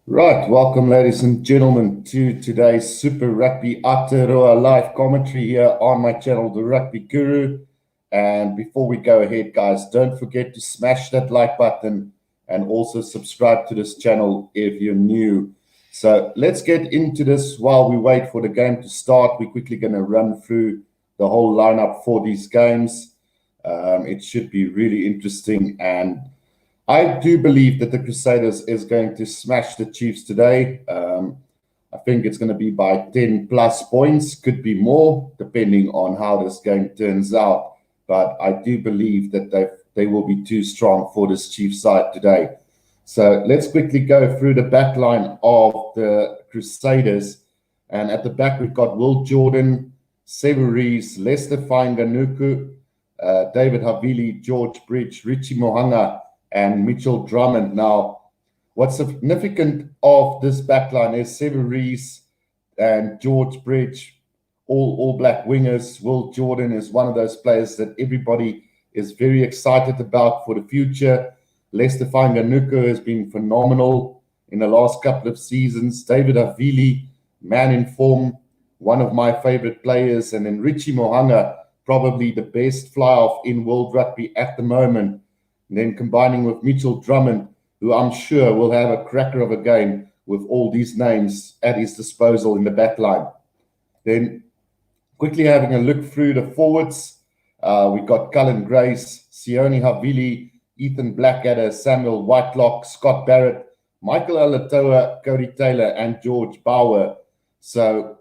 Right, welcome, ladies and gentlemen, to today's Super Rugby Aotearoa live commentary here on my channel, The Rugby Guru. And before we go ahead, guys, don't forget to smash that like button and also subscribe to this channel if you're new. So let's get into this while we wait for the game to start. We're quickly going to run through the whole lineup for these games. It should be really interesting, and I do believe that the Crusaders is going to smash the Chiefs today. I think it's going to be by 10 plus points, could be more, depending on how this game turns out. But I do believe that they will be too strong for this Chiefs side today. So let's quickly go through the back line of the Crusaders. And at the back, we've got Will Jordan, Severies, Lester Fainganuku, David Havili, George Bridge, Richie Mohanga, and Mitchell Drummond. Now, what's significant of this backline is Severies and George Bridge, all black wingers. Will Jordan is one of those players that everybody is very excited about for the future. Lester Fainganuku has been phenomenal in the last couple of seasons. David Havili, man in form, one of my favorite players. And then Richie Mohanga, probably the best fly-off in world rugby at the moment. And then combining with Mitchell Drummond, who I'm sure will have a cracker of a game with all these names at his disposal in the back line. Then quickly having a look through the forwards, we've got Cullen Grace, Sione Havili, Ethan Blackadder, Samuel Whitelock, Scott Barrett, Michael Alatoa, Cody Taylor, and George Bauer. So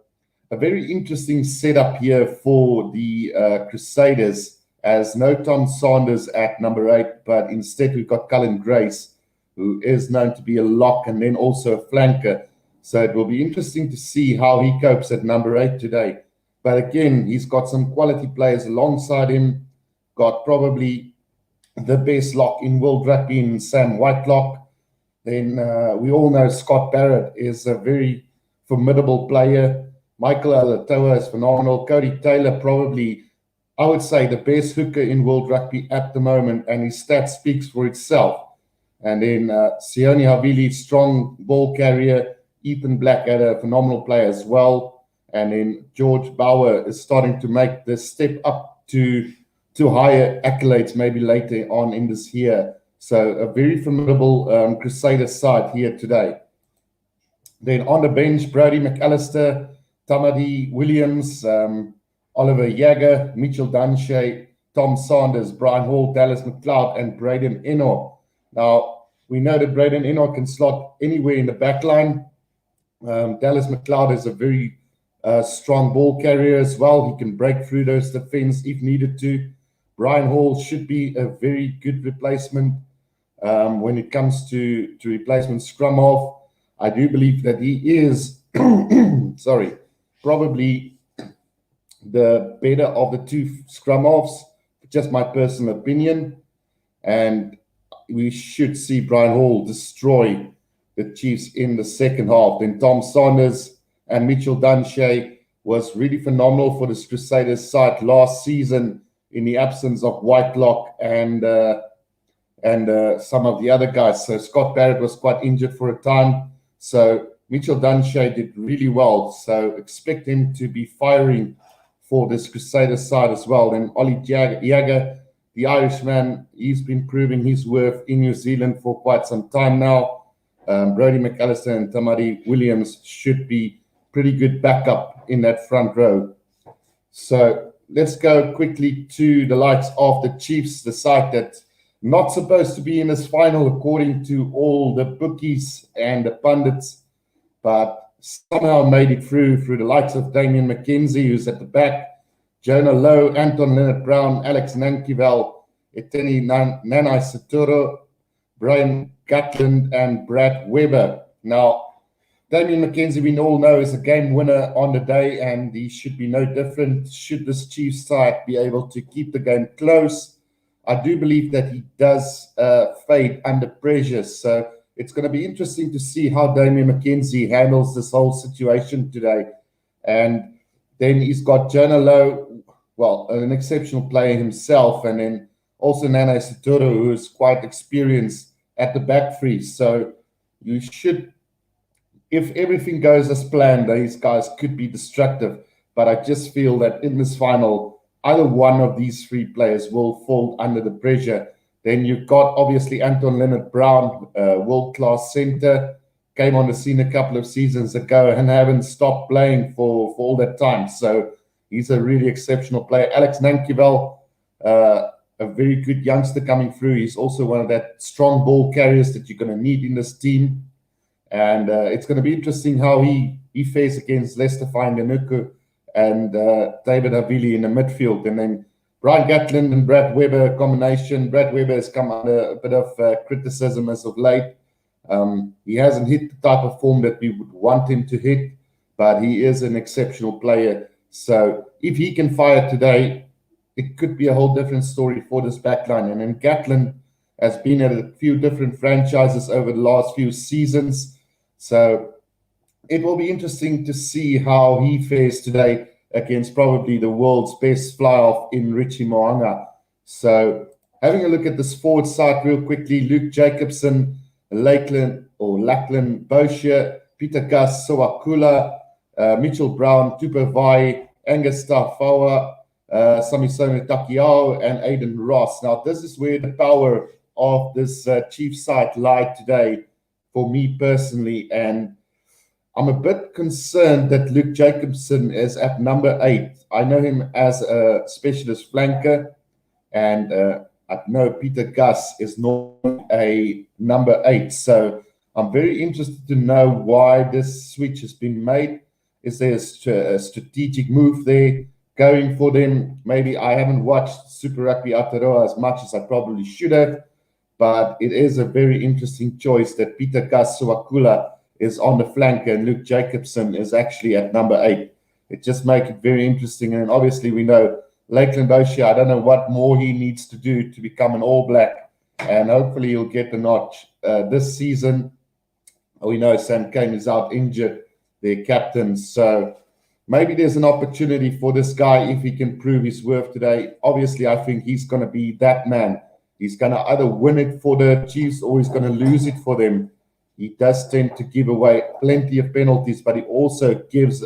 a very interesting setup here for the Crusaders, as no Tom Sanders at number 8, but instead we've got Cullen Grace, who is known to be a lock and then also a flanker. So it will be interesting to see how he copes at number 8 today. But again, he's got some quality players alongside him, got probably the best lock in world rugby in Sam Whitelock. Then we all know Scott Barrett is a very formidable player. Michael Alatoa is phenomenal. Cody Taylor, probably, I would say, the best hooker in world rugby at the moment, and his stats speaks for itself. And then Sione Havili, strong ball carrier. Ethan Blackadder, phenomenal player as well. And then George Bauer is starting to make the step up to higher accolades maybe later on in this year. So a very formidable Crusader side here today. Then on the bench, Brodie McAllister, Tamati Williams, Oliver Jagger, Mitchell Dunshay, Tom Sanders, Brian Hall, Dallas McLeod, and Braden Ennor. Now, we know that Braden Ennor can slot anywhere in the back line. Dallas McLeod is a very strong ball carrier as well. He can break through those defense if needed to. Brian Hall should be a very good replacement when it comes to replacement scrum half. I do believe that he is, probably the better of the two scrum halves, just my personal opinion. And we should see Brian Hall destroy the Chiefs in the second half. Then Tom Sanders and Mitchell Dunshay was really phenomenal for the Crusaders side last season in the absence of Whitelock and some of the other guys. So Scott Barrett was quite injured for a time. So Mitchell Dunshay did really well. So expect him to be firing for this Crusader side as well. Then Ollie Jagger, the Irishman, he's been proving his worth in New Zealand for quite some time now. Brodie McAllister and Tamati Williams should be pretty good backup in that front row. So let's go quickly to the likes of the Chiefs, the side that's not supposed to be in this final according to all the bookies and the pundits, but somehow made it through the likes of Damian McKenzie, who's at the back, Jonah Lowe, Anton Leonard-Brown, Alex Nankivel, Eteni Nanai Saturo, Brian Gatland, and Brad Weber. Now, Damian McKenzie, we all know, is a game winner on the day, and he should be no different should this Chiefs side be able to keep the game close. I do believe that he does fade under pressure, so it's going to be interesting to see how Damian McKenzie handles this whole situation today. And then he's got Jonah Lowe, well, an exceptional player himself, and then also Nana Saturo, who is quite experienced at the back three. So you should if everything goes as planned, these guys could be destructive. But I just feel that in this final, either one of these three players will fall under the pressure. Then you've got obviously Anton Leonard-Brown, world-class centre, came on the scene a couple of seasons ago and haven't stopped playing for all that time. So he's a really exceptional player. Alex Nankivel, a very good youngster coming through. He's also one of that strong ball carriers that you're going to need in this team. And it's going to be interesting how he fares against Lester Fainganuku and David Havili in the midfield. And then Brian Gatlin and Brad Weber combination. Brad Weber has come under a bit of criticism as of late. He hasn't hit the type of form that we would want him to hit, but he is an exceptional player. So if he can fire today, it could be a whole different story for this backline. And then Gatlin has been at a few different franchises over the last few seasons. So it will be interesting to see how he fares today against probably the world's best fly-off in Richie Mo'unga. So having a look at this forward side real quickly, Luke Jacobson, Lachlan Boshier, Peter Gus Sowakula, Mitchell Brown, Tupavai, Angus Tafawa, Samisone Takiao, and Aiden Ross. Now, this is where the power of this Chiefs side lied today for me personally, and I'm a bit concerned that Luke Jacobson is at number 8. I know him as a specialist flanker, and I know Peter Gus is not a number 8. So I'm very interested to know why this switch has been made. Is there a strategic move there going for them? Maybe I haven't watched Super Rugby Aotearoa as much as I probably should have, but it is a very interesting choice that Peter Gus Sowakula is on the flank and Luke Jacobson is actually at number 8. It just makes it very interesting. And obviously we know Lakeland Boshier, I don't know what more he needs to do to become an All Black, and hopefully he'll get the notch this season. We know Sam Kane is out injured, their captain, so maybe there's an opportunity for this guy if he can prove his worth today. Obviously, I think he's going to be that man. He's going to either win it for the Chiefs or he's going to lose it for them. He does tend to give away plenty of penalties, but he also gives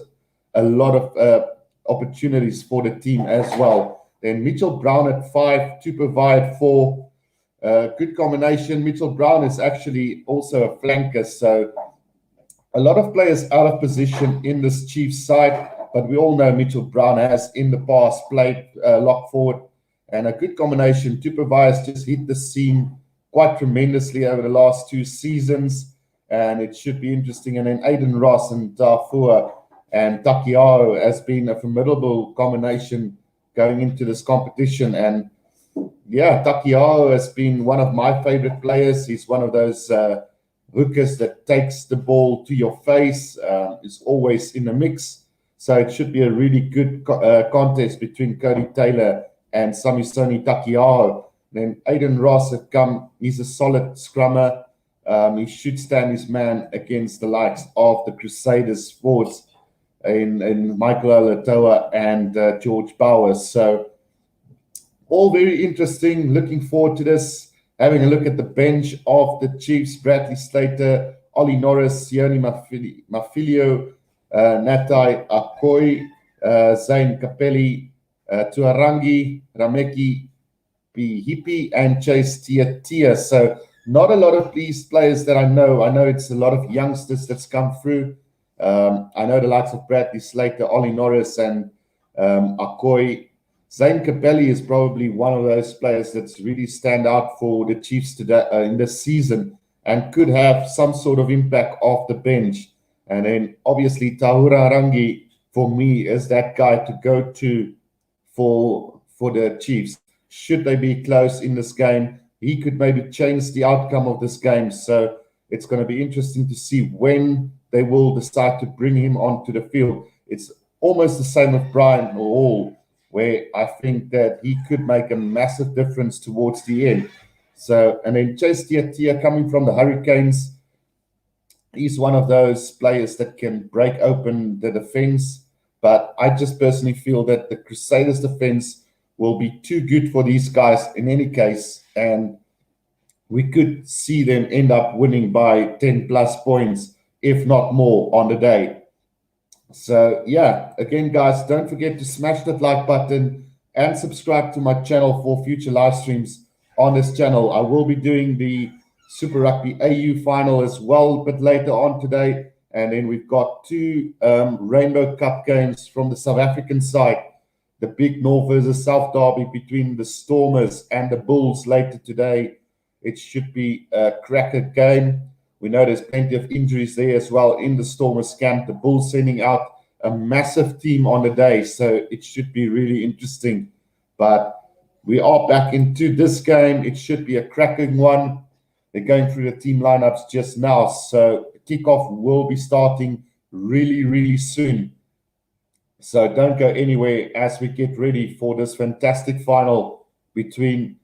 a lot of opportunities for the team as well. Then Mitchell Brown at 5, Tupavai at 4. Good combination. Mitchell Brown is actually also a flanker, so a lot of players out of position in this Chiefs side, but we all know Mitchell Brown has in the past played lock forward, and a good combination. Tupavai has just hit the scene quite tremendously over the last 2 seasons, and it should be interesting. And then Aiden Ross and Tafua and Takiao has been a formidable combination going into this competition. And yeah, Takiao has been one of my favorite players. He's one of those hookers that takes the ball to your face, is always in the mix. So it should be a really good contest between Cody Taylor and Samisoni Takiao. Then Aiden Ross has come. He's a solid scrummer. He should stand his man against the likes of the Crusaders forwards in Michael Alatoa and George Bowers. So all very interesting. Looking forward to this. Having a look at the bench of the Chiefs: Bradley Slater, Ollie Norris, Sione Mafilio, Natai Akoi, Zane Capelli, Tuarangi, Rameki Pihipi, and Chase Tiatia. So not a lot of these players that I know. I know it's a lot of youngsters that's come through. I know the likes of Bradley Slater, Ollie Norris, and Akoi. Zane Capelli is probably one of those players that's really stand out for the Chiefs today in this season and could have some sort of impact off the bench. And then obviously Tahura Rangi for me is that guy to go to for the Chiefs. Should they be close in this game, he could maybe change the outcome of this game. So it's going to be interesting to see when they will decide to bring him onto the field. It's almost the same with Brian Hall, where I think that he could make a massive difference towards the end. So, and then Chase Tiatia coming from the Hurricanes, he's one of those players that can break open the defense. But I just personally feel that the Crusaders defense will be too good for these guys in any case. And we could see them end up winning by 10 plus points if not more, on the day. So yeah, again, guys, don't forget to smash that like button and subscribe to my channel for future live streams on this channel. I will be doing the Super Rugby AU final as well a bit later on today. And then we've got two Rainbow Cup games from the South African side. The big North versus South derby between the Stormers and the Bulls later today. It should be a cracker game. We know there's plenty of injuries there as well in the Stormers camp. The Bulls sending out a massive team on the day, so it should be really interesting. But we are back into this game. It should be a cracking one. They're going through the team lineups just now, so kickoff will be starting really, really soon. So don't go anywhere as we get ready for this fantastic final between,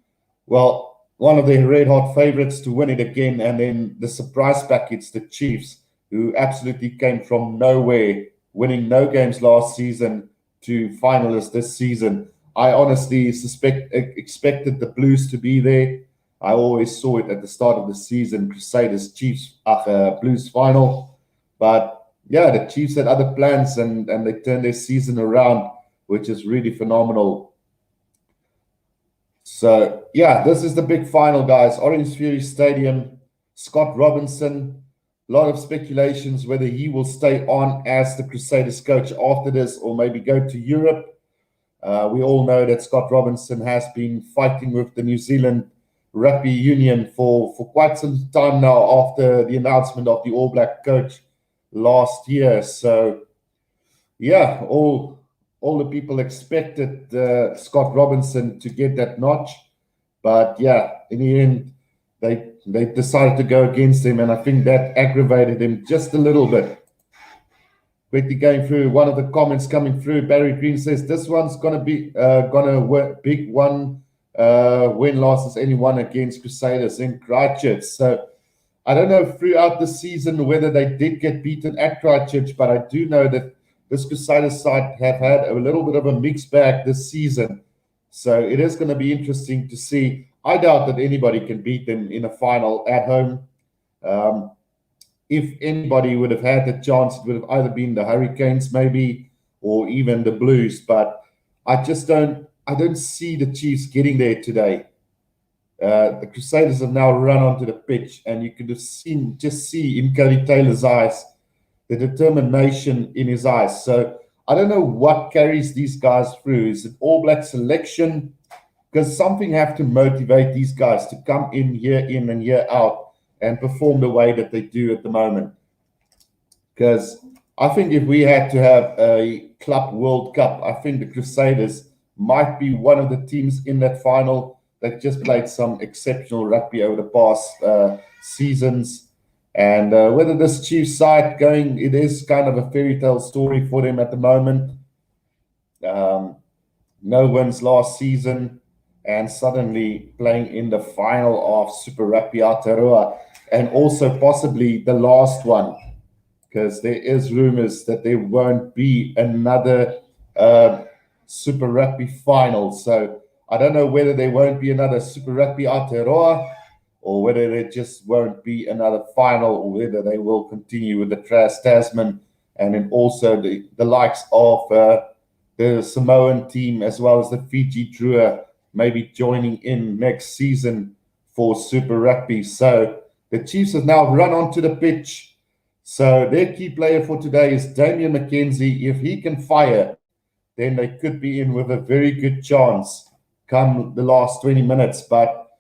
well, one of the red-hot favorites to win it again, and then the surprise package, the Chiefs, who absolutely came from nowhere, winning no games last season to finalists this season. I honestly expected the Blues to be there. I always saw it at the start of the season, Crusaders, Chiefs, Blues final. But yeah, the Chiefs had other plans and they turned their season around, which is really phenomenal. So yeah, this is the big final, guys. Orange Fury Stadium, Scott Robinson. A lot of speculations whether he will stay on as the Crusaders coach after this or maybe go to Europe. We all know that Scott Robinson has been fighting with the New Zealand Rugby Union for quite some time now after the announcement of the All Black coach last year. So yeah, all the people expected Scott Robinson to get that notch, but yeah, in the end they decided to go against him, and I think that aggravated him just a little bit. Quickly going through one of the comments coming through, Barry Green says this one's gonna be big one. Win losses anyone against Crusaders in Christchurch. So I don't know throughout the season whether they did get beaten at Christchurch, but I do know that this Crusaders side have had a little bit of a mixed bag this season. So it is going to be interesting to see. I doubt that anybody can beat them in a final at home. If anybody would have had the chance, it would have either been the Hurricanes maybe or even the Blues. But I don't see the Chiefs getting there today. The Crusaders have now run onto the pitch, and you could have just see in Cody Taylor's eyes the determination in his eyes. So I don't know what carries these guys through. Is it All Black selection? Because something have to motivate these guys to come in and year out and perform the way that they do at the moment. Because I think if we had to have a Club World Cup, I think the Crusaders might be one of the teams in that final that just played some exceptional rugby over the past seasons. And whether this Chiefs side it is kind of a fairy tale story for them at the moment. No wins last season, and suddenly playing in the final of Super Rugby Aotearoa, and also possibly the last one, because there is rumors that there won't be another Super Rugby final. So I don't know whether there won't be another Super Rugby Aotearoa or whether there just won't be another final, or whether they will continue with the Tasman, and then also the likes of the Samoan team as well as the Fiji Drua maybe joining in next season for Super Rugby. So the Chiefs have now run onto the pitch. So their key player for today is Damian McKenzie. If he can fire, then they could be in with a very good chance come the last 20 minutes. But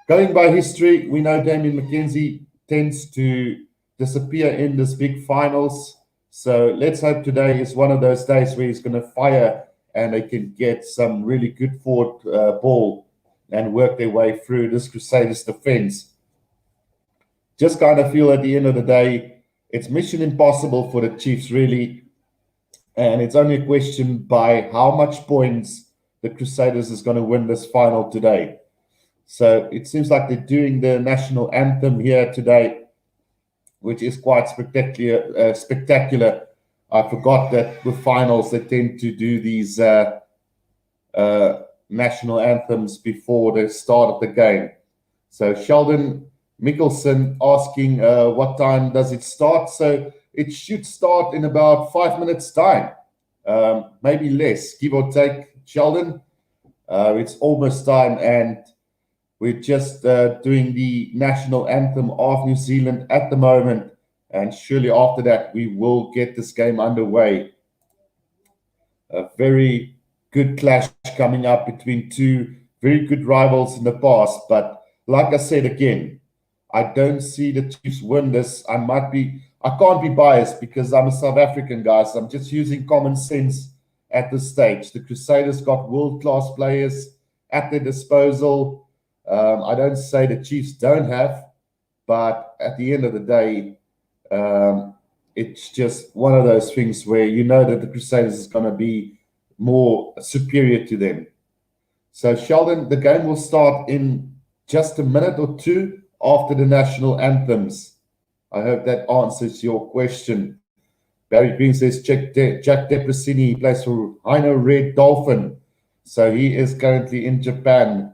going by history, we know Damian McKenzie tends to disappear in this big finals. So let's hope today is one of those days where he's going to fire and they can get some really good forward ball and work their way through this Crusaders defense. Just kind of feel at the end of the day, it's mission impossible for the Chiefs, really. And it's only a question by how much points the Crusaders is going to win this final today. So it seems like they're doing the national anthem here today, which is quite spectacular. I forgot that with finals, they tend to do these national anthems before the start of the game. So Sheldon Mickelson asking what time does it start. So it should start in about 5 minutes time, maybe less, give or take, Sheldon. It's almost time, and we're just doing the national anthem of New Zealand at the moment, and surely after that we will get this game underway. A very good clash coming up between two very good rivals in the past, but like I said again, I don't see the Chiefs win this. I can't be biased because I'm a South African guy, so I'm just using common sense at this stage. The Crusaders got world-class players at their disposal. I don't say the Chiefs don't have, but at the end of the day, it's just one of those things where you know that the Crusaders is going to be more superior to them. So, Sheldon, the game will start in just a minute or two after the national anthems. I hope that answers your question. Barry Green says Jack Depressini plays for Hino Red Dolphin. So he is currently in Japan.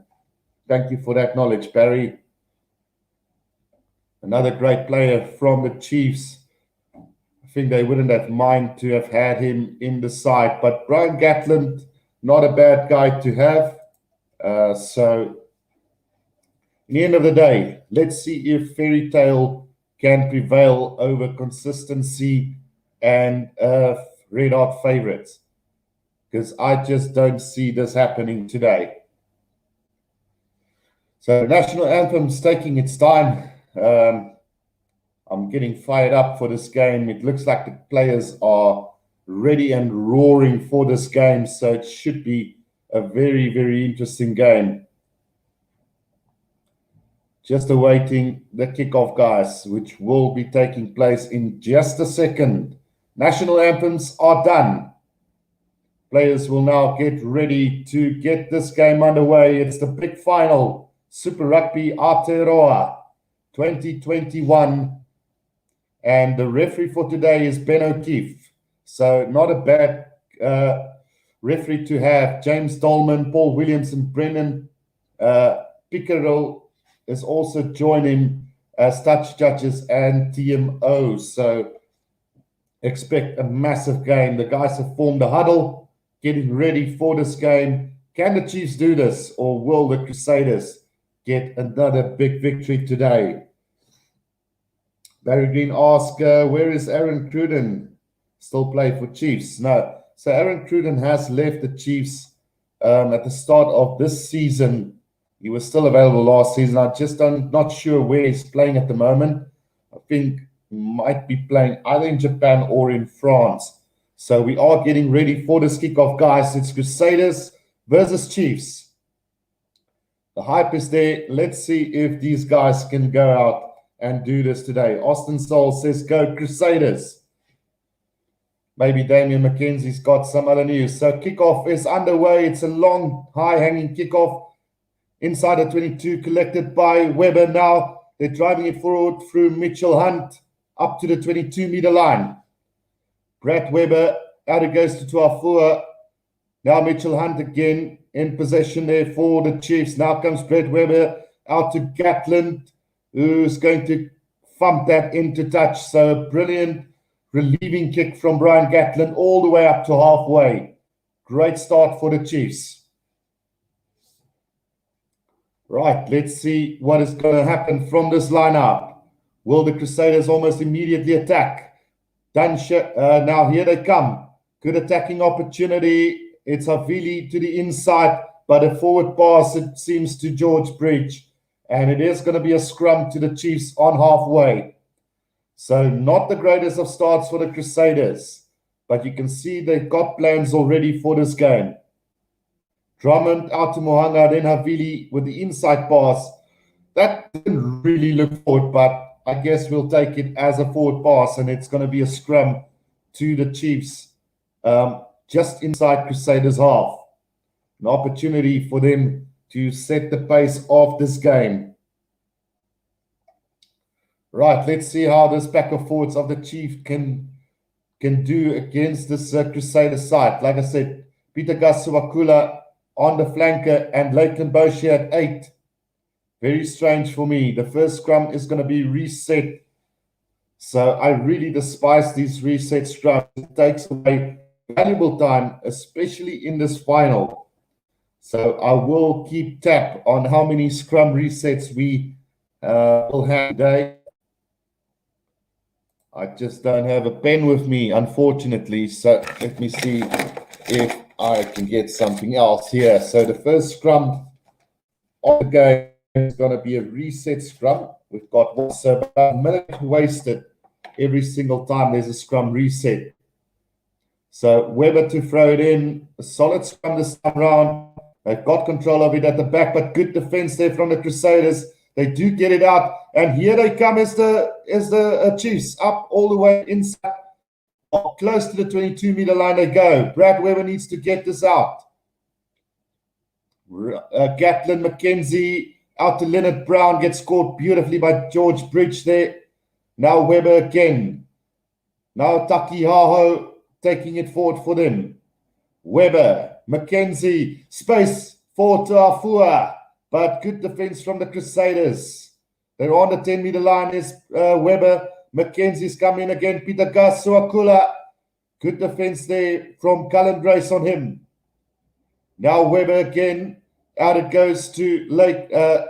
Thank you for that knowledge, Barry. Another great player from the Chiefs. I think they wouldn't have minded to have had him in the side. But Brian Gatland, not a bad guy to have. So, in the end of the day, let's see if Fairy Tale can prevail over consistency and red hot favorites. Because I just don't see this happening today. So, national anthem's taking its time. I'm getting fired up for this game. It looks like the players are ready and roaring for this game, so it should be a very, very interesting game. Just awaiting the kickoff, guys, which will be taking place in just a second. National anthems are done. Players will now get ready to get this game underway. It's the big final, Super Rugby Aotearoa 2021. And the referee for today is Ben O'Keefe. So not a bad referee to have. James Dolman, Paul Williamson, Brendan Pickerel is also joining as touch judges and TMO. So expect a massive game. The guys have formed a huddle, getting ready for this game. Can the Chiefs do this, or will the Crusaders get another big victory today? Barry Green asks, where is Aaron Cruden? Still play for Chiefs? No. So Aaron Cruden has left the Chiefs at the start of this season. He was still available last season. I'm not sure where he's playing at the moment. I think he might be playing either in Japan or in France. So we are getting ready for this kickoff, guys. It's Crusaders versus Chiefs. The hype is there. Let's see if these guys can go out and do this today. Austin Soul says, go Crusaders. Maybe Damian McKenzie's got some other news. So kickoff is underway. It's a long, high-hanging kickoff. Inside the 22, collected by Webber now. They're driving it forward through Mitchell Hunt up to the 22-meter line. Brad Webber, out it goes to Tuafua. Now Mitchell Hunt again in possession there for the Chiefs. Now comes Brad Webber out to Gatland, who's going to thump that into touch. So brilliant relieving kick from Brian Gatland all the way up to halfway. Great start for the Chiefs. Right, let's see what is going to happen from this lineup. Will the Crusaders almost immediately attack? Now here they come. Good attacking opportunity. It's Havili to the inside, but a forward pass, it seems, to George Bridge. And it is going to be a scrum to the Chiefs on halfway. So not the greatest of starts for the Crusaders, but you can see they've got plans already for this game. Drummond out to Mohanga, then Havili with the inside pass. That didn't really look forward, but I guess we'll take it as a forward pass, and it's going to be a scrum to the Chiefs just inside Crusaders' half. An opportunity for them to set the pace of this game. Right, let's see how this pack of forwards of the Chiefs can do against this Crusader side. Like I said, Peter Gasuwakula on the flanker and Leighton Boshie at 8. Very strange for me. The first scrum is going to be reset. So I really despise these reset scrums. It takes away valuable time, especially in this final. So I will keep tab on how many scrum resets we will have today. I just don't have a pen with me, unfortunately. So let me see if I can get something else here. So the first scrum of the game is going to be a reset scrum. We've got one, so about a minute wasted every single time there's a scrum reset. So Weber to throw it in, a solid scrum this time round. They've got control of it at the back, but good defense there from the Crusaders. They do get it out, and here they come as the Chiefs up all the way inside, close to the 22-meter line. They go. Brad Weber needs to get this out. Gatlin McKenzie out to Leonard Brown, gets caught beautifully by George Bridge there. Now Weber again. Now Taki Haho taking it forward for them. Weber, McKenzie, space for Tuafua, but good defense from the Crusaders. They're on the 10-meter line. Is Weber. McKenzie's coming again. Peter Gasuakula. Good defense there from Cullen Grace on him. Now Weber again. Out it goes to Lake. It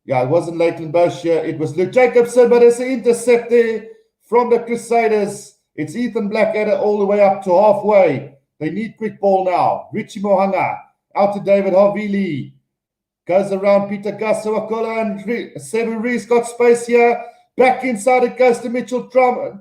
wasn't Lakeland Boshier. It was Luke Jacobson, but it's an intercept there from the Crusaders. It's Ethan Blackadder all the way up to halfway. They need quick ball now. Richie Mohanga out to David Havili. Goes around Peter Gasuakola, and Seven Rees got space here. Back inside it goes to Mitchell Drummond,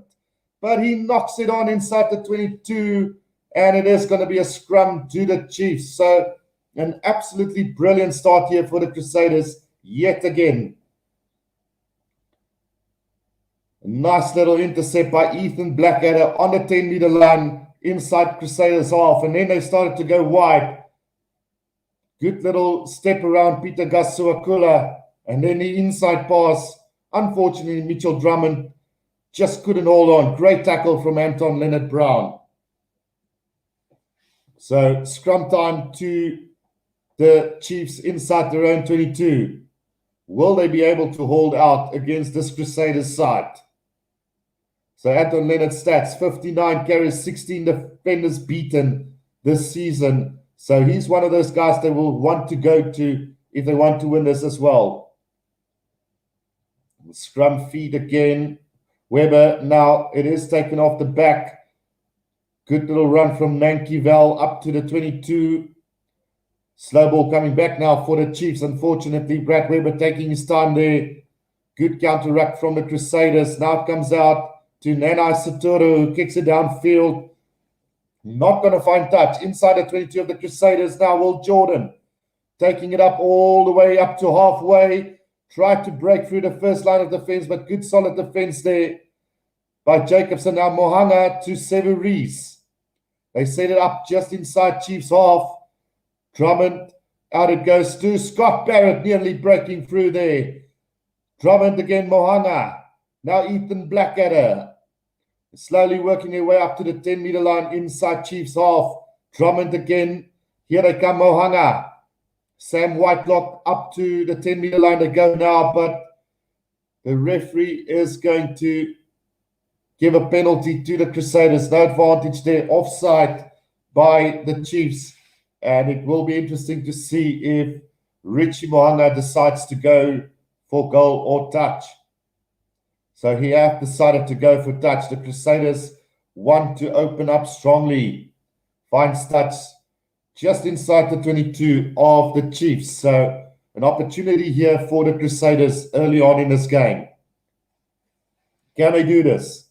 but he knocks it on inside the 22, and it is going to be a scrum to the Chiefs. So an absolutely brilliant start here for the Crusaders yet again. A nice little intercept by Ethan Blackadder on the 10-meter line inside Crusaders half, and then they started to go wide. Good little step around Peter Gasuakula, and then the inside pass. Unfortunately, Mitchell Drummond just couldn't hold on. Great tackle from Anton Leonard Brown. So scrum time to the Chiefs inside their own 22. Will they be able to hold out against this Crusaders side? So Anton Leonard stats, 59 carries, 16 defenders beaten this season. So he's one of those guys they will want to go to if they want to win this as well. Scrum feed again. Weber, now it is taken off the back. Good little run from Nankivel up to the 22. Slow ball coming back now for the Chiefs. Unfortunately, Brad Weber taking his time there. Good counter-ruck from the Crusaders. Now it comes out to Nanai Satoro, who kicks it downfield. Not going to find touch. Inside the 22 of the Crusaders now, Will Jordan. Taking it up all the way up to halfway. Tried to break through the first line of defense, but good solid defense there by Jacobson. Now Mohanga to Severies. They set it up just inside Chiefs half. Drummond, out it goes to Scott Barrett, nearly breaking through there. Drummond again, Mohanga. Now Ethan Blackadder. Slowly working their way up to the 10-meter line inside Chiefs half. Drummond again. Here they come, Mohanga. Sam Whitelock up to the 10-meter line. They go now, but the referee is going to give a penalty to the Crusaders. No advantage there. Offside by the Chiefs. And it will be interesting to see if Richie Mohanga decides to go for goal or touch. So he has decided to go for touch. The Crusaders want to open up strongly. Finds touch just inside the 22 of the Chiefs. So an opportunity here for the Crusaders early on in this game. Can they do this?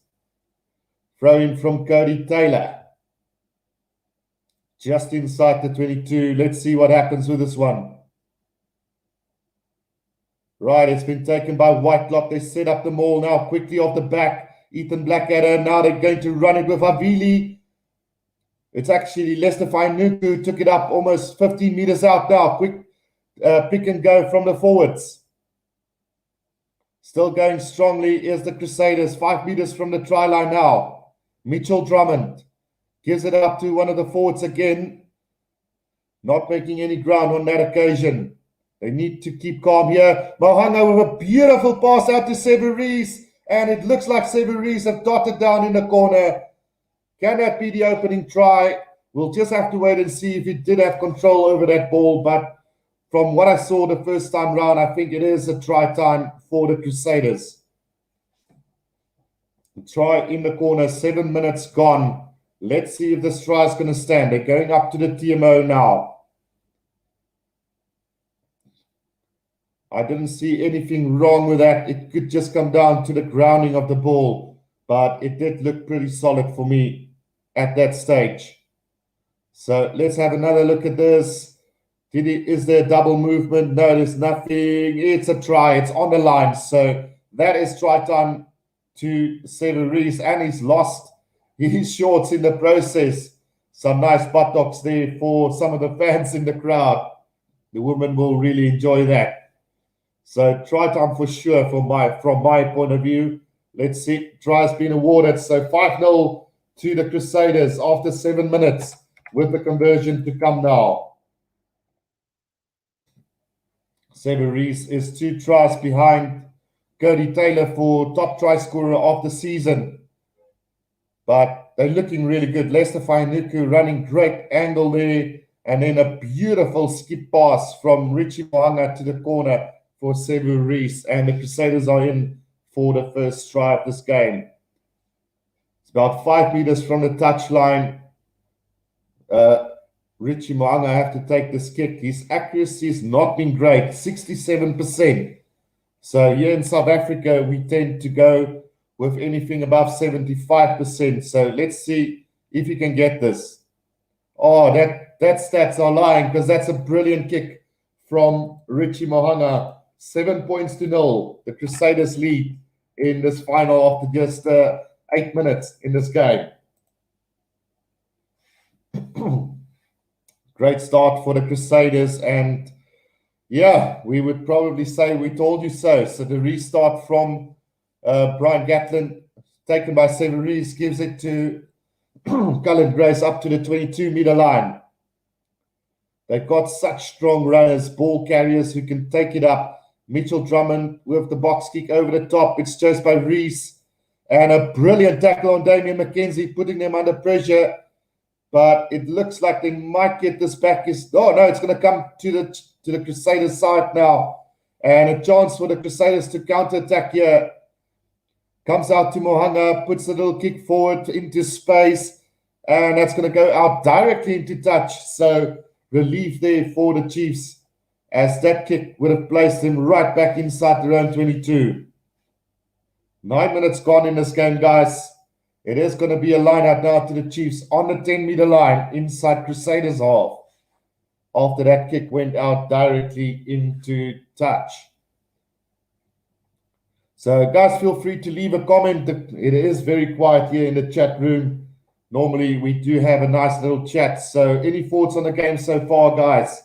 Throw in from Cody Taylor. Just inside the 22. Let's see what happens with this one. Right, it's been taken by Whitelock. They set up the maul now quickly off the back. Ethan Blackadder. Now they're going to run it with Havili. It's actually Lester Fainuku who took it up almost 15 meters out now. Quick pick and go from the forwards. Still going strongly is the Crusaders. 5 meters from the try line now. Mitchell Drummond gives it up to one of the forwards again. Not making any ground on that occasion. They need to keep calm here. Mohanga with a beautiful pass out to Severies, and it looks like Severies have dotted down in the corner. Can that be the opening try? We'll just have to wait and see if he did have control over that ball, but from what I saw the first time round, I think it is a try time for the Crusaders. Try in the corner, 7 minutes gone. Let's see if this try is going to stand. They're going up to the TMO now. I didn't see anything wrong with that. It could just come down to the grounding of the ball, but it did look pretty solid for me at that stage. So let's have another look at this. Is there a double movement? No, there's nothing. It's a try. It's on the line. So that is try time to Severies, and he's lost his shorts in the process. Some nice buttocks there for some of the fans in the crowd. The women will really enjoy that. So try time for sure from my point of view. Let's see. Try's been awarded. So 5-0 to the Crusaders after 7 minutes with the conversion to come now. Severies is 2 tries behind Cody Taylor for top try scorer of the season. But they're looking really good. Lester Fainuku running great angle there. And then a beautiful skip pass from Richie Mohanga to the corner for Severies. And the Crusaders are in for the first try of this game. It's about 5 meters from the touchline. Richie Mohanga have to take this kick. His accuracy has not been great, 67%. So here in South Africa, we tend to go with anything above 75%. So let's see if he can get this. Oh, that stats are lying, because that's a brilliant kick from Richie Mohanga. 7 points to 0. The Crusaders lead in this final after just 8 minutes in this game. Great start for the Crusaders, and yeah, we would probably say we told you so. So the restart from Brian Gatlin, taken by Severies, gives it to Cullen Grace up to the 22-meter line. They've got such strong runners, ball carriers who can take it up. Mitchell Drummond with the box kick over the top. It's chased by Reese, and a brilliant tackle on Damien McKenzie, putting them under pressure. But it looks like they might get this back. Oh no, it's going to come to the Crusaders side now. And a chance for the Crusaders to counter-attack here. Comes out to Mohanga, puts a little kick forward into space. And that's going to go out directly into touch. So relief there for the Chiefs, as that kick would have placed them right back inside their own 22. 9 minutes gone in this game, guys. It is going to be a line out now to the Chiefs on the 10-meter line inside Crusaders half, after that kick went out directly into touch. So guys, feel free to leave a comment. It is very quiet here in the chat room. Normally we do have a nice little chat. So any thoughts on the game so far, guys?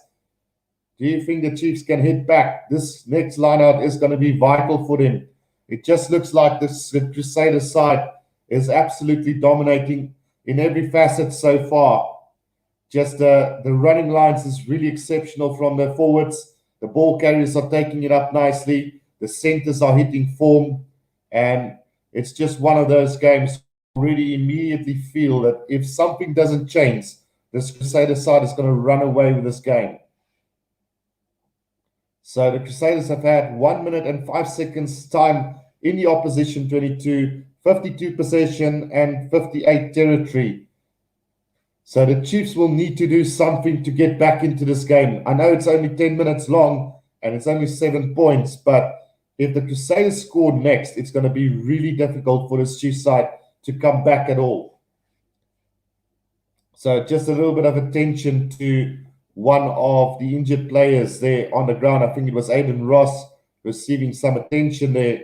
Do you think the Chiefs can hit back? This next line out is going to be vital for them. It just looks like the Crusaders side is absolutely dominating in every facet so far. Just the running lines is really exceptional from the forwards. The ball carriers are taking it up nicely. The centers are hitting form. And it's just one of those games where you really immediately feel that if something doesn't change, this Crusader side is going to run away with this game. So the Crusaders have had 1 minute and 5 seconds time in the opposition 22, 52 possession and 58 territory. So the Chiefs will need to do something to get back into this game. I know it's only 10 minutes long and it's only 7 points, but if the Crusaders score next, it's going to be really difficult for this Chiefs side to come back at all. So just a little bit of attention to one of the injured players there on the ground. I think it was Aiden Ross receiving some attention there.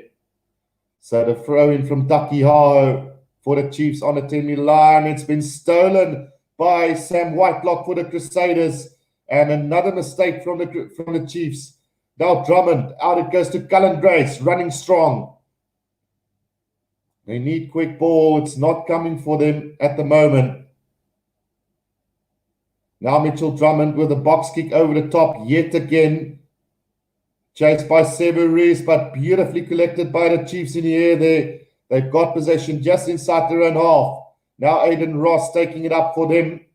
So the throw in from Ducky Hao for the Chiefs on the 10-meter line. It's been stolen by Sam Whitelock for the Crusaders. And another mistake from the Chiefs. Now Drummond, out it goes to Cullen Grace, running strong. They need quick ball. It's not coming for them at the moment. Now Mitchell Drummond with a box kick over the top yet again. Chased by Severis, but beautifully collected by the Chiefs in the air there. They've got possession just inside their own half. Now Aiden Ross taking it up for them.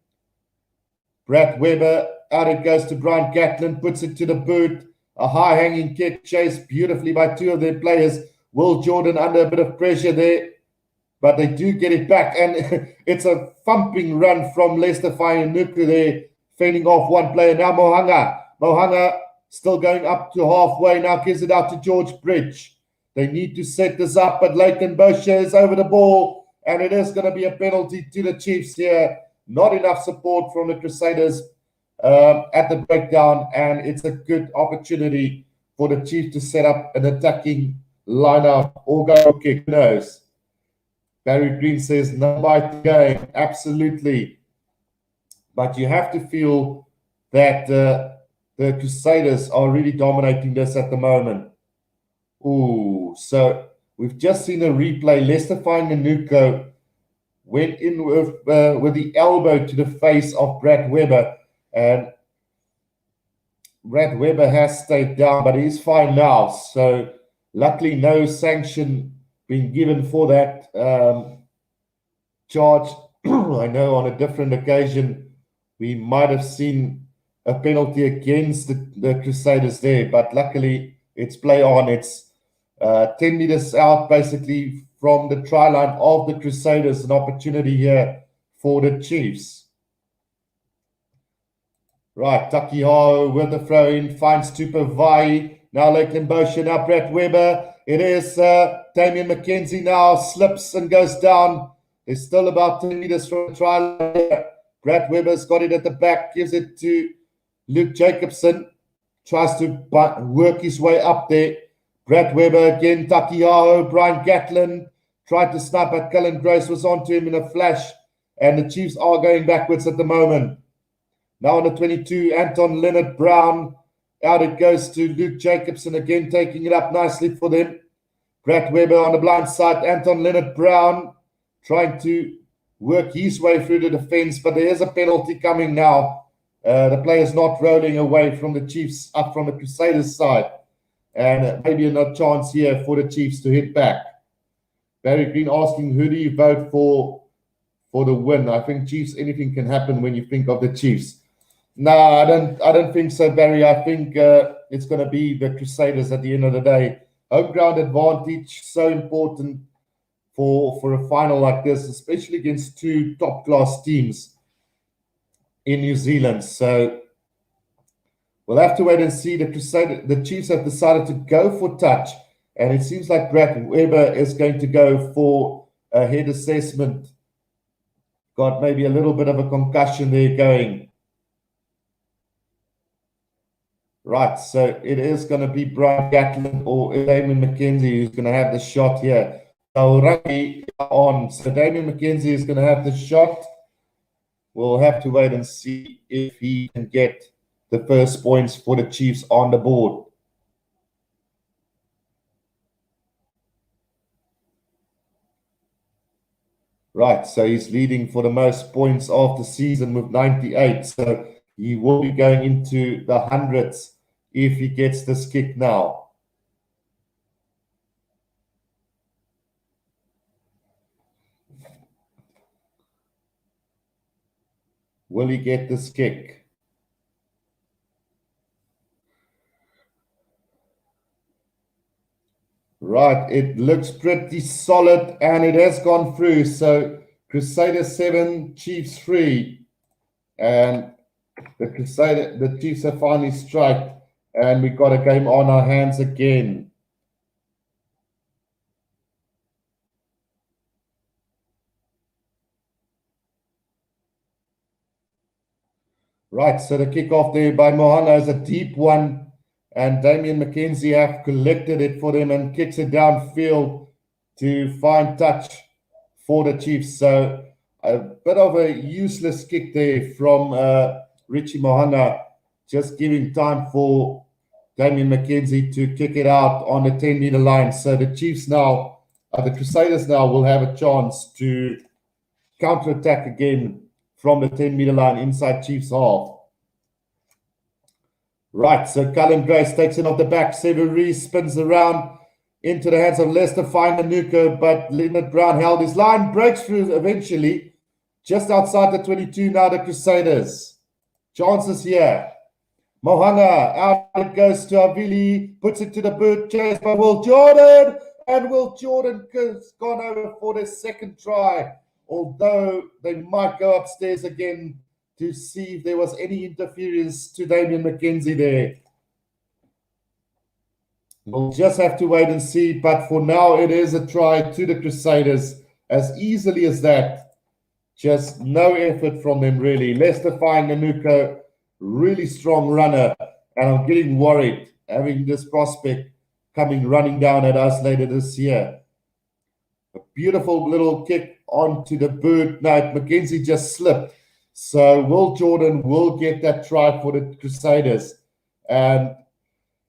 Brad Weber, out it goes to Brian Gatlin, puts it to the boot. A high-hanging kick chased beautifully by two of their players. Will Jordan under a bit of pressure there, but they do get it back. And it's a thumping run from Leicester Fayanuku there, fending off one player. Now Mohanga still going up to halfway. Now gives it out to George Bridge. They need to set this up, but Leighton Bosher is over the ball, and it is going to be a penalty to the Chiefs here. Not enough support from the Crusaders at the breakdown, and it's a good opportunity for the Chiefs to set up an attacking lineup or go kick. Who knows? Barry Green says, no bite game. Absolutely. But you have to feel that the Crusaders are really dominating this at the moment. Ooh, so we've just seen a replay. Leicester Fayanuku went in with the elbow to the face of Brad Weber, and Brad Weber has stayed down, but he's fine now. So luckily no sanction being given for that charge. I know on a different occasion we might have seen a penalty against the Crusaders there, but luckily it's play on. It's 10 meters out basically from the try line of the Crusaders. An opportunity here for the Chiefs. Right, Takiho with the throw in, finds Tupavai. Now Lakeland Bosher, now Brett Weber. It is Damien McKenzie now, slips and goes down. There's still about 10 meters from the try line. Brett Weber's got it at the back, gives it to Luke Jacobson. Tries to work his way up there. Brett Weber again, Takiho, Brian Gatlin tried to snap, but Cullen Grace was onto him in a flash, and the Chiefs are going backwards at the moment. Now on the 22, Anton Leonard Brown. Out it goes to Luke Jacobson again, taking it up nicely for them. Brett Weber on the blind side, Anton Leonard Brown trying to work his way through the defense, but there is a penalty coming now. The player's not rolling away from the Chiefs, up from the Crusaders side. And maybe another chance here for the Chiefs to hit back. Barry Green asking, who do you vote for the win? I think Chiefs, anything can happen when you think of the Chiefs. No, I don't think so, Barry. I think it's going to be the Crusaders at the end of the day. Home ground advantage, so important for a final like this, especially against two top-class teams in New Zealand. So we'll have to wait and see. The Chiefs have decided to go for touch, and it seems like Brad Weber is going to go for a head assessment. Got maybe a little bit of a concussion there going. Right, so it is going to be Brian Gatlin or Damien McKenzie who's going to have the shot here. So rugby on. So Damien McKenzie is going to have the shot. We'll have to wait and see if he can get the first points for the Chiefs on the board. Right, so he's leading for the most points of the season with 98. So he will be going into the hundreds if he gets this kick now. Will he get this kick? Right, it looks pretty solid, and it has gone through. So Crusaders 7, Chiefs 3, and the Chiefs have finally struck, and we got a game on our hands again. Right, so the kickoff there by Mohana is a deep one, and Damien McKenzie have collected it for them and kicks it downfield to find touch for the Chiefs. So a bit of a useless kick there from Richie Mohana, just giving time for Damien McKenzie to kick it out on the 10-meter line. So the Chiefs now, the Crusaders now will have a chance to counter-attack again from the 10-meter line inside Chiefs half. Right, so Cullen Grace takes it off the back. Severies spins around into the hands of Lester Fine-Manuka, but Leonard Brown held his line, breaks through eventually, just outside the 22 now, the Crusaders. Chances here. Mohanga, out it goes to Avili, puts it to the boot, chased by Will Jordan, and Will Jordan has gone over for their second try, although they might go upstairs again to see if there was any interference to Damian McKenzie there. We'll just have to wait and see, but for now it is a try to the Crusaders, as easily as that. Just no effort from them, really. Lester Fine-Manuka, really strong runner, and I'm getting worried having this prospect coming running down at us later this year. A beautiful little kick onto the boot. Now, McKenzie just slipped. So Will Jordan will get that try for the Crusaders. And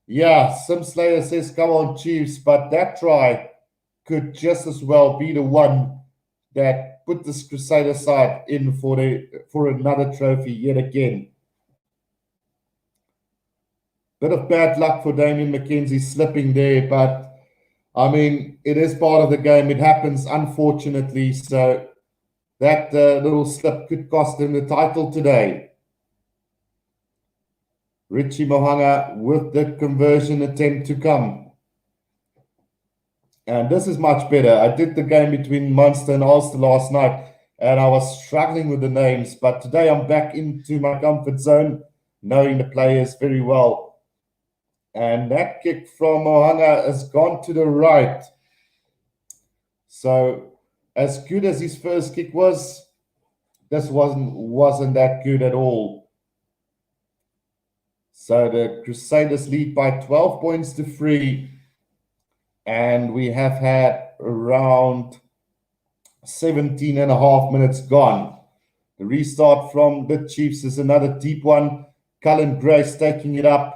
yeah, Sim Slayer says, come on, Chiefs. But that try could just as well be the one that put this Crusader side in for another trophy yet again. Bit of bad luck for Damian McKenzie slipping there, but I mean, it is part of the game. It happens, unfortunately. So that little slip could cost him the title today. Richie Mohanga with the conversion attempt to come. And this is much better. I did the game between Munster and Ulster last night, and I was struggling with the names. But today I'm back into my comfort zone, knowing the players very well. And that kick from Mohanga has gone to the right. So as good as his first kick was, this wasn't that good at all. So the Crusaders lead by 12 points to 3. And we have had around 17 and a half minutes gone. The restart from the Chiefs is another deep one. Cullen Grace taking it up.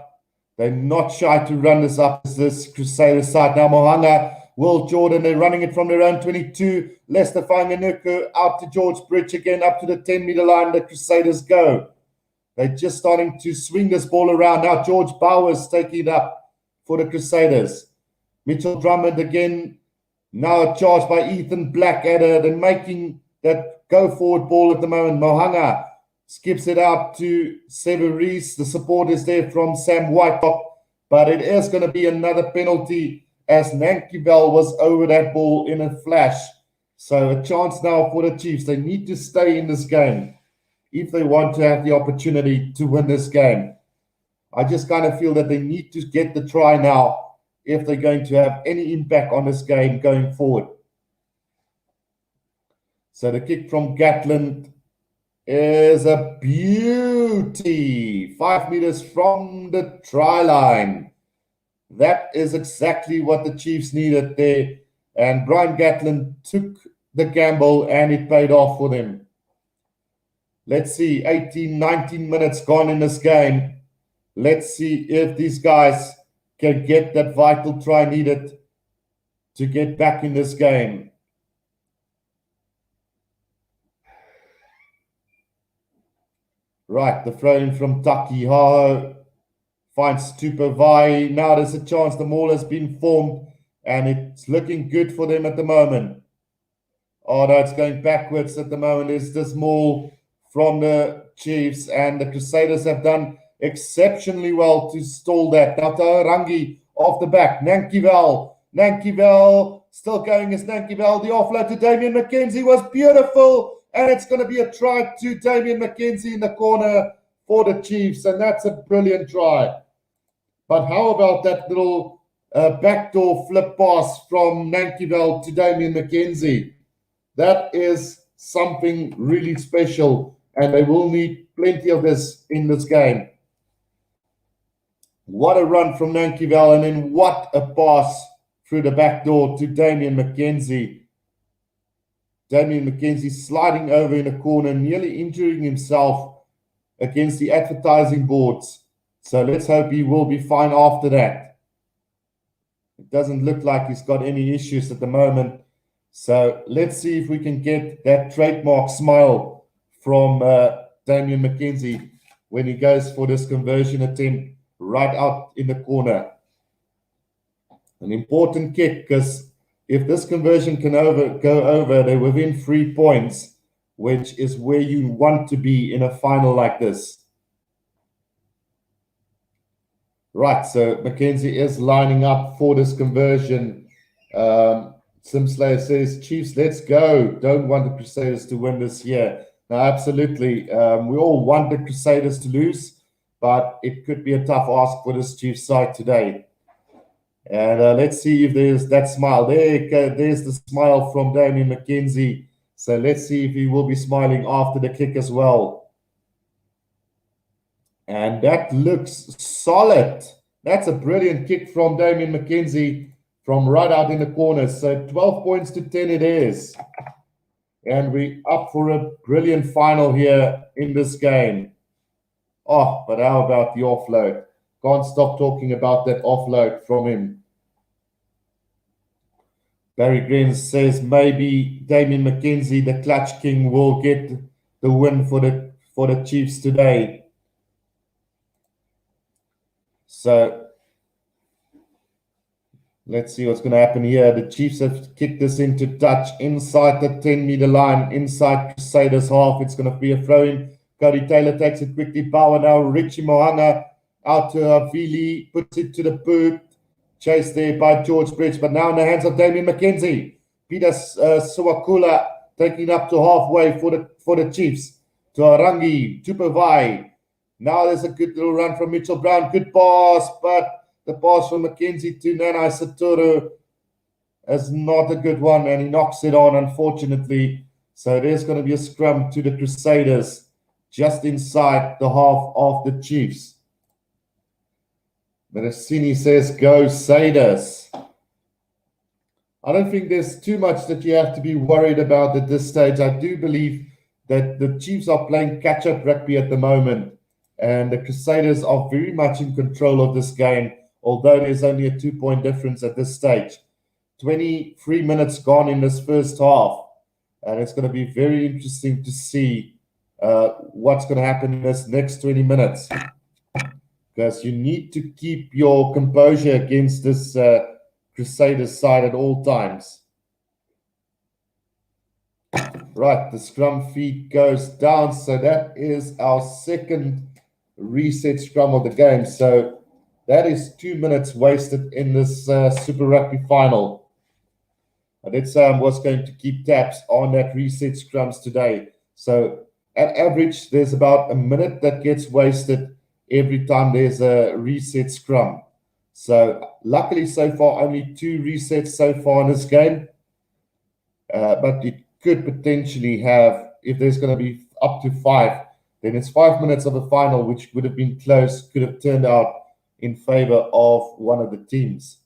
They're not shy to run this up as this Crusader side. Now Mohanga, Will Jordan, they're running it from their own 22. Lester Fine-Manuka out to George Bridge again, up to the 10-meter line. The Crusaders go. They're just starting to swing this ball around. Now George Bowers taking it up for the Crusaders. Mitchell Drummond again, now charged by Ethan Blackadder. They're making that go-forward ball at the moment. Mohanga skips it out to Severies. The support is there from Sam Whitlock, but it is going to be another penalty as Nankivel was over that ball in a flash. So a chance now for the Chiefs. They need to stay in this game if they want to have the opportunity to win this game. I just kind of feel that they need to get the try now if they're going to have any impact on this game going forward. So the kick from Gatland is a beauty. 5 meters from the try line. That is exactly what the Chiefs needed there. And Brian Gatland took the gamble and it paid off for them. Let's see, 18, 19 minutes gone in this game. Let's see if these guys can get that vital try needed to get back in this game. Right, the throw in from Taki Haho finds Tupavai. Now there's a chance the maul has been formed and it's looking good for them at the moment. Oh no, it's going backwards at the moment. There's this maul from the Chiefs, and the Crusaders have done exceptionally well to stall that. Now Tarangi off the back. Nankivel still going as Nankivel. The offload to Damian McKenzie was beautiful. And it's going to be a try to Damian McKenzie in the corner for the Chiefs. And that's a brilliant try. But how about that little backdoor flip pass from Nankivel to Damian McKenzie? That is something really special. And they will need plenty of this in this game. What a run from Nankivel. And then what a pass through the back door to Damian McKenzie. Damian McKenzie sliding over in a corner, nearly injuring himself against the advertising boards. So let's hope he will be fine after that. It doesn't look like he's got any issues at the moment. So let's see if we can get that trademark smile from Damian McKenzie when he goes for this conversion attempt right out in the corner. An important kick, because if this conversion can go over, they're within 3 points, which is where you want to be in a final like this. Right, so Mackenzie is lining up for this conversion. Simslayer says, Chiefs, let's go. Don't want the Crusaders to win this year. No, absolutely. We all want the Crusaders to lose, but it could be a tough ask for this Chiefs side today. And let's see if there's that smile. There's the smile from Damien McKenzie. So let's see if he will be smiling after the kick as well. And that looks solid. That's a brilliant kick from Damien McKenzie from right out in the corner. So 12 points to 10 it is. And we're up for a brilliant final here in this game. Oh, but how about the offload? Can't stop talking about that offload from him. Barry Green says maybe Damien McKenzie, the clutch king, will get the win for the Chiefs today. So let's see what's going to happen here. The Chiefs have kicked this into touch inside the 10-meter line, inside Crusaders half. It's going to be a throw-in. Cody Taylor takes it quickly. Power now. Richie Mohanga out to Vili, puts it to the boot. Chased there by George Bridge, but now in the hands of Damien McKenzie. Peter Suwakula taking up to halfway for the Chiefs. To Arangi, Tupavai. Now there's a good little run from Mitchell Brown. Good pass, but the pass from McKenzie to Nanai Satoru is not a good one, and he knocks it on, unfortunately. So there's going to be a scrum to the Crusaders just inside the half of the Chiefs. Berasini says, go Crusaders. I don't think there's too much that you have to be worried about at this stage. I do believe that the Chiefs are playing catch-up rugby at the moment, and the Crusaders are very much in control of this game, although there's only a 2-point difference at this stage. 23 minutes gone in this first half, and it's going to be very interesting to see what's going to happen in this next 20 minutes. Because you need to keep your composure against this Crusaders side at all times. Right, the scrum feed goes down. So that is our second reset scrum of the game. So that is 2 minutes wasted in this Super Rugby final. I did say I was going to keep tabs on that reset scrums today. So at average, there's about a minute that gets wasted every time there's a reset scrum. So luckily so far, only 2 resets so far in this game. But it could potentially have, if there's going to be up to 5, then it's 5 minutes of a final, which would have been close, could have turned out in favor of one of the teams.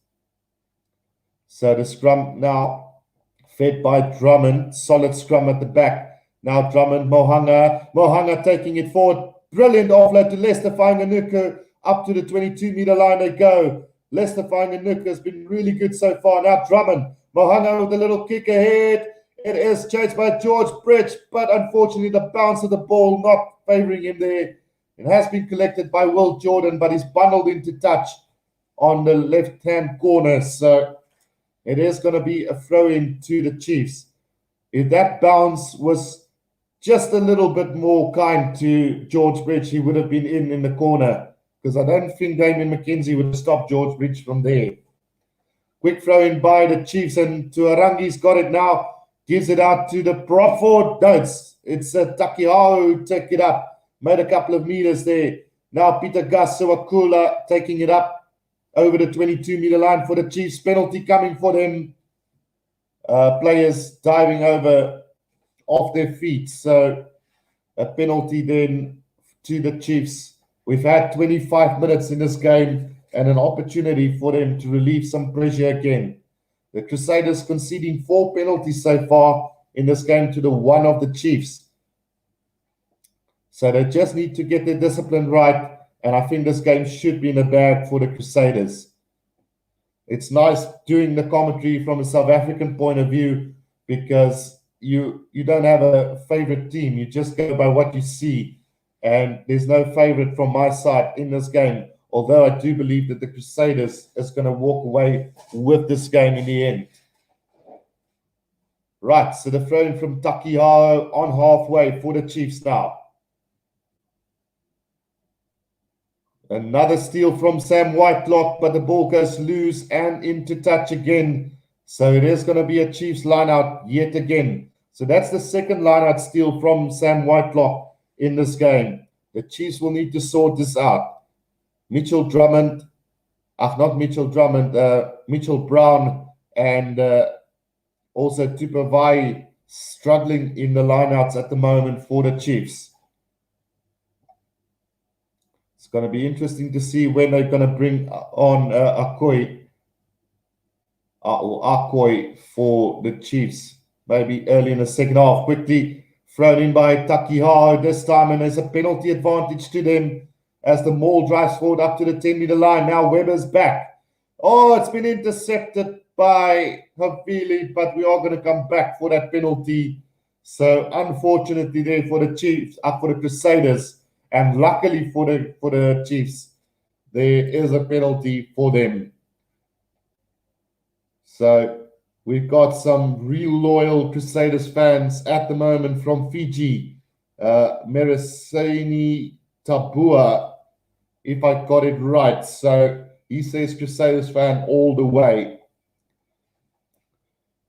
So the scrum now fed by Drummond, solid scrum at the back. Now Drummond, Mohanga taking it forward. Brilliant offload to Lester Fainganuku. Up to the 22-meter line they go. Lester Fainganuku has been really good so far. Now Drummond, Mohanga with a little kick ahead. It is chased by George Bridge, but unfortunately the bounce of the ball not favouring him there. It has been collected by Will Jordan, but he's bundled into touch on the left-hand corner. So it is going to be a throw-in to the Chiefs. If that bounce was just a little bit more kind to George Bridge, he would have been in the corner, because I don't think Damien McKenzie would have stopped George Bridge from there. Quick throw in by the Chiefs, and Tuarangi's got it now. Gives it out to the Proford. No, it's Takiao who took it up. Made a couple of meters there. Now Peter Gus Sawakula taking it up over the 22-meter line for the Chiefs. Penalty coming for them. Players diving over off their feet. So a penalty then to the Chiefs. We've had 25 minutes in this game and an opportunity for them to relieve some pressure again. The Crusaders conceding 4 penalties so far in this game to the 1 of the Chiefs. So they just need to get their discipline right, and I think this game should be in the bag for the Crusaders. It's nice doing the commentary from a South African point of view, because you don't have a favorite team. You just go by what you see, and there's no favorite from my side in this game. although I do believe that the Crusaders is going to walk away with this game in the end. Right, so the throw in from Takiao on halfway for the Chiefs now. Another steal from Sam Whitelock, but the ball goes loose and into touch again. So it is going to be a Chiefs line-out yet again. So that's the second line-out steal from Sam Whitelock in this game. The Chiefs will need to sort this out. Mitchell Brown and also Tupavai struggling in the lineouts at the moment for the Chiefs. It's going to be interesting to see when they're going to bring on Akoi for the Chiefs. Maybe early in the second half. Quickly thrown in by Takiha this time, and there's a penalty advantage to them as the maul drives forward up to the 10-meter line. Now Webber's back. Oh, it's been intercepted by Havili, but we are going to come back for that penalty. So unfortunately there for the Chiefs, for the Crusaders, and luckily for the Chiefs, there is a penalty for them. So we've got some real loyal Crusaders fans at the moment from Fiji. Mereseni Tabua, if I got it right. So he says Crusaders fan all the way.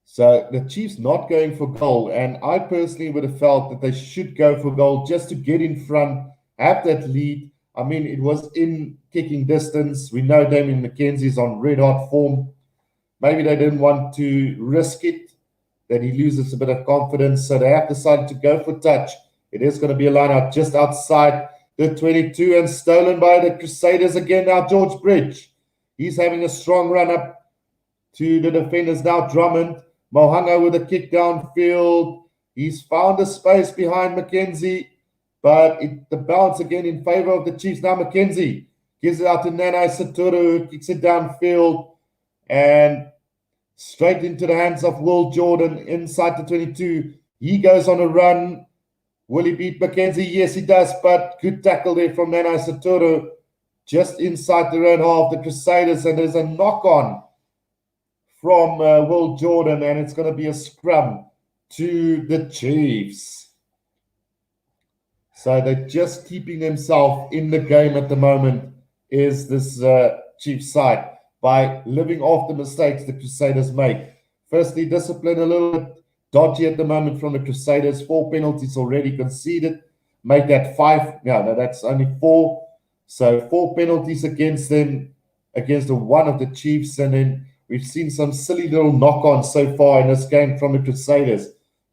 So the Chiefs not going for goal, and I personally would have felt that they should go for goal just to get in front, have that lead. I mean, it was in kicking distance. We know Damien McKenzie's on red hot form. Maybe they didn't want to risk it, that he loses a bit of confidence, so they have decided to go for touch. It is going to be a line out just outside the 22 and stolen by the Crusaders again. Now George Bridge, he's having a strong run up to the defenders now. Drummond, Mohanga with a kick downfield. He's found a space behind McKenzie, but the bounce again in favor of the Chiefs. Now McKenzie gives it out to Nanai Saturu, who kicks it downfield and straight into the hands of Will Jordan inside the 22. He goes on a run. Will he beat McKenzie? Yes, he does, but good tackle there from Nanai Saturu just inside the red half. The Crusaders, and there's a knock-on from Will Jordan, and it's going to be a scrum to the Chiefs. So they're just keeping themselves in the game at the moment, is this Chiefs side, by living off the mistakes the Crusaders make. Firstly, discipline a little bit dodgy at the moment from the Crusaders. 4 penalties already conceded. Make that 5. No, that's only 4. So 4 penalties against them, against one of the Chiefs, and then we've seen some silly little knock-ons so far in this game from the Crusaders.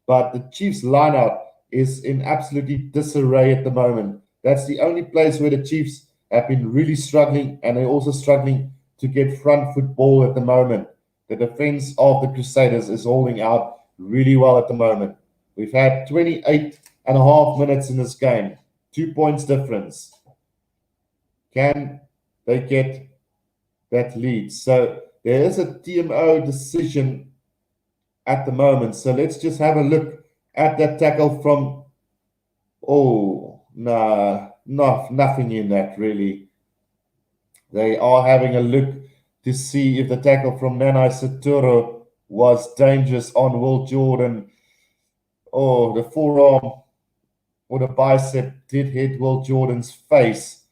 But the Chiefs line-out is in absolutely disarray at the moment. That's the only place where the Chiefs have been really struggling, and they're also struggling to get front foot ball at the moment. The defense of the Crusaders is holding out really well at the moment. We've had 28 and a half minutes in this game. 2 points difference. Can they get that lead? So there is a TMO decision at the moment. So let's just have a look at that tackle from... Oh, no, nothing in that really. They are having a look to see if the tackle from Nanai Saturo was dangerous on Will Jordan. Oh, the forearm or the bicep did hit Will Jordan's face.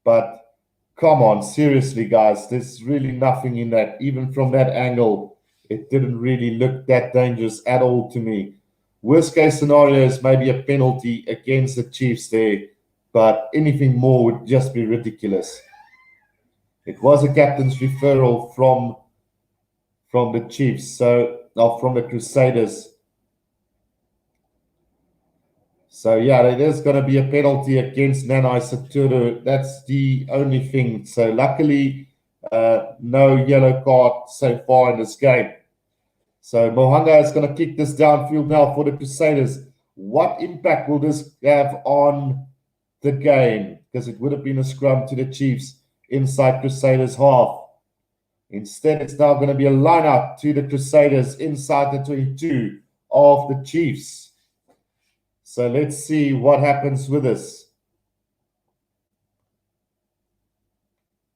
But come on, seriously, guys, there's really nothing in that. Even from that angle, it didn't really look that dangerous at all to me. Worst case scenario is maybe a penalty against the Chiefs there, but anything more would just be ridiculous. It was a captain's referral from the Chiefs, from the Crusaders. So yeah, there's going to be a penalty against Nanai Saturu. That's the only thing. So luckily, no yellow card so far in this game. So Mohanga is going to kick this downfield now for the Crusaders. What impact will this have on the game? Because it would have been a scrum to the Chiefs inside Crusaders half. Instead, it's now going to be a line-out to the Crusaders inside the 22 of the Chiefs. So let's see what happens with this.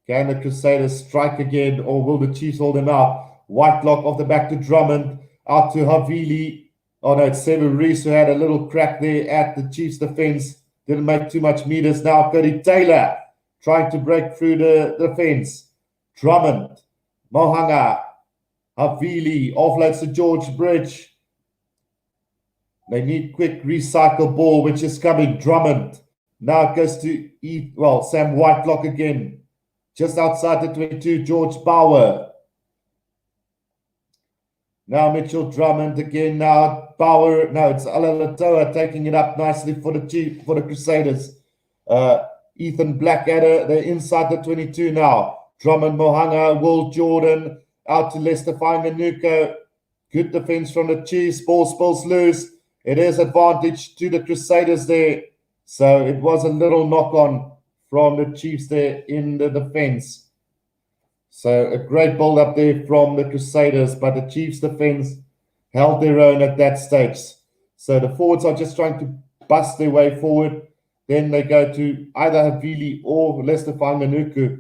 Can the Crusaders strike again, or will the Chiefs hold them out? Whitelock off the back to Drummond, out to Havili. Oh no, it's Severis who had a little crack there at the Chiefs' defense. Didn't make too much meters. Now Cody Taylor trying to break through the defense. Drummond, Mohanga, Havili, offloads to George Bridge. They need quick recycle ball, which is coming. Drummond. Now it goes to Sam Whitelock again. Just outside the 22, George Bauer. Now Mitchell Drummond again. Now Bauer. No, it's Alalatoa taking it up nicely for the Crusaders. Ethan Blackadder. They're inside the 22 now. Drummond, Mohanga, Will Jordan out to Lester Fainganuko. Good defense from the Chiefs. Ball spills loose. It is advantage to the Crusaders there. So it was a little knock on from the Chiefs there in the defense. So a great build up there from the Crusaders, but the Chiefs defense held their own at that stage. So the forwards are just trying to bust their way forward. Then they go to either Havili or Lester Fainganuku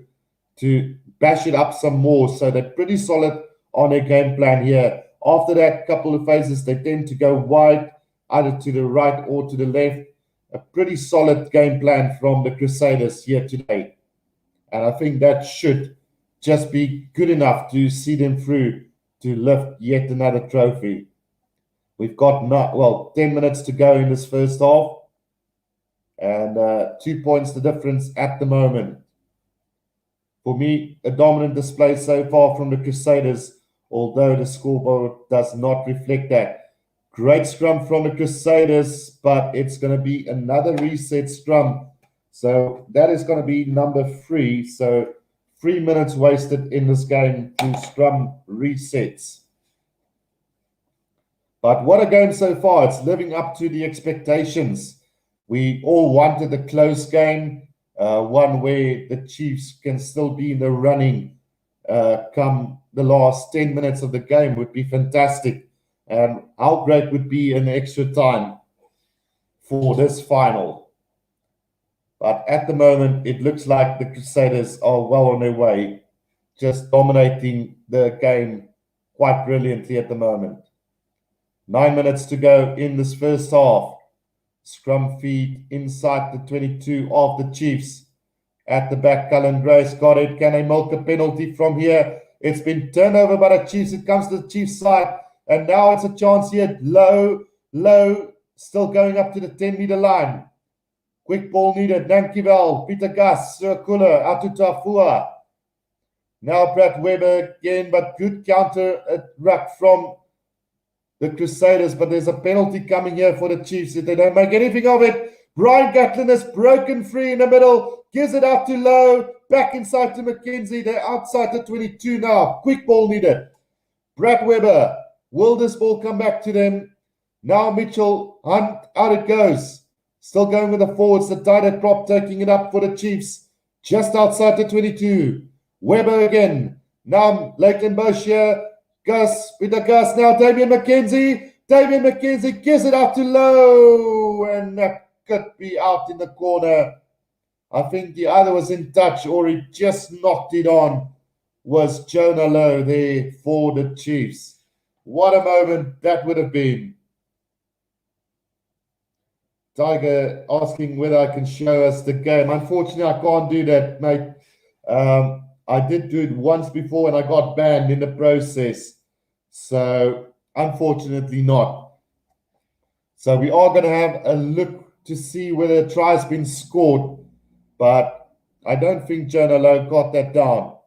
to bash it up some more. So they're pretty solid on their game plan here. After that couple of phases, they tend to go wide, either to the right or to the left. A pretty solid game plan from the Crusaders here today. And I think that should just be good enough to see them through to lift yet another trophy. We've got 10 minutes to go in this first half. And 2 points the difference at the moment. For me, a dominant display so far from the Crusaders, although the scoreboard does not reflect that. Great scrum from the Crusaders, but it's going to be another reset scrum. So that is going to be number 3. So 3 minutes wasted in this game to scrum resets. But what a game so far. It's living up to the expectations. We all wanted a close game, one where the Chiefs can still be in the running come the last 10 minutes of the game would be fantastic. And how great would be an extra time for this final. But at the moment, it looks like the Crusaders are well on their way, just dominating the game quite brilliantly at the moment. 9 minutes to go in this first half. Scrum feed inside the 22 of the Chiefs. At the back, Cullen Grace got it. Can they milk a penalty from here? It's been turned over by the Chiefs. It comes to the Chiefs side. And now it's a chance here. Low, still going up to the 10-meter line. Quick ball needed. Nankivel, Peter Gus, Kula, out to Tafua. Now Brad Weber again, but good counter ruck from the Crusaders. But there's a penalty coming here for the Chiefs if they don't make anything of it. Brian Gatlin has broken free in the middle. Gives it out to Low. Back inside to McKenzie. They're outside the 22 now. Quick ball needed. Brad Weber. Will this ball come back to them? Now Mitchell Hunt, out it goes. Still going with the forwards. The tight prop taking it up for the Chiefs. Just outside the 22. Weber again. Now Lakeland Boshier. Gus with the Gus. Now Damien McKenzie. Damien McKenzie gives it out to Low. And that could be out in the corner. I think the other was in touch or he just knocked it on. Was Jonah Low there for the Chiefs. What a moment that would have been. Tiger asking whether I can show us the game. Unfortunately, I can't do that, mate. I did do it once before and I got banned in the process. So, unfortunately not. So, we are going to have a look to see whether a try has been scored. But I don't think Jonah Lowe got that down.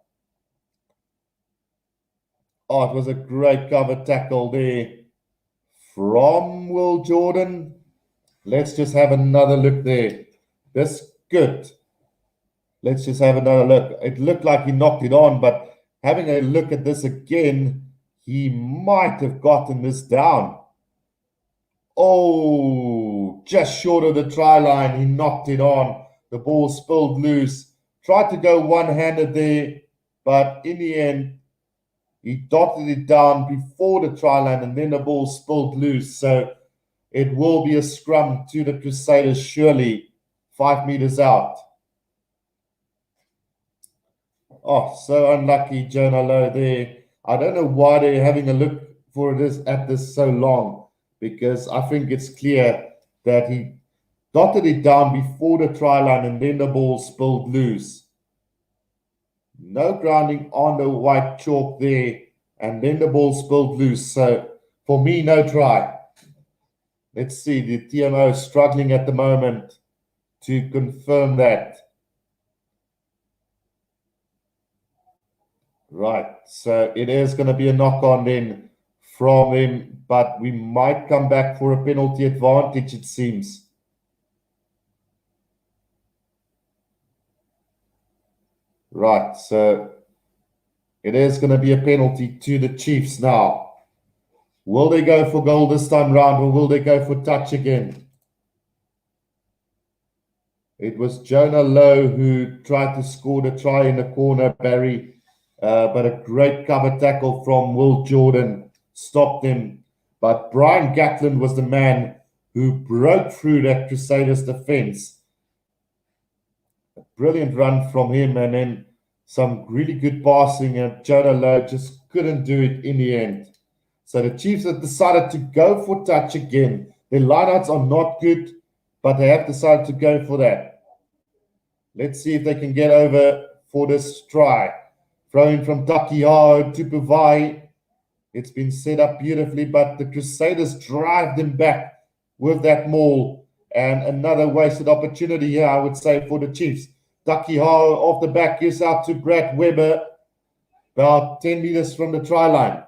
Oh, it was a great cover tackle there from Will Jordan. Let's just have another look there. This good. Let's just have another look. It looked like he knocked it on, but having a look at this again, he might have gotten this down. Oh, just short of the try line, he knocked it on. The ball spilled loose. Tried to go one-handed there, but in the end, he dotted it down before the try line and then the ball spilled loose. So it will be a scrum to the Crusaders, surely 5 meters out. Oh, so unlucky, Jonah Lowe there. I don't know why they're having a look for this at this so long, because I think it's clear that he dotted it down before the try line and then the ball spilled loose. No grounding on the white chalk there, and then the ball spilled loose. So for me, no try. Let's see, the TMO is struggling at the moment to confirm that. Right, so it is going to be a knock on then from him, but we might come back for a penalty advantage, it seems. Right, so it is going to be a penalty to the Chiefs now. Will they go for goal this time round, or will they go for touch again? It was Jonah Lowe who tried to score the try in the corner, Barry. But a great cover tackle from Will Jordan stopped him. But Brian Gatland was the man who broke through that Crusaders defense. A brilliant run from him, and then some really good passing, and Jonah Lowe just couldn't do it in the end. So the Chiefs have decided to go for touch again. Their lineouts are not good, but they have decided to go for that. Let's see if they can get over for this try. Throw in from Takiao to Puvai. It's been set up beautifully, but the Crusaders drive them back with that maul. And another wasted opportunity here, I would say, for the Chiefs. Takiao off the back gives out to Brad Weber, about 10 meters from the try line.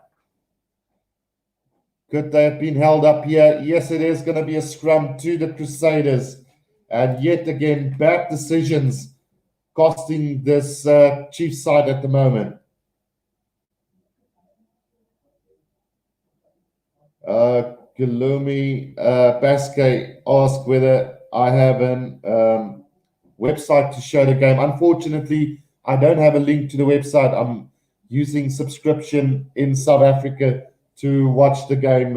Could they have been held up here? Yes, it is going to be a scrum to the Crusaders. And yet again, bad decisions costing this Chiefs side at the moment. Galumi Basque asked whether I have an website to show the game. Unfortunately, I don't have a link to the website. I'm using subscription in South Africa to watch the game,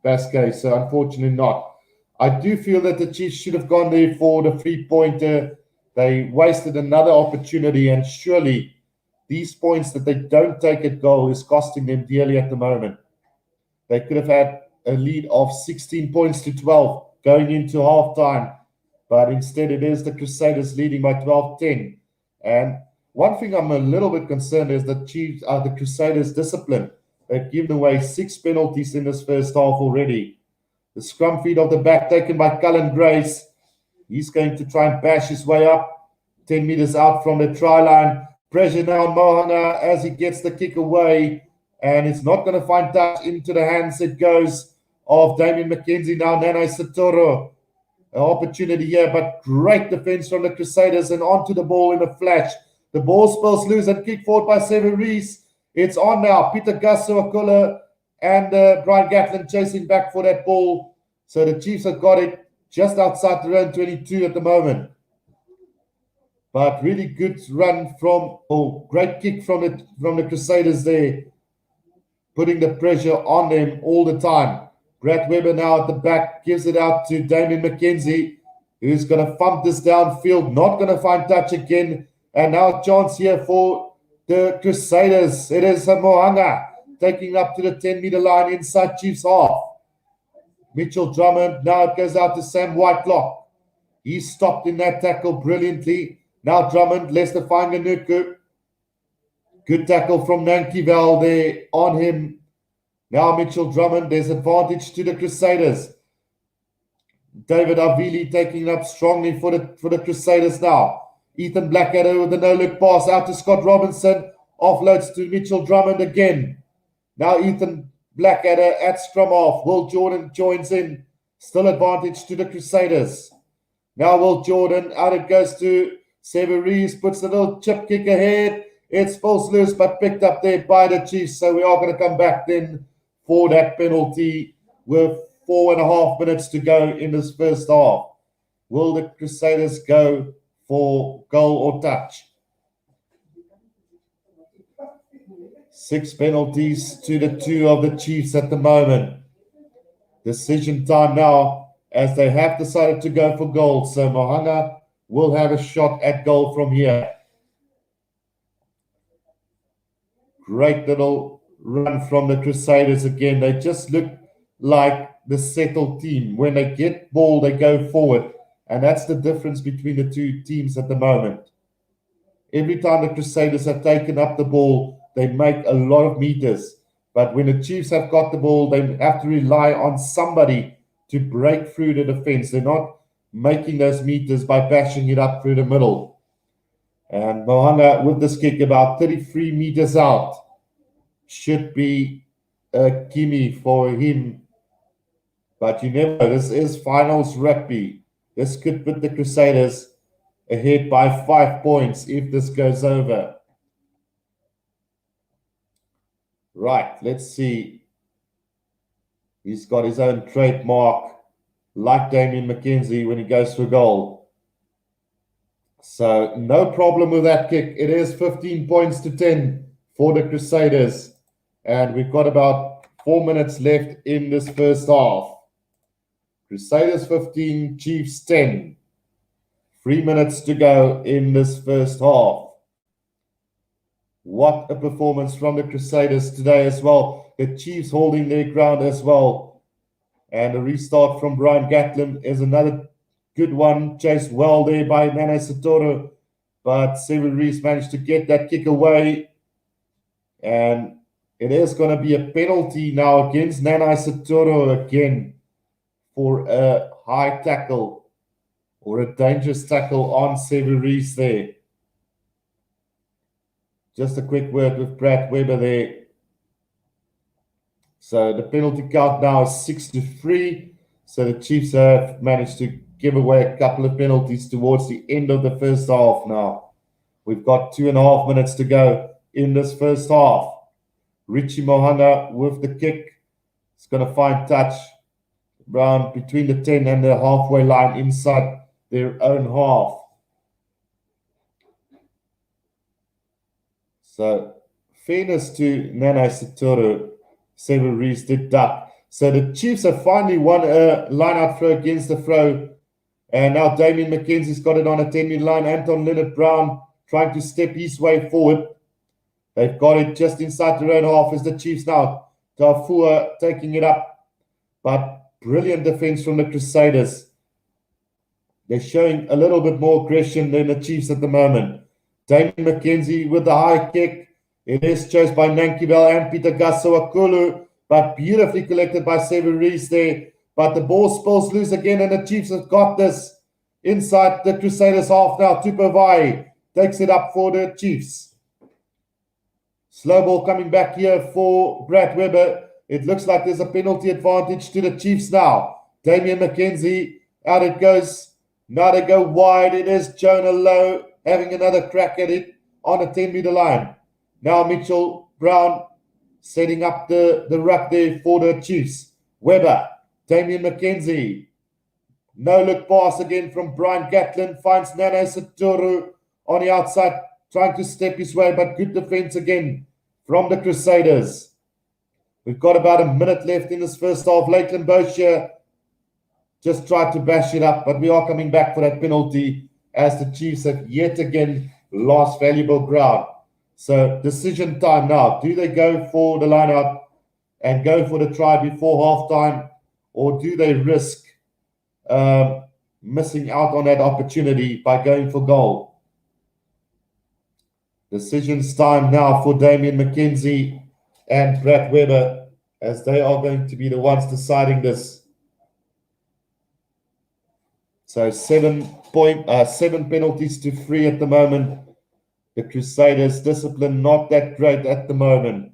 Basque. So unfortunately not. I do feel that the Chiefs should have gone there for the 3-pointer. They wasted another opportunity, and surely these points that they don't take at goal is costing them dearly at the moment. They could have had a lead of 16 points to 12 going into halftime, but instead it is the Crusaders leading by 12-10. And one thing I'm a little bit concerned is the Chiefs are the Crusaders' discipline. They've given away 6 penalties in this first half already. The scrum feed of the back taken by Cullen Grace. He's going to try and bash his way up 10 meters out from the try line. Pressure now on Mohana as he gets the kick away. And it's not going to find touch. Into the hands it goes of Damien McKenzie. Now Nana Satoro. An opportunity here, but great defense from the Crusaders, and onto the ball in a flash. The ball spills loose and kicked forward by Severies. It's on now. Peter Gasso-Akula and Brian Gatland chasing back for that ball. So the Chiefs have got it just outside the own 22 at the moment. But really good run from, great kick from the Crusaders there, putting the pressure on them all the time. Brad Weber now at the back gives it out to Damien McKenzie, who's going to thump this downfield, not going to find touch again. And now a chance here for the Crusaders. It is Mohanga taking up to the 10-meter line inside Chiefs half. Mitchell Drummond, now it goes out to Sam Whitelock. He's stopped in that tackle brilliantly. Now Drummond, Lester Fanganuku. Good tackle from Nankival there on him. Now Mitchell Drummond, there's advantage to the Crusaders. David Avili taking up strongly for the Crusaders now. Ethan Blackadder with a no-look pass out to Scott Robinson. Offloads to Mitchell Drummond again. Now Ethan Blackadder at scrum half. Will Jordan joins in. Still advantage to the Crusaders. Now Will Jordan, out it goes to Severies, puts a little chip kick ahead. It spills loose, but picked up there by the Chiefs. So we are going to come back then for that penalty with 4.5 minutes to go in this first half. Will the Crusaders go for goal or touch? 6 penalties to the 2 of the Chiefs at the moment. Decision time now, as they have decided to go for goal. So Mohanga will have a shot at goal from here. Great little run from the Crusaders again. They just look like the settled team. When they get ball, they go forward. And that's the difference between the two teams at the moment. Every time the Crusaders have taken up the ball, they make a lot of meters. But when the Chiefs have got the ball, they have to rely on somebody to break through the defense. They're not making those meters by bashing it up through the middle. And Mohanga with this kick about 33 meters out should be a gimme for him. But you never know, this is finals rugby. This could put the Crusaders ahead by 5 points if this goes over. Right, let's see. He's got his own trademark, like Damien McKenzie when he goes for goal. So no problem with that kick. It is 15 points to 10 for the Crusaders. And we've got about 4 minutes left in this first half. Crusaders 15, Chiefs 10. 3 minutes to go in this first half. What a performance from the Crusaders today as well. The Chiefs holding their ground as well. And a restart from Brian Gatlin is another good one. Chased well there by Nana Satoro. But Seven Rees managed to get that kick away. And it is going to be a penalty now against Nana Satoro again for a high tackle or a dangerous tackle on Seven Rees there. Just a quick word with Brad Weber there. So the penalty count now is 6-3. So the Chiefs have managed to give away a couple of penalties towards the end of the first half now. We've got 2.5 minutes to go in this first half. Richie Mohanga with the kick. He's going to find touch around between the 10 and the halfway line inside their own half. So, fairness to Nana Satoro, Seven Rees did duck. So the Chiefs have finally won a line-out throw against the throw. And now Damien McKenzie's got it on a 10-meter line. Anton Leonard Brown trying to step his way forward. They've got it just inside their own half as the Chiefs now. Tafua taking it up. But brilliant defense from the Crusaders. They're showing a little bit more aggression than the Chiefs at the moment. Damien McKenzie with the high kick. It is chased by Nankivell and Peter Gasoakulu, but beautifully collected by Seven Rees there. But the ball spills loose again, and the Chiefs have got this inside the Crusaders half now. Tupavai takes it up for the Chiefs. Slow ball coming back here for Brad Weber. It looks like there's a penalty advantage to the Chiefs now. Damien McKenzie, out it goes. Now they go wide. It is Jonah Lowe having another crack at it on a 10-meter line. Now Mitchell Brown setting up the ruck there for the Chiefs. Weber, Damien McKenzie. No look pass again from Brian Gatlin. Finds Nana Saturu on the outside, trying to step his way, but good defense again from the Crusaders. We've got about a minute left in this first half. Lakeland Bosher just tried to bash it up, but we are coming back for that penalty as the Chiefs have yet again lost valuable ground. So decision time now. Do they go for the line-out and go for the try before halftime, or do they risk missing out on that opportunity by going for goal? Decisions time now for Damien McKenzie and Brad Weber, as they are going to be the ones deciding this. So 7 penalties to 3 at the moment. The Crusaders' discipline not that great at the moment.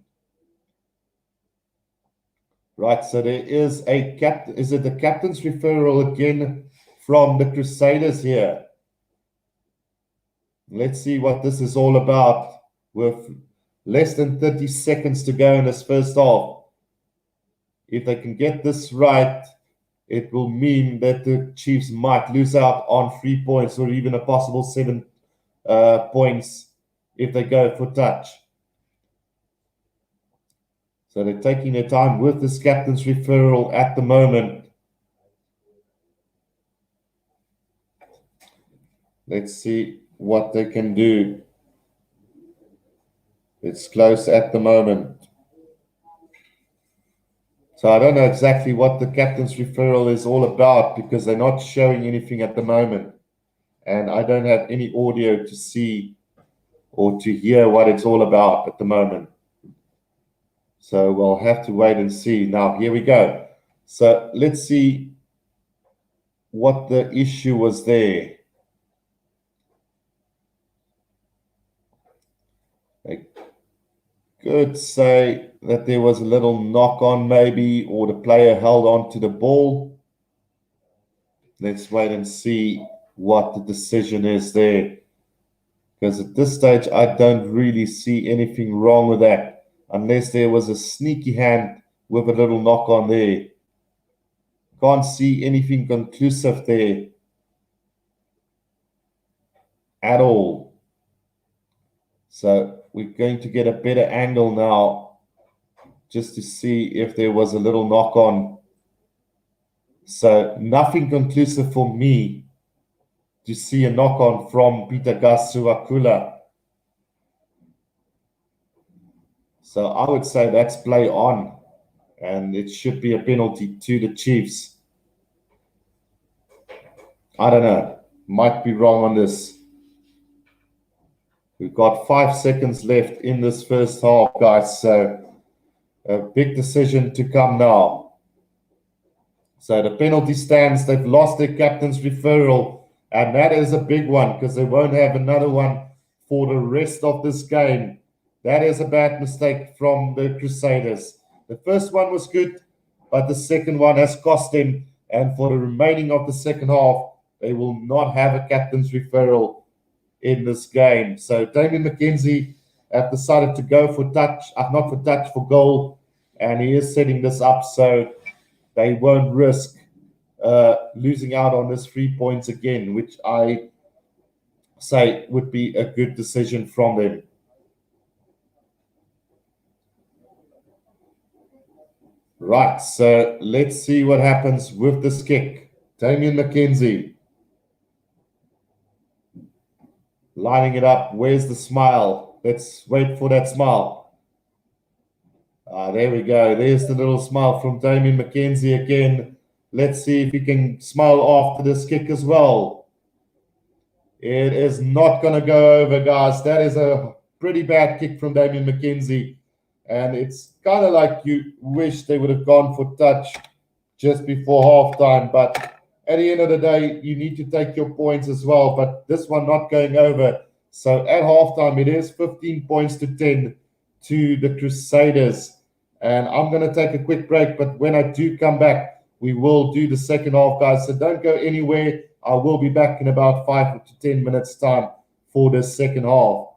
Right, so there is is it the captain's referral again from the Crusaders here? Let's see what this is all about with less than 30 seconds to go in this first half. If they can get this right, it will mean that the Chiefs might lose out on 3 points or even a possible 7 points if they go for touch. So they're taking their time with this captain's referral at the moment. Let's see what they can do. It's close at the moment. So I don't know exactly what the captain's referral is all about because they're not showing anything at the moment. And I don't have any audio to see or to hear what it's all about at the moment. So we'll have to wait and see. Now, here we go. So let's see what the issue was there. I could say that there was a little knock on maybe, or the player held on to the ball. Let's wait and see what the decision is there. Because at this stage, I don't really see anything wrong with that, unless there was a sneaky hand with a little knock on there. Can't see anything conclusive there at all. So we're going to get a better angle now just to see if there was a little knock on. So nothing conclusive for me to see a knock on from Peter Gasuakula. So I would say that's play on, and it should be a penalty to the Chiefs. I don't know. Might be wrong on this. We've got 5 seconds left in this first half, guys. So a big decision to come now. So the penalty stands. They've lost their captain's referral. And that is a big one because they won't have another one for the rest of this game. That is a bad mistake from the Crusaders. The first one was good, but the second one has cost them. And for the remaining of the second half, they will not have a captain's referral in this game. So Damien McKenzie have decided to go for touch, not for touch, for goal. And he is setting this up so they won't risk losing out on this 3 points again, which I say would be a good decision from them. Right, so let's see what happens with this kick. Damien McKenzie lining it up. Where's the smile? Let's wait for that smile. There we go. There's the little smile from Damien McKenzie again. Let's see if he can smile after this kick as well. It is not going to go over, guys. That is a pretty bad kick from Damien McKenzie. And it's kind of like you wish they would have gone for touch just before halftime. But at the end of the day, you need to take your points as well. But this one not going over. So at halftime, it is 15 points to 10 to the Crusaders. And I'm going to take a quick break. But when I do come back, we will do the second half, guys. So don't go anywhere. I will be back in about 5 to 10 minutes time for the second half.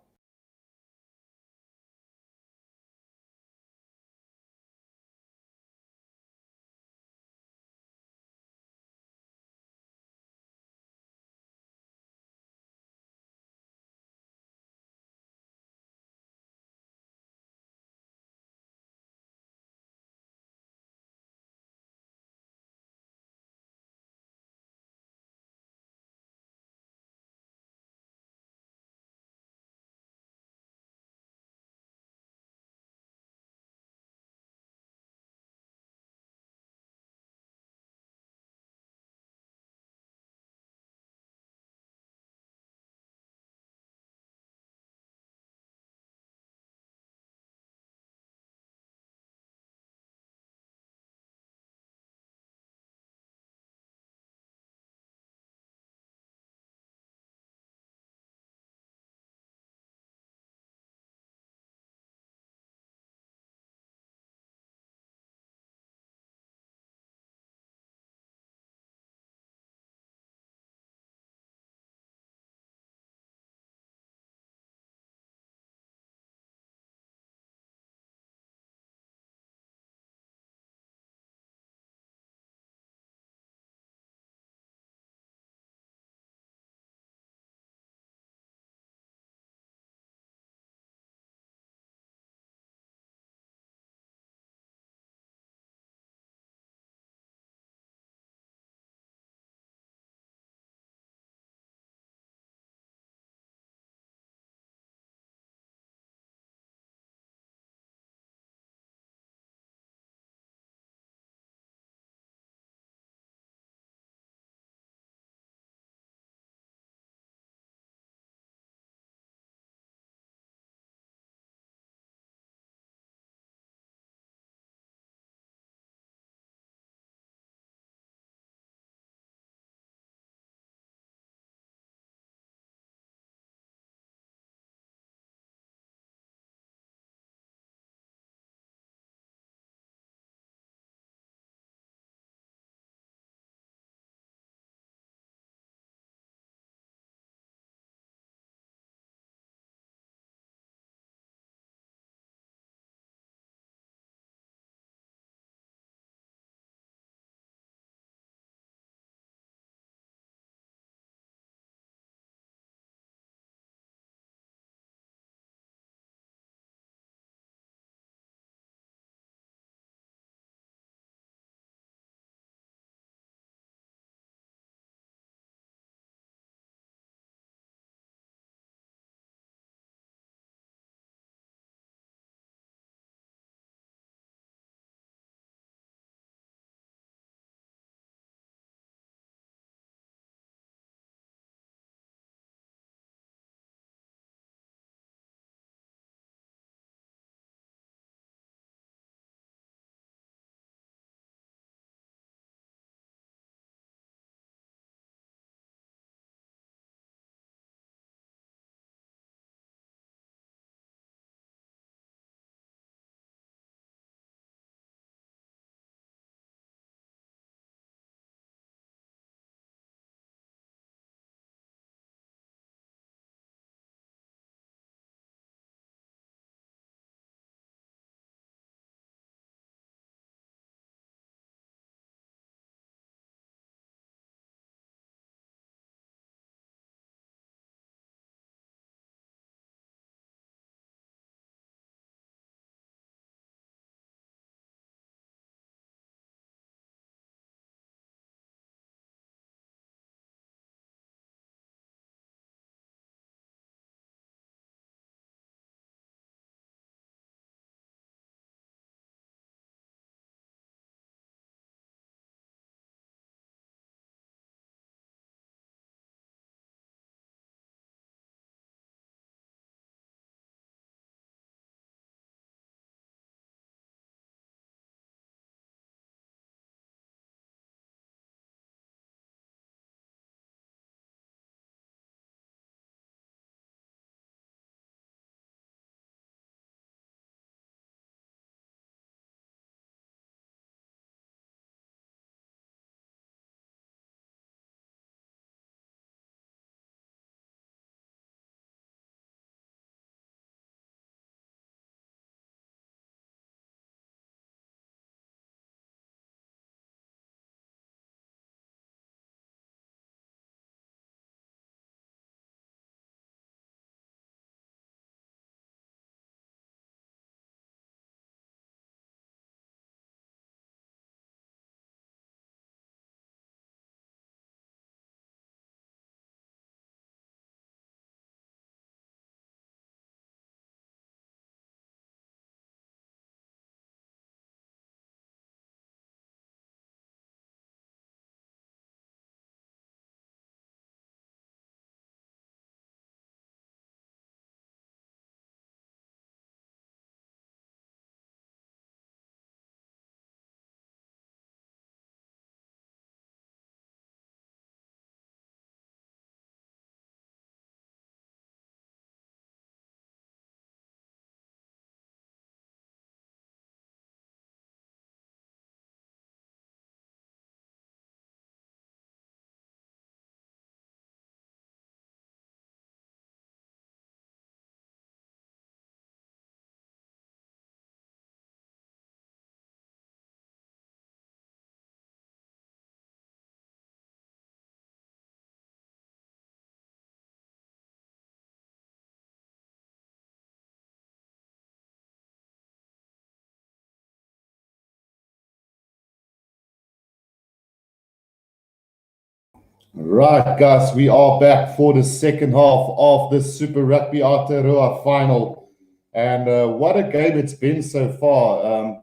Right, guys, we are back for the second half of the Super Rugby Aotearoa final. And what a game it's been so far.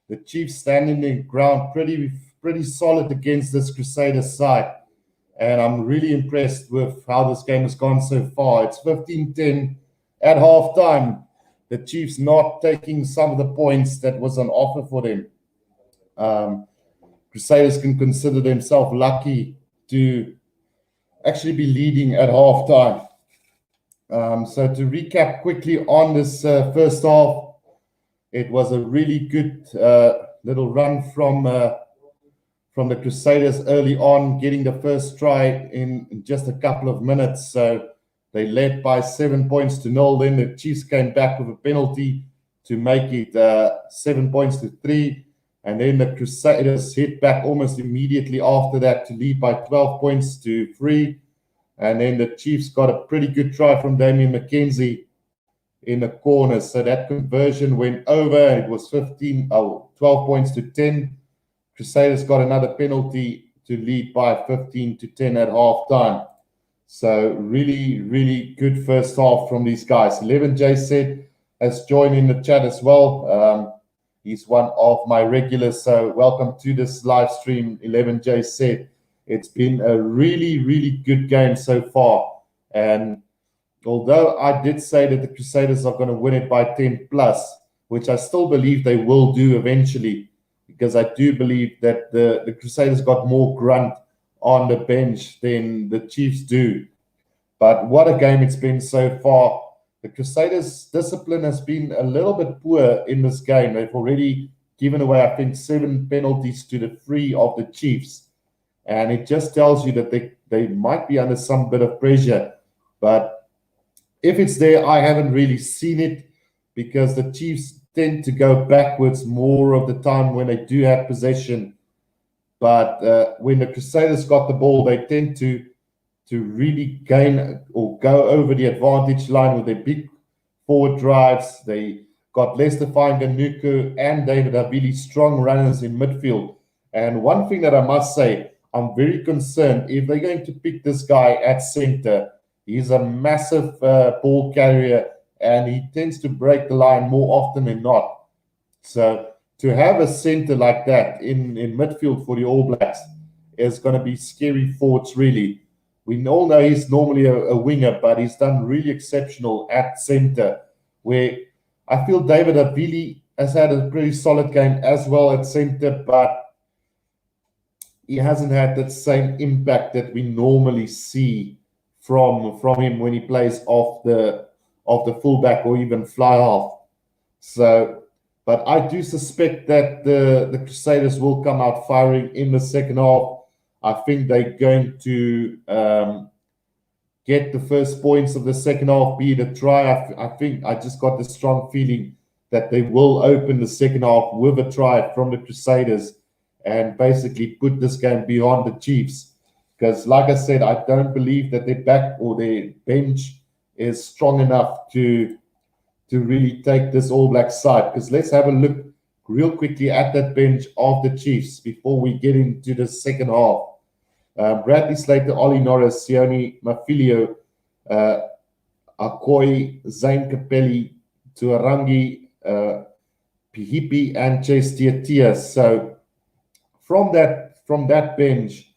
The Chiefs standing their ground pretty solid against this Crusaders side. And I'm really impressed with how this game has gone so far. It's 15-10 at halftime. The Chiefs not taking some of the points that was on offer for them. Crusaders can consider themselves lucky to actually be leading at halftime. So to recap quickly on this first half, it was a really good little run from the Crusaders early on, getting the first try in just a couple of minutes. So they led by 7 points to 0. Then the Chiefs came back with a penalty to make it 7 points to 3. And then the Crusaders hit back almost immediately after that to lead by 12 points to 3. And then the Chiefs got a pretty good try from Damian McKenzie in the corner. So that conversion went over. It was 12 points to 10. Crusaders got another penalty to lead by 15-10 at halftime. So really, really good first half from these guys. 11J said has joined in the chat as well. He's one of my regulars. So welcome to this live stream. 11J said it's been a really, really good game so far. And although I did say that the Crusaders are going to win it by 10 plus, which I still believe they will do eventually, because I do believe that the Crusaders got more grunt on the bench than the Chiefs do. But what a game it's been so far. The Crusaders' discipline has been a little bit poor in this game. They've already given away, I think, 7 penalties to the 3 of the Chiefs. And it just tells you that they might be under some bit of pressure. But if it's there, I haven't really seen it, because the Chiefs tend to go backwards more of the time when they do have possession. But when the Crusaders got the ball, they tend to really gain or go over the advantage line with their big forward drives. They got Lester Fainganuku and David Havili, strong runners in midfield. And one thing that I must say, I'm very concerned if they're going to pick this guy at center. He's a massive ball carrier, and he tends to break the line more often than not. So to have a center like that in midfield for the All Blacks is going to be scary thoughts, really. We all know he's normally a winger, but he's done really exceptional at center, where I feel David Havili has had a pretty solid game as well at center, but he hasn't had that same impact that we normally see from him when he plays off the fullback or even fly half. So, but I do suspect that the Crusaders will come out firing in the second half. I think they're going to get the first points of the second half, be it a try. I think I just got the strong feeling that they will open the second half with a try from the Crusaders and basically put this game beyond the Chiefs. Because, like I said, I don't believe that their back or their bench is strong enough to really take this All Black side. Because let's have a look real quickly at that bench of the Chiefs before we get into the second half. Bradley Slater, Ollie Norris, Sione Mafilio, Akoi, Zane Capelli, Tuarangi, Pihipi, and Chase Tiatia. So from that bench,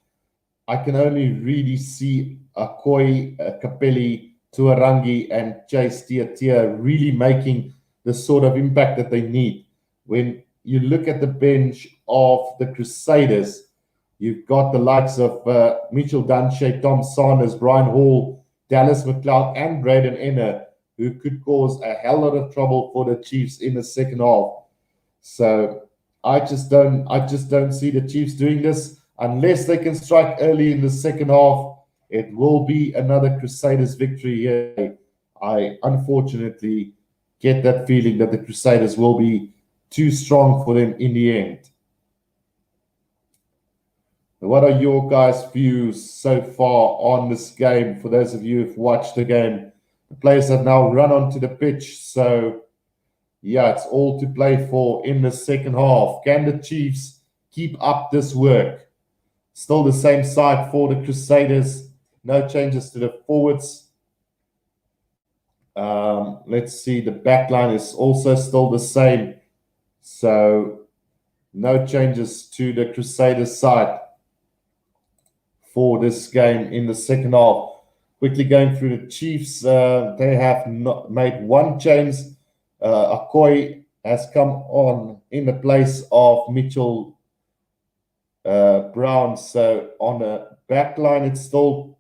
I can only really see Akoi, Capelli, Tuarangi, and Chase Tiatia really making the sort of impact that they need. When you look at the bench of the Crusaders, you've got the likes of Mitchell Dunshea, Tom Sanders, Brian Hall, Dallas McLeod, and Braden Enner, who could cause a hell lot of trouble for the Chiefs in the second half. So I just don't see the Chiefs doing this unless they can strike early in the second half. It will be another Crusaders victory here. I unfortunately get that feeling that the Crusaders will be too strong for them in the end. What are your guys' views so far on this game? For those of you who've watched the game, the players have now run onto the pitch. So, yeah, it's all to play for in the second half. Can the Chiefs keep up this work? Still the same side for the Crusaders. No changes to the forwards. Let's see, the back line is also still the same. So no changes to the Crusaders side for this game in the second half. Quickly going through the Chiefs, they have not made one change. Akoi has come on in the place of Mitchell Brown. So on the back line, it's still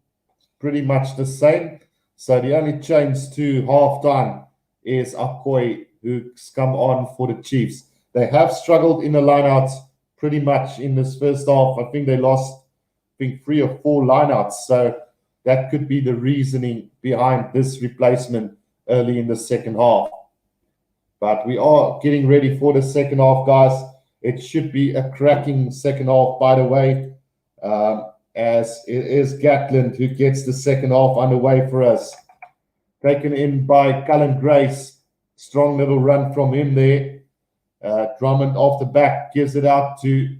pretty much the same. So the only change to halftime is Akoi, who's come on for the Chiefs. They have struggled in the lineouts pretty much in this first half. I think they lost, 3 or 4 lineouts. So that could be the reasoning behind this replacement early in the second half. But we are getting ready for the second half, guys. It should be a cracking second half, by the way, as it is Gatland who gets the second half underway for us. Taken in by Cullen Grace. Strong little run from him there. Drummond off the back gives it out to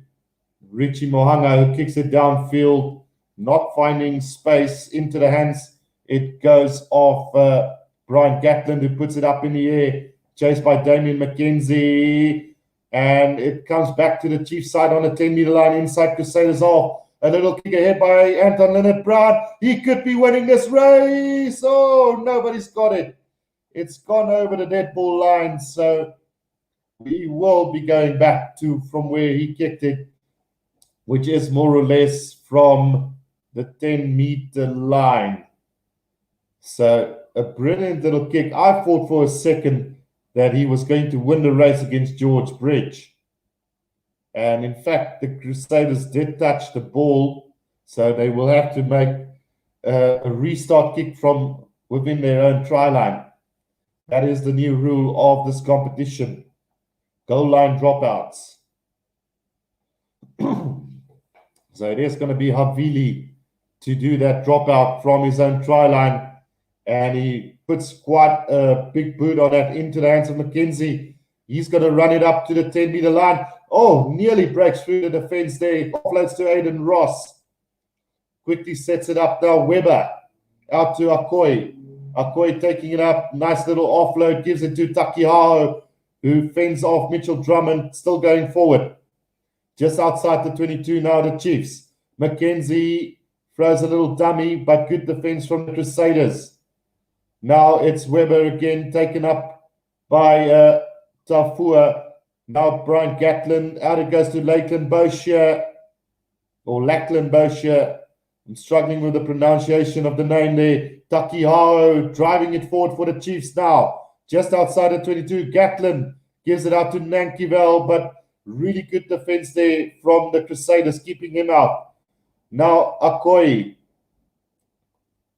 Richie Mohanga, who kicks it downfield, not finding space into the hands. It goes off Brian Gatland, who puts it up in the air, chased by Damien McKenzie, and it comes back to the Chiefs side on the 10-meter line inside Crusaders off. A little kick ahead by Anton Leonard Brown. He could be winning this race. Oh, nobody's got it. It's gone over the dead ball line, so we will be going back to from where he kicked it, which is more or less from the 10-meter line. So a brilliant little kick. I thought for a second that he was going to win the race against George Bridge. And in fact, the Crusaders did touch the ball, so they will have to make a restart kick from within their own try line. That is the new rule of this competition. Goal line dropouts. So it is going to be Havili to do that dropout from his own try line. And he puts quite a big boot on that into the hands of McKenzie. He's going to run it up to the 10-meter line. Oh, nearly breaks through the defense there. Offloads to Aiden Ross. Quickly sets it up now. Weber out to Akoi. Akoi taking it up. Nice little offload. Gives it to Takihao, who fends off Mitchell Drummond. Still going forward. Just outside the 22 now, the Chiefs. McKenzie throws a little dummy, but good defense from the Crusaders. Now it's Weber again, taken up by Tafua. Now Brian Gatlin. Out it goes to Lakeland Bosher. Or Lackland Bosher. I'm struggling with the pronunciation of the name there. Takihao driving it forward for the Chiefs now. Just outside the 22, Gatlin gives it out to Nankivel, but really good defense there from the Crusaders, keeping him out. Now Akoi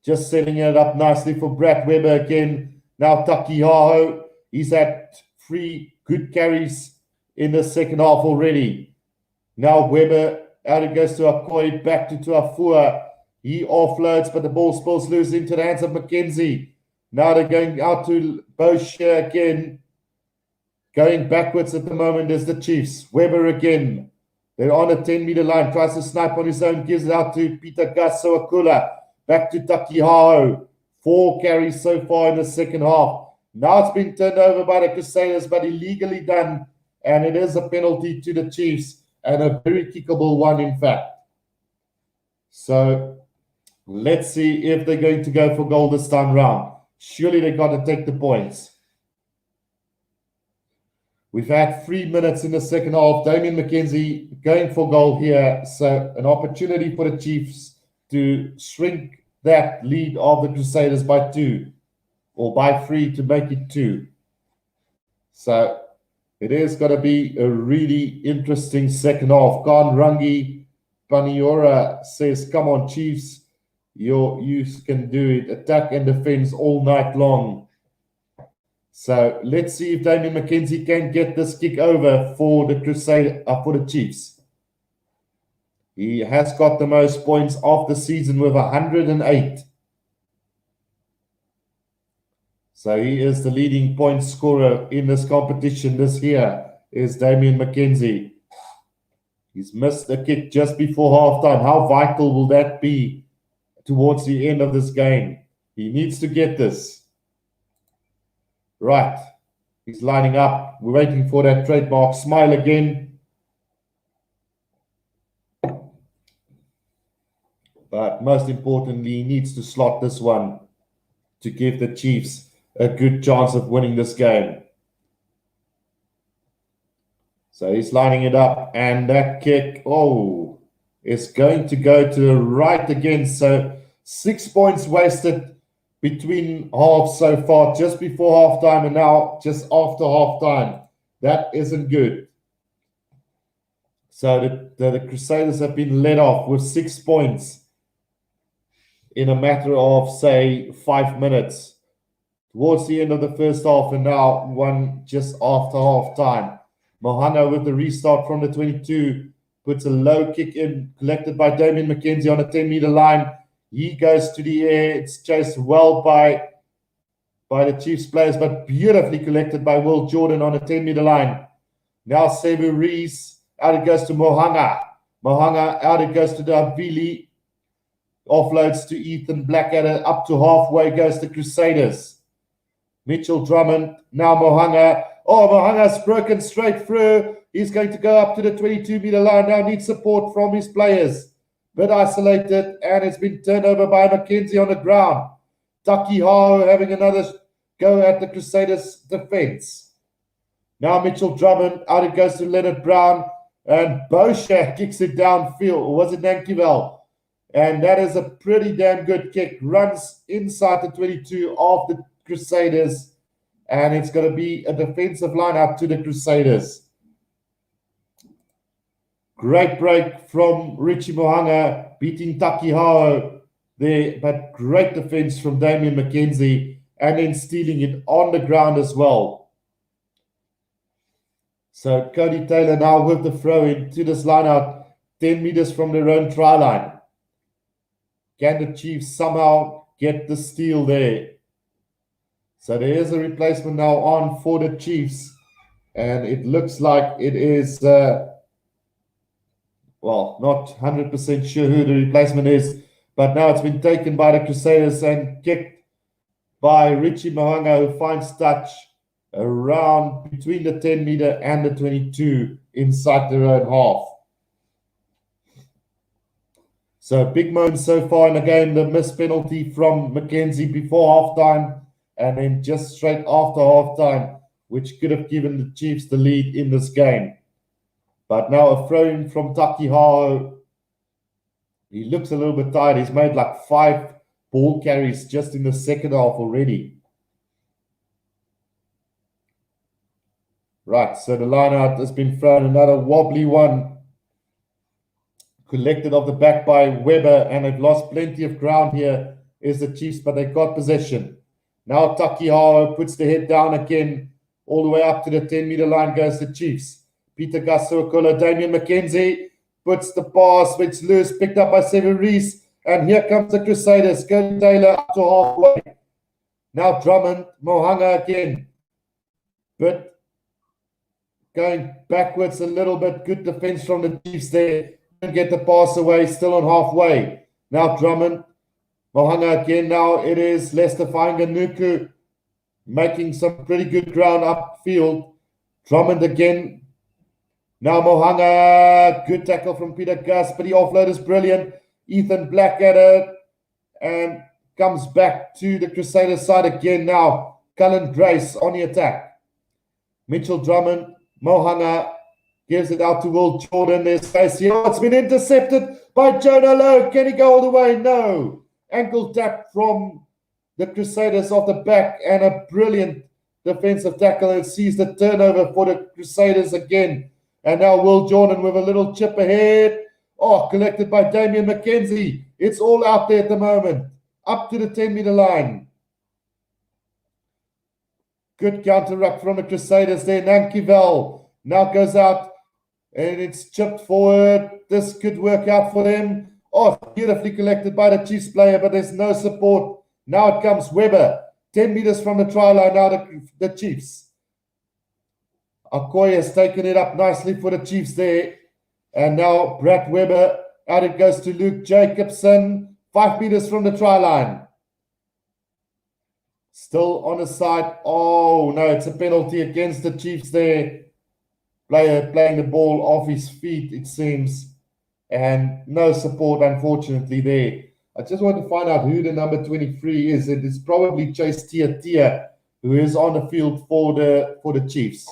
just setting it up nicely for Brad Weber again. Now Takihao, he's had 3 good carries in the second half already. Now Weber, out it goes to Akoi, back to Tuafua. He offloads, but the ball spills loose into the hands of McKenzie. Now they're going out to Bosher again. Going backwards at the moment is the Chiefs. Weber again. They're on a 10-meter line. Tries to snipe on his own. Gives it out to Peter Gasso Akula. Back to Takihao. 4 carries so far in the second half. Now it's been turned over by the Crusaders, but illegally done. And it is a penalty to the Chiefs. And a very kickable one, in fact. So let's see if they're going to go for goal this time round. Surely they've got to take the points. We've had 3 minutes in the second half. Damien McKenzie going for goal here. So an opportunity for the Chiefs to shrink that lead of the Crusaders by 2 or by 3 to make it 2. So it is going to be a really interesting second half. Khan Rangi Paniora says, come on, Chiefs. You can do it. Attack and defense all night long. So let's see if Damien McKenzie can get this kick over for the for the Chiefs. He has got the most points of the season with 108. So he is the leading point scorer in this competition this year, is Damien McKenzie. He's missed a kick just before halftime. How vital will that be towards the end of this game? He needs to get this. Right. He's lining up. We're waiting for that trademark smile again. But most importantly, he needs to slot this one to give the Chiefs a good chance of winning this game. So he's lining it up, and that kick, is going to go to the right again. So 6 points wasted between halves so far, just before halftime and now just after halftime. That isn't good. So the Crusaders have been let off with 6 points in a matter of, say, 5 minutes towards the end of the first half, and now one just after halftime. Mohanga with the restart from the 22 puts a low kick in, collected by Damian McKenzie on a 10-meter line. He goes to the air. It's chased well by the Chiefs players, but beautifully collected by Will Jordan on a 10-meter line. Now Sevu Rees, out it goes to Mohanga. Mohanga, out it goes to Davili. Offloads to Ethan Blackadder. Up to halfway goes the Crusaders. Mitchell Drummond. Now Mohanga. Mohanga's broken straight through. He's going to go up to the 22-meter line. Now needs support from his players. Bit isolated, and it's been turned over by McKenzie on the ground. Taki Hao having another go at the Crusaders' defense. Now Mitchell Drummond. Out it goes to Leonard Brown. And Boschak kicks it downfield. Or was it Nankivel? And that is a pretty damn good kick. Runs inside the 22 of the Crusaders. And it's going to be a defensive lineup to the Crusaders. Great break from Richie Mohanga, beating Taki Hao there. But great defense from Damian McKenzie. And then stealing it on the ground as well. So Cody Taylor now with the throw into this lineout, 10 meters from their own try line. Can the Chiefs somehow get the steal there? So there is a replacement now on for the Chiefs. And it looks like it is, not 100% sure who the replacement is. But now it's been taken by the Crusaders and kicked by Richie Mohanga, who finds touch around between the 10-meter and the 22 inside their own half. So big moment so far in the game, the missed penalty from McKenzie before halftime, and then just straight after halftime, which could have given the Chiefs the lead in this game. But now a throw-in from Taki Hao. He looks a little bit tired. He's made like 5 ball carries just in the second half already. Right, so the line-out has been thrown. Another wobbly one. Collected off the back by Weber, and they've lost plenty of ground here is the Chiefs, but they got possession. Now Taki Hao puts the head down again. All the way up to the 10-meter line goes the Chiefs. Peter Gasokolo, Damian McKenzie puts the pass, which is loose, picked up by Sevu Rees. And here comes the Crusaders. Cody Taylor up to halfway. Now Drummond, Mohanga again. But going backwards a little bit. Good defense from the Chiefs there. Didn't get the pass away, still on halfway. Now Drummond, Mohanga again. Now it is Lester Fainganuku making some pretty good ground upfield. Drummond again. Now Mohanga, good tackle from Peter Gus, but the offload is brilliant. Ethan Blackadder, and comes back to the Crusaders side again now. Cullen Grace on the attack. Mitchell Drummond, Mohanga gives it out to Will Jordan. There's space here. It's been intercepted by Jonah Lowe. Can he go all the way? No. Ankle tap from the Crusaders off the back, and a brilliant defensive tackle. It sees the turnover for the Crusaders again. And now Will Jordan with a little chip ahead. Collected by Damian McKenzie. It's all out there at the moment. Up to the 10-meter line. Good counter-ruck from the Crusaders there. Nankivel now goes out. And it's chipped forward. This could work out for them. Beautifully collected by the Chiefs player, but there's no support. Now it comes Weber. 10 meters from the try line now the Chiefs. Okoye has taken it up nicely for the Chiefs there. And now Brad Weber, out it goes to Luke Jacobson, 5 meters from the try line. Still on the side. Oh, no, it's a penalty against the Chiefs there. Player playing the ball off his feet, it seems. And no support, unfortunately, there. I just want to find out who the number 23 is. It is probably Chase Tia, who is on the field for the Chiefs.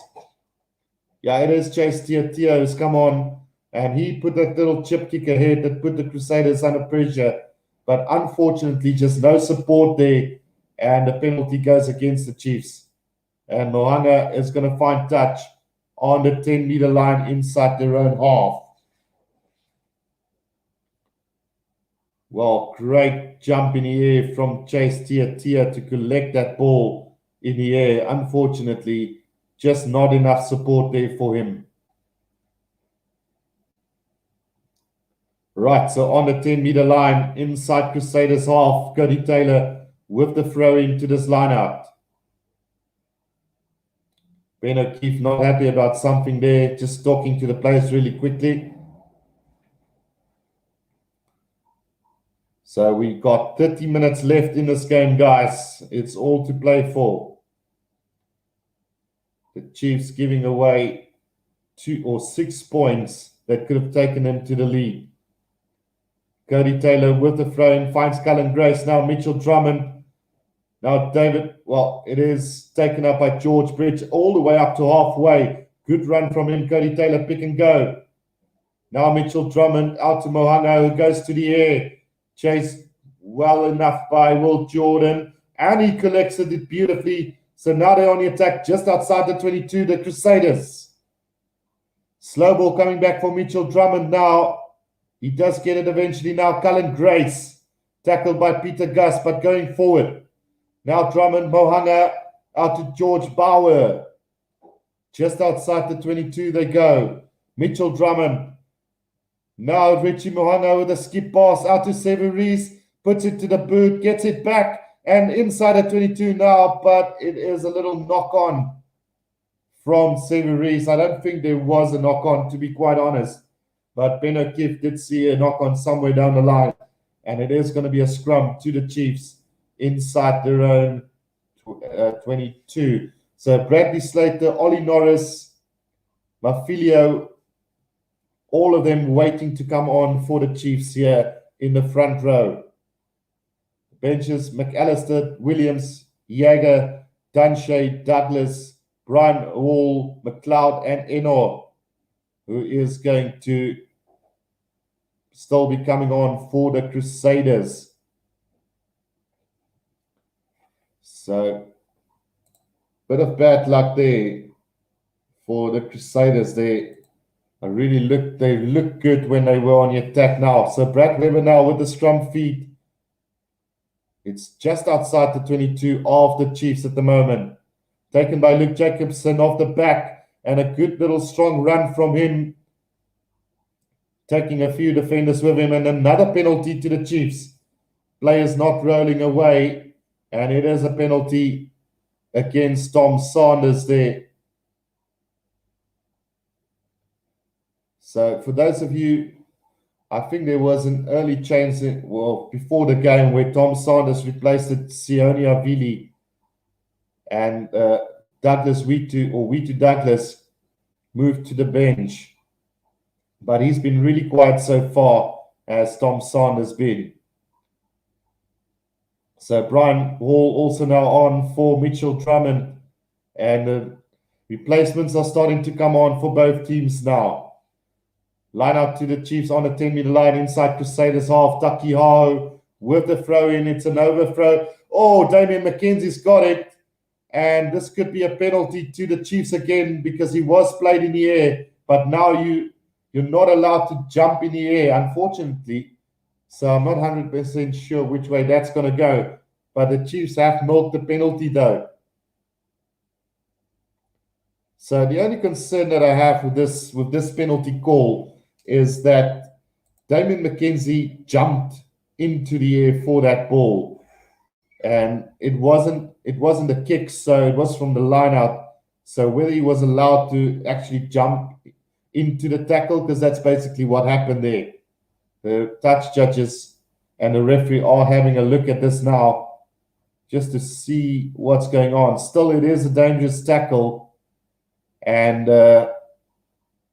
Yeah, it is Chase Tia who's come on, and he put that little chip kick ahead that put the Crusaders under pressure. But unfortunately, just no support there, and the penalty goes against the Chiefs. And Mohanga is going to find touch on the 10-meter line inside their own half. Well, great jump in the air from Chase Tia to collect that ball in the air. Unfortunately, just not enough support there for him. Right, so on the 10-meter line, inside Crusaders half, Cody Taylor with the throw into this line out. Ben O'Keefe not happy about something there, just talking to the players really quickly. So we've got 30 minutes left in this game, guys. It's all to play for. The Chiefs giving away 2 or 6 points that could have taken them to the lead. Cody Taylor with the throw in, finds Cullen Grace. Now Mitchell Drummond. Now David, well, it is taken up by George Bridge all the way up to halfway. Good run from him, Cody Taylor, pick and go. Now Mitchell Drummond out to Mohanga, who goes to the air. Chased well enough by Will Jordan, and he collects it beautifully. So now they're on the attack just outside the 22, the Crusaders. Slow ball coming back for Mitchell Drummond now. He does get it eventually now. Cullen Grace, tackled by Peter Gus, but going forward. Now Drummond, Mohanga, out to George Bauer. Just outside the 22 they go. Mitchell Drummond. Now Richie Mohanga with a skip pass out to Severies. Puts it to the boot, gets it back. And inside the 22 now, but it is a little knock-on from Severies. I don't think there was a knock-on, to be quite honest. But Ben O'Keefe did see a knock-on somewhere down the line. And it is going to be a scrum to the Chiefs inside their own 22. So Bradley Slater, Ollie Norris, Mafilio, all of them waiting to come on for the Chiefs here in the front row. Benches, McAllister, Williams, Jaeger, Dunshay, Douglas, Brian Hall, McLeod, and Enor, who is going to still be coming on for the Crusaders. So, bit of bad luck there for the Crusaders. They look good when they were on the attack now. So Brad Weber now with the scrum feed. It's just outside the 22 of the Chiefs at the moment. Taken by Luke Jacobson off the back, and a good little strong run from him. Taking a few defenders with him, and another penalty to the Chiefs. Players not rolling away, and it is a penalty against Tom Sanders there. So for those of you, I think there was an early change before the game where Tom Sanders replaced Sione Avili, and Douglas Witu Douglas moved to the bench. But he's been really quiet so far, as Tom Sanders been. So Brian Hall also now on for Mitchell Drummond, and the replacements are starting to come on for both teams now. Line up to the Chiefs on the 10-meter line inside Crusaders half. Taki Hao with the throw in. It's an overthrow. Oh, Damian McKenzie's got it. And this could be a penalty to the Chiefs again because he was played in the air. But now you're not allowed to jump in the air, unfortunately. So I'm not 100% sure which way that's going to go. But the Chiefs have milked the penalty though. So the only concern that I have with this penalty call is that Damian McKenzie jumped into the air for that ball, and it wasn't a kick, so it was from the line out. So whether he was allowed to actually jump into the tackle, because that's basically what happened there. The touch judges and the referee are having a look at this now just to see what's going on. Still, it is a dangerous tackle, and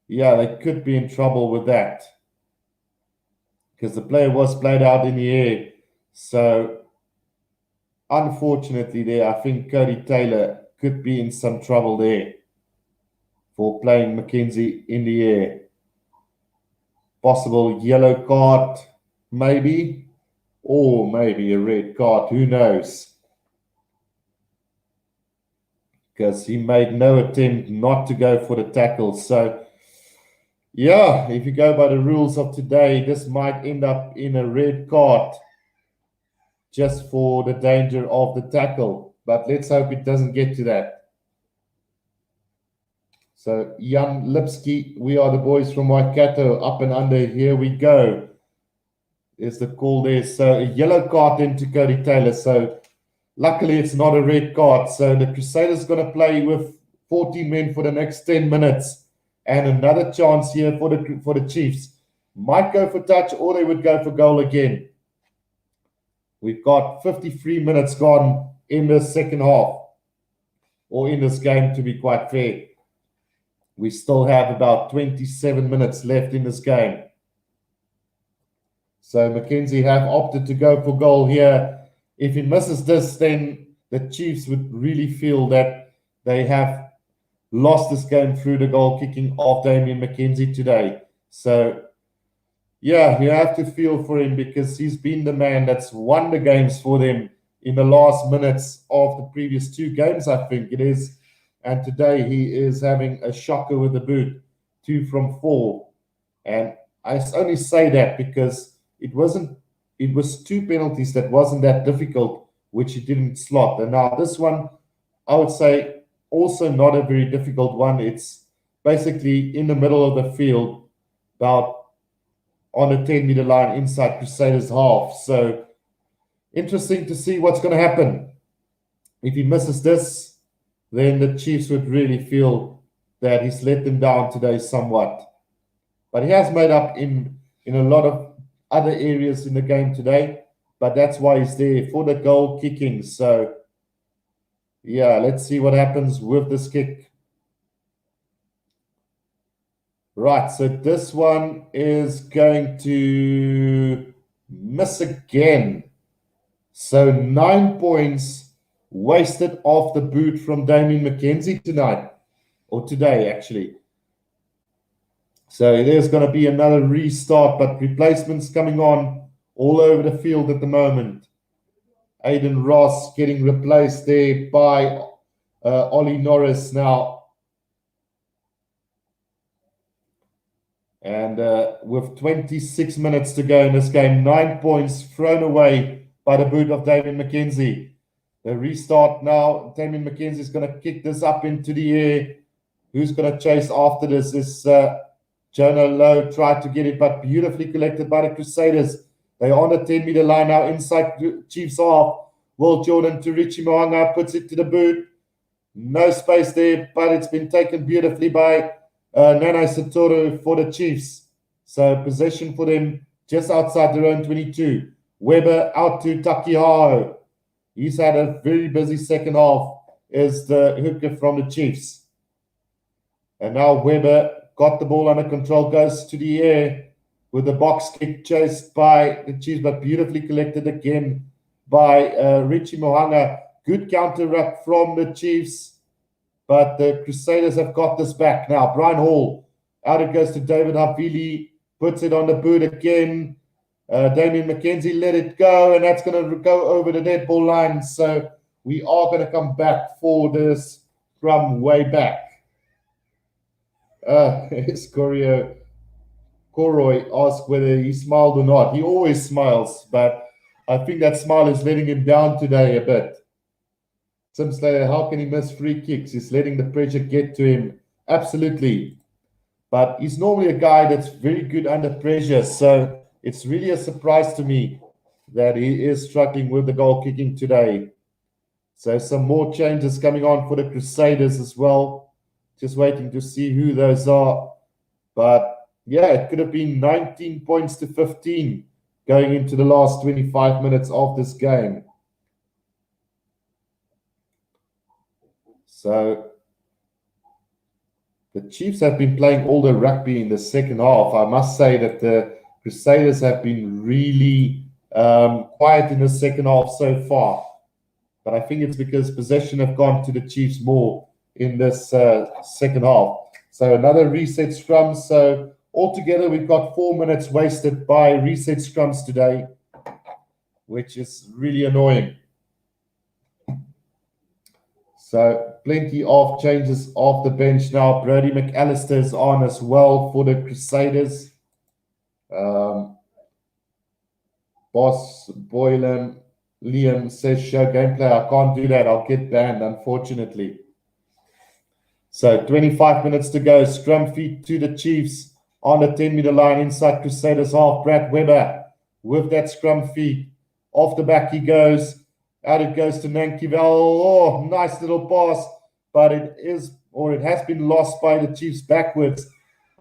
yeah, they could be in trouble with that because the player was played out in the air. So unfortunately there, I think Cody Taylor could be in some trouble there for playing Mackenzie in the air. Possible yellow card, maybe, or maybe a red card, who knows? Because he made no attempt not to go for the tackle. So yeah, if you go by the rules of today, this might end up in a red card just for the danger of the tackle. But let's hope it doesn't get to that. So Jan Lipsky, we are the boys from Waikato, up and under, here we go. Is the call there. So a yellow card then to Cody Taylor. So luckily it's not a red card. So the Crusaders going to play with 14 men for the next 10 minutes. And another chance here for the Chiefs. Might go for touch, or they would go for goal again. We've got 53 minutes gone in the second half, or in this game, to be quite fair. We still have about 27 minutes left in this game. So Mackenzie have opted to go for goal here. If he misses this, then the Chiefs would really feel that they have lost this game through the goal kicking of Damian Mackenzie today. So, yeah, you have to feel for him because he's been the man that's won the games for them in the last minutes of the previous two games, I think it is. And today he is having a shocker with the boot, 2 from 4. And I only say that because it was 2 penalties that wasn't that difficult, which he didn't slot. And now this one, I would say, also not a very difficult one. It's basically in the middle of the field, about on the 10-meter line inside Crusaders half. So interesting to see what's going to happen. If he misses this, then the Chiefs would really feel that he's let them down today somewhat. But he has made up in a lot of other areas in the game today, but that's why he's there, for the goal kicking. So yeah, let's see what happens with this kick. Right, so this one is going to miss again. So 9 points wasted off the boot from Damian Mackenzie tonight, or today actually. So there's going to be another restart, but replacements coming on all over the field at the moment. Aidan Ross getting replaced there by Ollie Norris now. And with 26 minutes to go in this game, 9 points thrown away by the boot of Damian Mackenzie. The restart now. Damian Mackenzie is going to kick this up into the air. Who's going to chase after this? Is Jonah Lowe tried to get it, but beautifully collected by the Crusaders. They are on the 10-meter line now inside Chiefs half. Will Jordan to Richie Moanga puts it to the boot. No space there, but it's been taken beautifully by Nana Satoru for the Chiefs. So possession for them just outside their own 22. Weber out to Takihao. He's had a very busy second half as the hooker from the Chiefs. And now Weber got the ball under control, goes to the air with the box kick chased by the Chiefs, but beautifully collected again by Richie Mohanga. Good counter ruck from the Chiefs, but the Crusaders have got this back now. Brian Hall, out it goes to David Havili, puts it on the boot again. Damian Mackenzie let it go, and that's going to go over the dead ball line. So we are going to come back for this from way back. It's Koroy asked whether he smiled or not. He always smiles, but I think that smile is letting him down today a bit. Tim Slater, how can he miss free kicks? He's letting the pressure get to him. Absolutely. But he's normally a guy that's very good under pressure. So it's really a surprise to me that he is struggling with the goal kicking today. So some more changes coming on for the Crusaders as well. Just waiting to see who those are. But yeah, it could have been 19 points to 15 going into the last 25 minutes of this game. So the Chiefs have been playing all the rugby in the second half. I must say that the Crusaders have been really quiet in the second half so far. But I think it's because possession have gone to the Chiefs more in this second half. So another reset scrum. So altogether, we've got 4 minutes wasted by reset scrums today, which is really annoying. So plenty of changes off the bench now. Brody McAllister is on as well for the Crusaders. Boss Boylan Liam says show gameplay. I can't do that. I'll get banned, unfortunately. So 25 minutes to go. Scrum feed to the Chiefs on the 10-meter line inside Crusaders half. Brad Weber with that scrum feed. Off the back he goes. Out it goes to Nankivel. Oh, nice little pass. But it has been lost by the Chiefs backwards.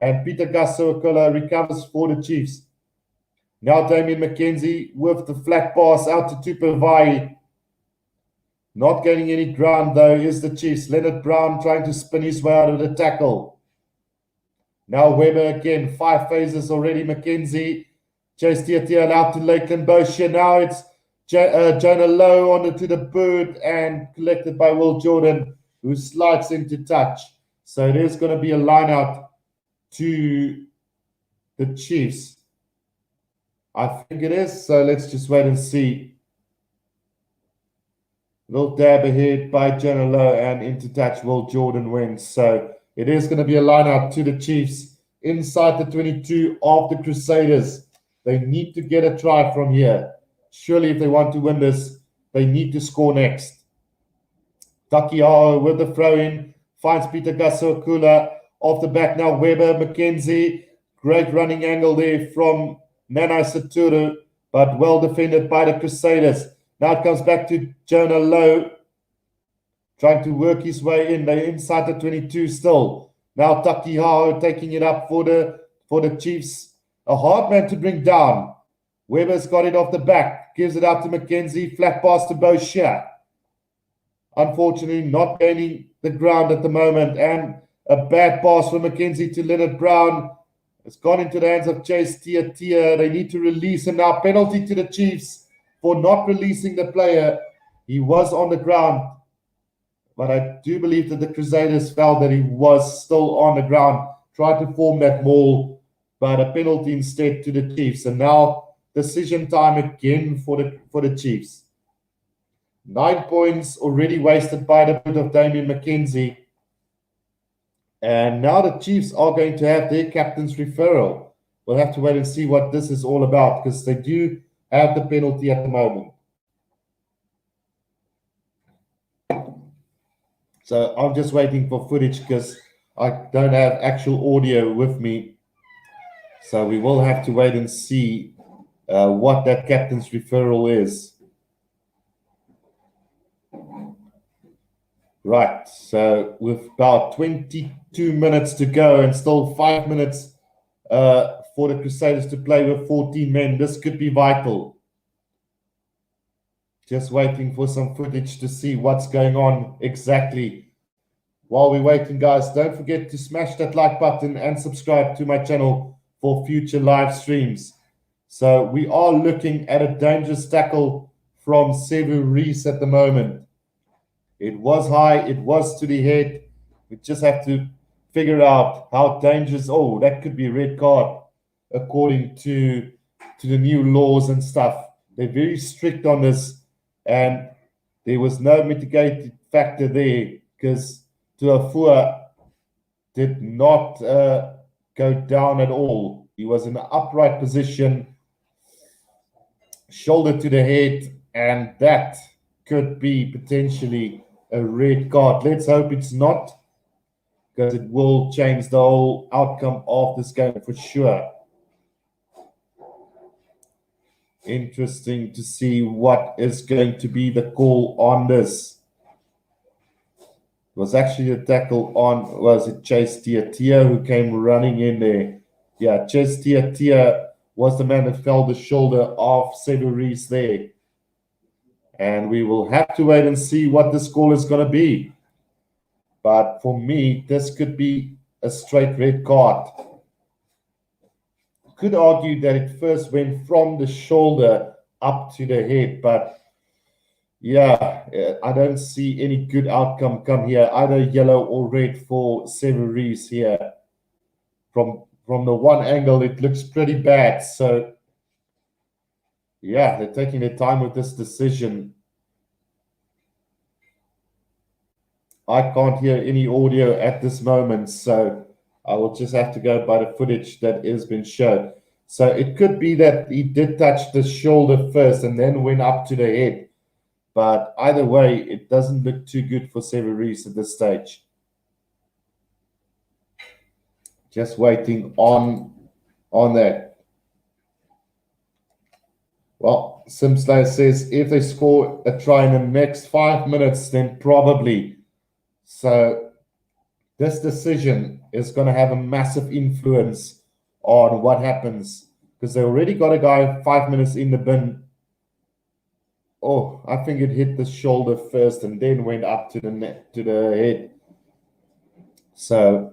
And Peter Gasokola recovers for the Chiefs. Now Damien McKenzie with the flat pass out to Tupavai. Not gaining any ground, though, is the Chiefs. Leonard Brown trying to spin his way out of the tackle. Now Weber again. 5 phases already. McKenzie. Chase Tiatia out to Lakeland Bosher. Now it's Jonah Lowe on to the bird and collected by Will Jordan, who slides into touch. So it is going to be a line out to the Chiefs. I think it is. So let's just wait and see. Little dab ahead by Jonah Lowe and into touch. Will Jordan wins. So it is going to be a line out to the Chiefs inside the 22 of the Crusaders. They need to get a try from here. Surely if they want to win this, they need to score next. Takiao with the throw in. Finds Peter Gasokula off the back now. Weber, McKenzie. Great running angle there from Nana Saturu, but well defended by the Crusaders. Now it comes back to Jonah Lowe, trying to work his way in. They're inside the 22 still. Now Takiao taking it up for the Chiefs. A hard man to bring down. Weber's got it off the back. Gives it out to McKenzie. Flat pass to Bosher. Unfortunately, not gaining the ground at the moment. And a bad pass from McKenzie to Leonard Brown. It's gone into the hands of Chase Tiatia. They need to release him now. Penalty to the Chiefs for not releasing the player. He was on the ground. But I do believe that the Crusaders felt that he was still on the ground. Tried to form that maul. But a penalty instead to the Chiefs. And now decision time again for the Chiefs. 9 points already wasted by the bit of Damien McKenzie. And now the Chiefs are going to have their captain's referral. We'll have to wait and see what this is all about because they do have the penalty at the moment. So I'm just waiting for footage because I don't have actual audio with me. So we will have to wait and see what that captain's referral is. Right, so with about 22 minutes to go and still 5 minutes for the Crusaders to play with 14 men, this could be vital. Just waiting for some footage to see what's going on exactly. While we're waiting, guys, don't forget to smash that like button and subscribe to my channel for future live streams. So we are looking at a dangerous tackle from Sevu Reese at the moment. It was high, it was to the head. We just have to figure out how dangerous. Oh, that could be a red card according to the new laws and stuff. They're very strict on this, and there was no mitigating factor there because Tuafua did not go down at all. He was in an upright position, shoulder to the head, and that could be potentially a red card. Let's hope it's not, because it will change the whole outcome of this game for sure. Interesting to see what is going to be the call on this. was actually a tackle on, was it Chase Tia who came running in there? Yeah, Chase Tia was the man that fell the shoulder of Severies there. And we will have to wait and see what the score is going to be. But for me, this could be a straight red card. Could argue that it first went from the shoulder up to the head, but yeah, I don't see any good outcome come here, either yellow or red for Severies here. From the one angle, it looks pretty bad. So yeah, they're taking their time with this decision. I can't hear any audio at this moment, so I will just have to go by the footage that has been shown. So it could be that he did touch the shoulder first and then went up to the head. But either way, it doesn't look too good for Severies at this stage. Just waiting on that. Well, Simslayer says if they score a try in the next 5 minutes, then probably. So this decision is going to have a massive influence on what happens, because they already got a guy 5 minutes in the bin. Oh, I think it hit the shoulder first and then went up to the head. So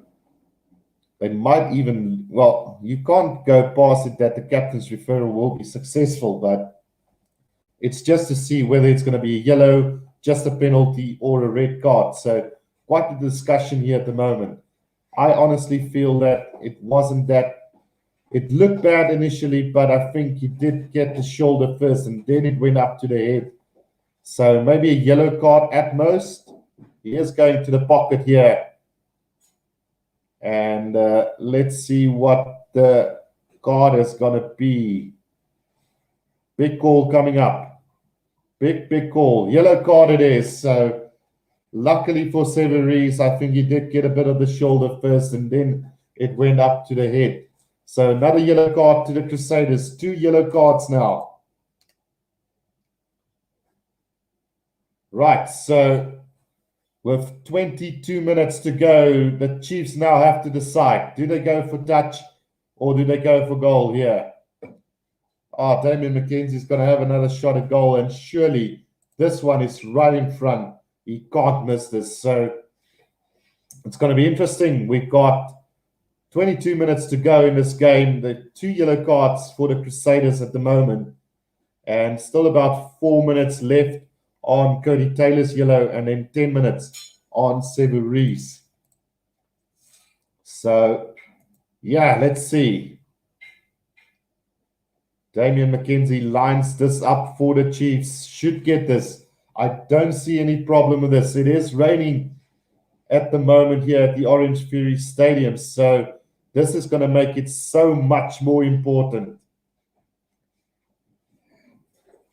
they might even, well, you can't go past it that the captain's referral will be successful, but it's just to see whether it's going to be a yellow, just a penalty, or a red card. So quite a discussion here at the moment. I honestly feel that it wasn't that. It looked bad initially, but I think he did get the shoulder first and then it went up to the head. So maybe a yellow card at most. He is going to the pocket here. And let's see what the card is going to be. Big call coming up. Big call. Yellow card it is. So luckily for Severies, I think he did get a bit of the shoulder first and then it went up to the head. So another yellow card to the Crusaders. 2 yellow cards now. Right, so with 22 minutes to go, the Chiefs now have to decide. Do they go for touch or do they go for goal here? Oh, Damian McKenzie's going to have another shot at goal, and surely this one is right in front. He can't miss this. So it's going to be interesting. We've got 22 minutes to go in this game. The 2 yellow cards for the Crusaders at the moment, and still about 4 minutes left on Cody Taylor's yellow, and then 10 minutes on Severies. So, yeah, let's see. Damian McKenzie lines this up for the Chiefs. Should get this. I don't see any problem with this. It is raining at the moment here at the Orange Fury Stadium, so this is going to make it so much more important.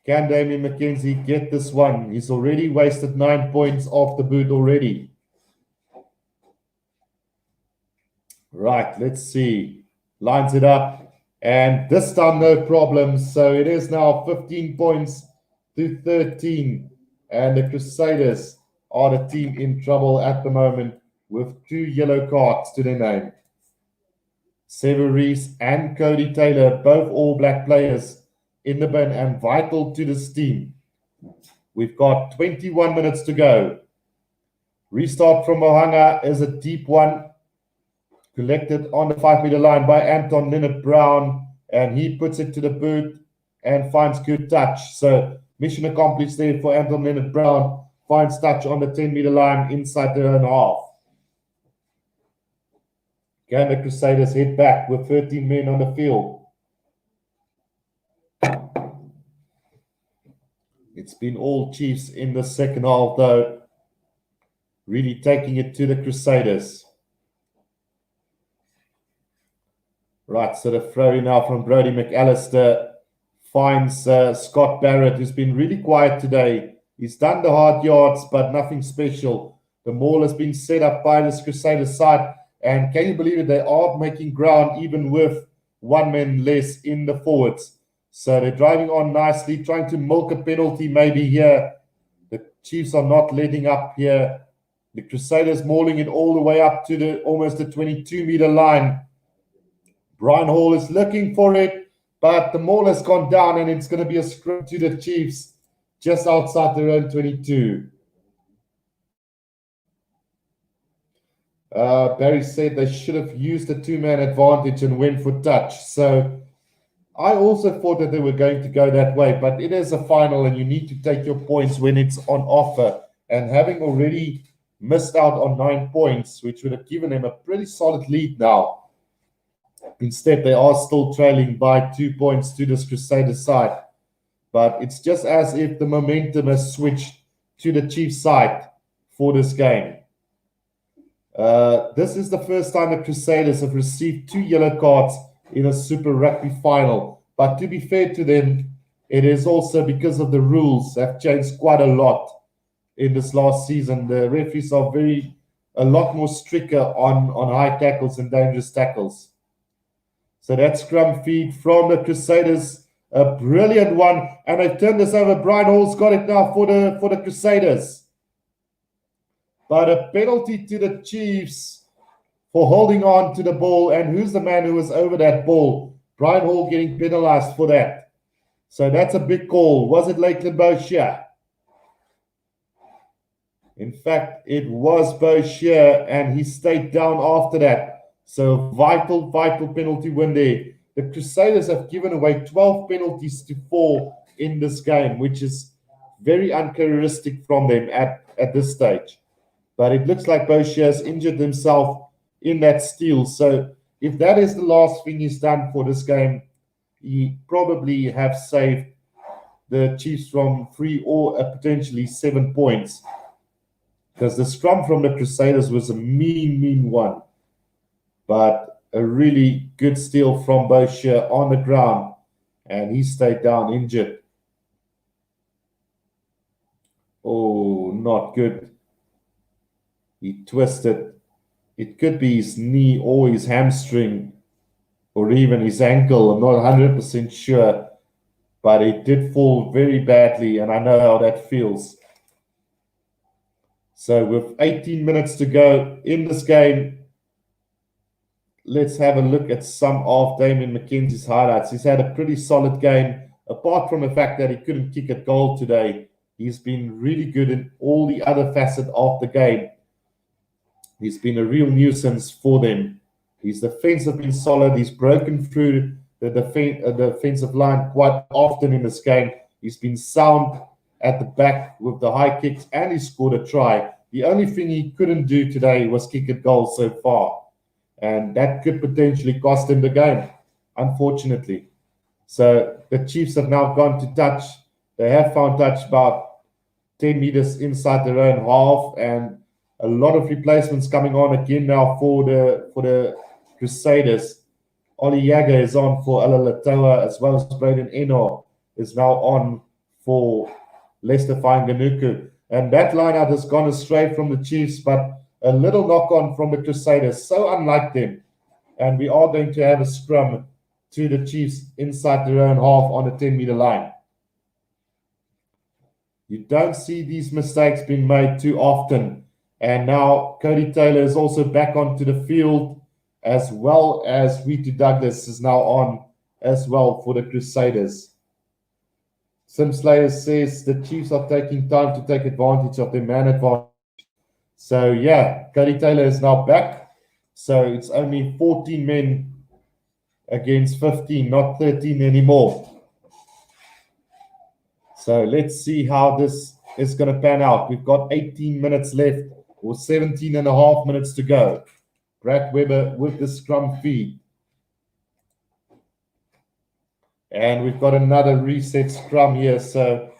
Can Damian McKenzie get this one? He's already wasted 9 points off the boot already. Right, let's see. Lines it up. And this time, no problem. So it is now 15 points to 13. And the Crusaders are the team in trouble at the moment with 2 yellow cards to their name. Severies and Cody Taylor, both All Black players, in the bin and vital to this team. We've got 21 minutes to go. Restart from Mohanga is a deep one, collected on the 5-meter line by Anton Leonard Brown, and he puts it to the boot and finds good touch. So mission accomplished there for Anton Leonard Brown. Finds touch on the 10-meter line inside their own half. Can the Crusaders head back with 13 men on the field? It's been all Chiefs in the second half, though. Really taking it to the Crusaders. Right, so the throw now from Brody McAllister finds Scott Barrett, who's been really quiet today. He's done the hard yards, but nothing special. The maul has been set up by this Crusaders side. And can you believe it? They are making ground even with 1 man less in the forwards. So they're driving on nicely, trying to milk a penalty maybe here. The Chiefs are not letting up here. The Crusaders mauling it all the way up to almost the 22-meter line. Brian Hall is looking for it, but the maul has gone down, and it's going to be a scrum to the Chiefs just outside their own 22. Barry said they should have used the two-man advantage and went for touch. So I also thought that they were going to go that way, but it is a final, and you need to take your points when it's on offer. And having already missed out on 9 points, which would have given them a pretty solid lead now, instead they are still trailing by 2 points to this Crusader side. But it's just as if the momentum has switched to the Chiefs side for this game. This is the first time the Crusaders have received 2 yellow cards in a Super Rugby final. But to be fair to them, it is also because of the rules have changed quite a lot in this last season. The referees are a lot more stricter on high tackles and dangerous tackles. So that scrum feed from the Crusaders, a brilliant one, and they've turned this over. Brian Hall's got it now for the Crusaders. But a penalty to the Chiefs for holding on to the ball. And who's the man who was over that ball? Brian Hall getting penalized for that. So that's a big call. Was it Lakeland Boshier? In fact, it was Boshier, and he stayed down after that. So vital penalty win there. The Crusaders have given away 12 penalties to 4 in this game, which is very uncharacteristic from them at this stage. But it looks like Boshier has injured himself in that steal. So if that is the last thing he's done for this game, he probably have saved the Chiefs from 3 or potentially 7 points. Because the scrum from the Crusaders was a mean one. But a really good steal from Boshier on the ground. And he stayed down injured. Oh, not good. He twisted. It could be his knee or his hamstring or even his ankle. I'm not 100% sure. But it did fall very badly, and I know how that feels. So with 18 minutes to go in this game, let's have a look at some of Damien McKenzie's highlights. He's had a pretty solid game. Apart from the fact that he couldn't kick a goal today, he's been really good in all the other facets of the game. He's been a real nuisance for them. His defense has been solid. He's broken through the defensive line quite often in this game. He's been sound at the back with the high kicks, and he scored a try. The only thing he couldn't do today was kick a goal so far. And that could potentially cost him the game, unfortunately. So the Chiefs have now gone to touch. They have found touch about 10 meters inside their own half, and a lot of replacements coming on again now for the Crusaders. Ollie Jagger is on for Alalatoa, as well as Braden Eno is now on for Lester Fainganuku. And that lineout has gone astray from the Chiefs, but a little knock-on from the Crusaders, so unlike them. And we are going to have a scrum to the Chiefs inside their own half on the 10-meter line. You don't see these mistakes being made too often. And now Cody Taylor is also back onto the field, as well as Wetu Douglas is now on as well for the Crusaders. Sim Slayer says the Chiefs are taking time to take advantage of their man advantage. So yeah, Cody Taylor is now back. So it's only 14 men against 15, not 13 anymore. So let's see how this is going to pan out. We've got 18 minutes left, or 17 and a half minutes to go. Brad Weber with the scrum feed. And we've got another reset scrum here. So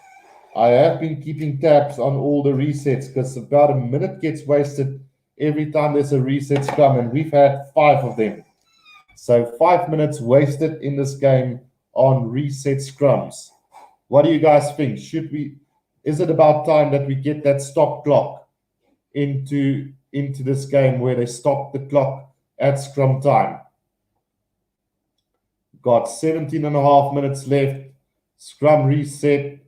I have been keeping tabs on all the resets, because about a minute gets wasted every time there's a reset scrum, and we've had 5 of them. So 5 minutes wasted in this game on reset scrums. What do you guys think? Is it about time that we get that stop clock into this game, where they stop the clock at scrum time? Got 17 and a half minutes left. Scrum reset.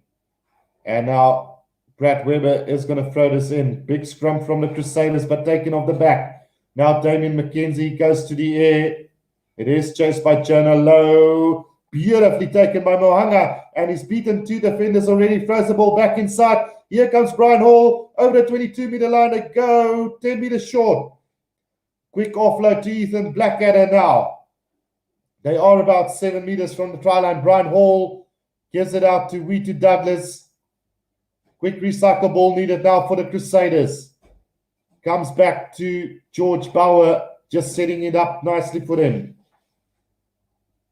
And now Brad Weber is going to throw this in. Big scrum from the Crusaders, but taken off the back. Now Damien McKenzie goes to the air. It is chased by Jonah Lowe. Beautifully taken by Mohanga. And he's beaten 2 defenders already. Throws the ball back inside. Here comes Brian Hall. Over the 22-meter line they go. 10 meters short. Quick offload to Ethan Blackadder now. They are about 7 meters from the try line. Brian Hall gives it out to Wetu Douglas. Quick recycle ball needed now for the Crusaders. Comes back to George Bauer, just setting it up nicely for them.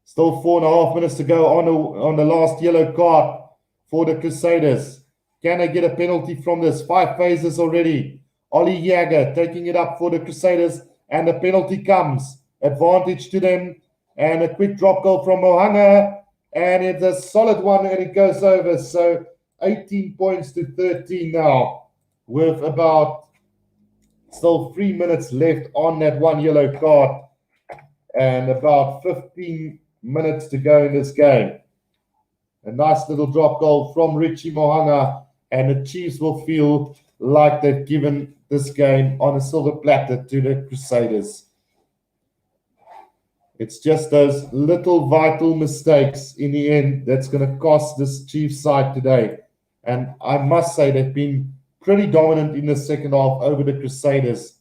Still 4.5 minutes to go on the last yellow card for the Crusaders. Can they get a penalty from this? 5 phases already. Ollie Jager taking it up for the Crusaders, and the penalty comes. Advantage to them, and a quick drop goal from Mohanga, and it's a solid one, and it goes over. So 18 points to 13 now, with about still 3 minutes left on that one yellow card, and about 15 minutes to go in this game. A nice little drop goal from Richie Mohanga, and the Chiefs will feel like they've given this game on a silver platter to the Crusaders. It's just those little vital mistakes in the end that's going to cost this Chiefs side today. And I must say they've been pretty dominant in the second half over the Crusaders.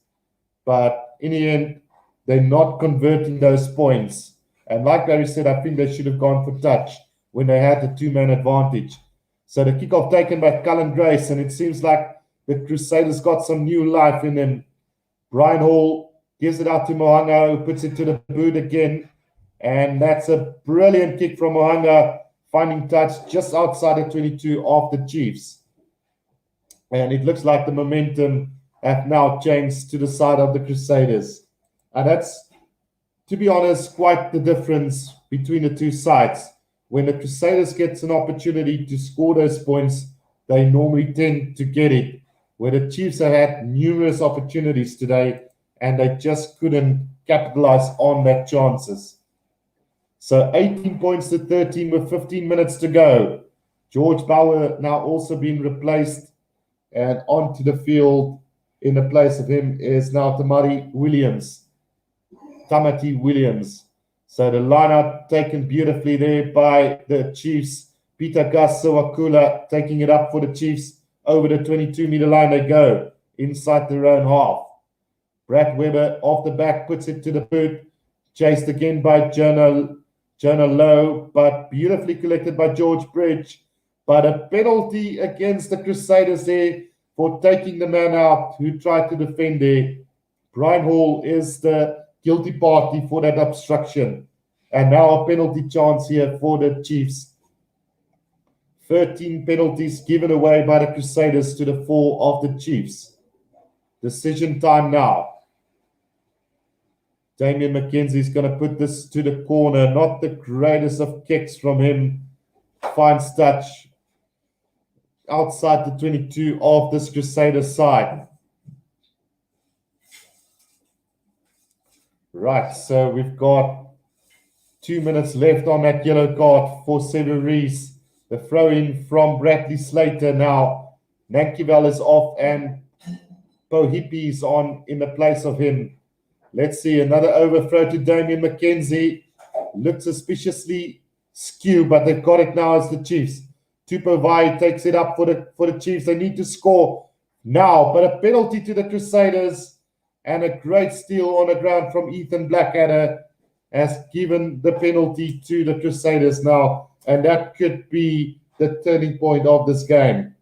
But in the end, they're not converting those points. And like Barry said, I think they should have gone for touch when they had the 2-man advantage. So the kickoff taken by Cullen Grace, and it seems like the Crusaders got some new life in them. Brian Hall gives it out to Mohanga, who puts it to the boot again. And that's a brilliant kick from Mohanga, finding touch just outside the 22 of the Chiefs. And it looks like the momentum have now changed to the side of the Crusaders. And that's, to be honest, quite the difference between the two sides. When the Crusaders gets an opportunity to score those points, they normally tend to get it. Where the Chiefs have had numerous opportunities today, and they just couldn't capitalize on that chances. So 18 points to 13 with 15 minutes to go. George Bauer now also being replaced, and onto the field in the place of him is now Tamati Williams. So the lineup taken beautifully there by the Chiefs. Peter Gus Sawakula taking it up for the Chiefs. Over the 22-meter line they go, inside their own half. Brad Weber off the back puts it to the boot. Chased again by Jonah Lowe, but beautifully collected by George Bridge. But a penalty against the Crusaders there for taking the man out who tried to defend there. Brian Hall is the guilty party for that obstruction. And now a penalty chance here for the Chiefs. 13 penalties given away by the Crusaders to the 4 of the Chiefs. Decision time now. Damien McKenzie is going to put this to the corner. Not the greatest of kicks from him. Finds touch outside the 22 of this Crusaders side. Right, so we've got 2 minutes left on that yellow card for Severies. The throw-in from Bradley Slater now. Nankivel is off and Pohipi is on in the place of him. Let's see, another overthrow to Damien McKenzie. Looked suspiciously skew, but they've got it now as the Chiefs. Tupovai takes it up for the Chiefs. They need to score now, but a penalty to the Crusaders and a great steal on the ground from Ethan Blackadder has given the penalty to the Crusaders now. And that could be the turning point of this game.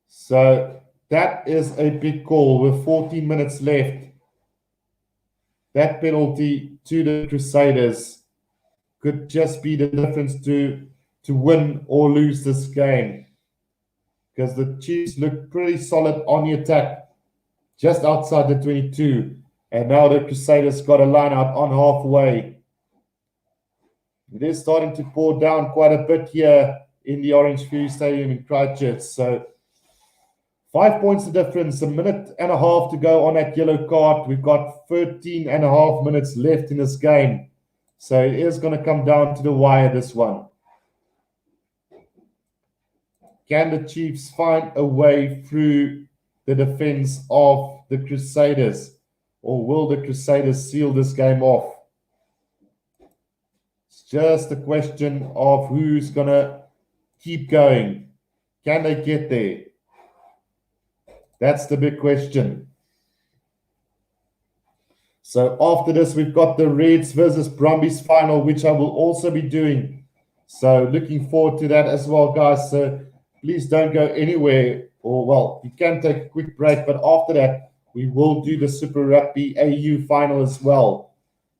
So that is a big call with 14 minutes left. That penalty to the Crusaders could just be the difference to win or lose this game. Because the Chiefs look pretty solid on the attack just outside the 22. And now the Crusaders got a line out on halfway. It is starting to pour down quite a bit here in the Orange Fury Stadium in Christchurch. So 5 points the difference, a minute and a half to go on that yellow card. We've got 13 and a half minutes left in this game. So it is going to come down to the wire, this one. Can the Chiefs find a way through the defense of the Crusaders? Or will the Crusaders seal this game off? It's just a question of who's going to keep going. Can they get there? That's the big question. So after this, we've got the Reds versus Brumbies final, which I will also be doing. So looking forward to that as well, guys. So please don't go anywhere. Or, well, you can take a quick break. But after that, we will do the Super Rugby AU final as well.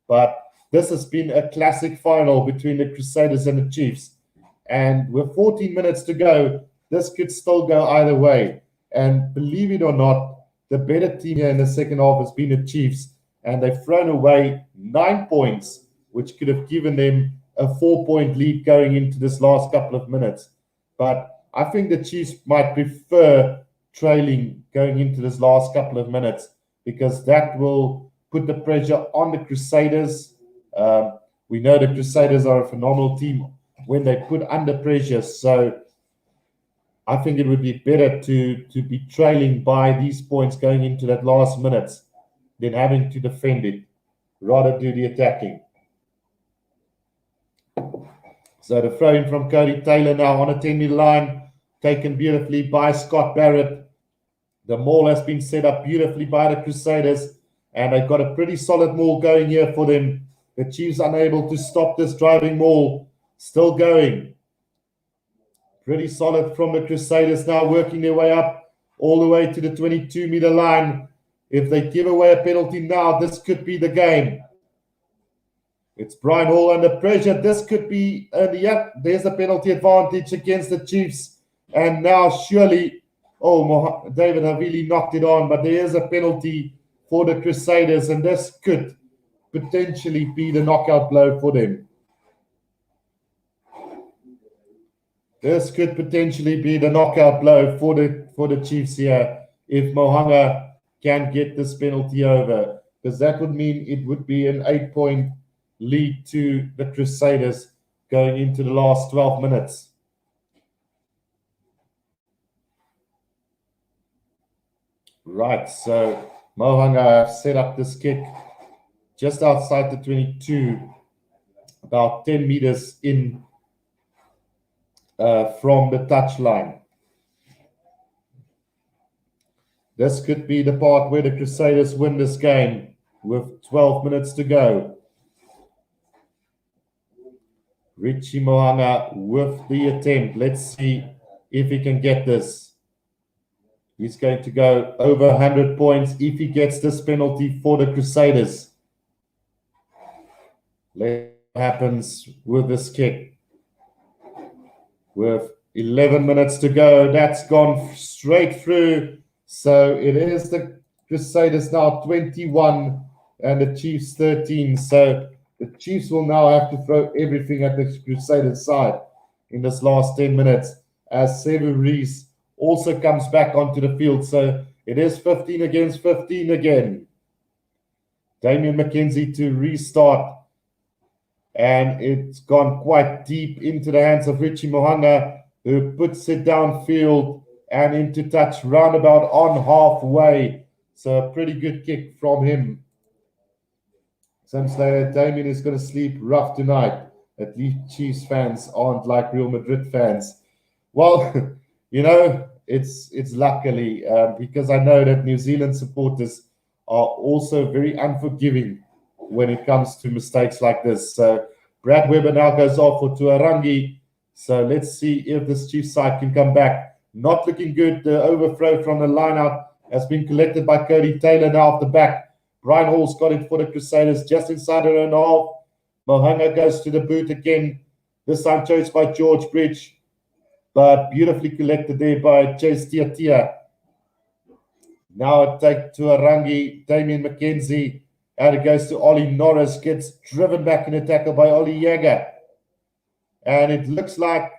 But this has been a classic final between the Crusaders and the Chiefs. And with 14 minutes to go, this could still go either way. And believe it or not, the better team here in the second half has been the Chiefs. And they've thrown away 9 points, which could have given them a 4-point lead going into this last couple of minutes. But I think the Chiefs might prefer trailing going into this last couple of minutes, because that will put the pressure on the Crusaders. We know the Crusaders are a phenomenal team when they put under pressure. So I think it would be better to be trailing by these points going into that last minutes than having to defend it. Rather do the attacking. So the throw in from Cody Taylor now on a 10-meter line, taken beautifully by Scott Barrett. The maul has been set up beautifully by the Crusaders, and they've got a pretty solid maul going here for them. The Chiefs unable to stop this driving maul. Still going. Pretty solid from the Crusaders now, working their way up all the way to the 22-meter line. If they give away a penalty now, this could be the game. It's Brian Hall under pressure. This could be, there's a penalty advantage against the Chiefs. And now surely, David Havili knocked it on, but there is a penalty for the Crusaders, and this could potentially be the knockout blow for them. This could potentially be the knockout blow for the Chiefs here if Mohanga can get this penalty over, because that would mean it would be an 8-point lead to the Crusaders going into the last 12 minutes. Right, so Mohanga have set up this kick just outside the 22, about 10 meters in from the touchline. This could be the part where the Crusaders win this game with 12 minutes to go. Richie Mohanga with the attempt. Let's see if he can get this. He's going to go over 100 points if he gets this penalty for the Crusaders. Let's see what happens with this kick. With 11 minutes to go, that's gone straight through. So it is the Crusaders now 21 and the Chiefs 13. So the Chiefs will now have to throw everything at the Crusaders side in this last 10 minutes, as Sevu Rees also comes back onto the field. So it is 15 against 15 again. Damian McKenzie to restart. And it's gone quite deep into the hands of Richie Mohanga, who puts it downfield and into touch roundabout on halfway. So a pretty good kick from him. Some say Damien is going to sleep rough tonight. At least Chiefs fans aren't like Real Madrid fans. Well, it's luckily because I know that New Zealand supporters are also very unforgiving when it comes to mistakes like this. So Brad Weber now goes off for Tuarangi. So let's see if this Chiefs side can come back. Not looking good. The overthrow from the line-out has been collected by Cody Taylor now off the back. Brian Hall's got it for the Crusaders just inside their own half. Mohanga goes to the boot again. This time chased by George Bridge, but beautifully collected there by Chase Tiatia. Now it takes Tuarangi, Damien McKenzie, and it goes to Ollie Norris, gets driven back in a tackle by Ollie Jager. And it looks like,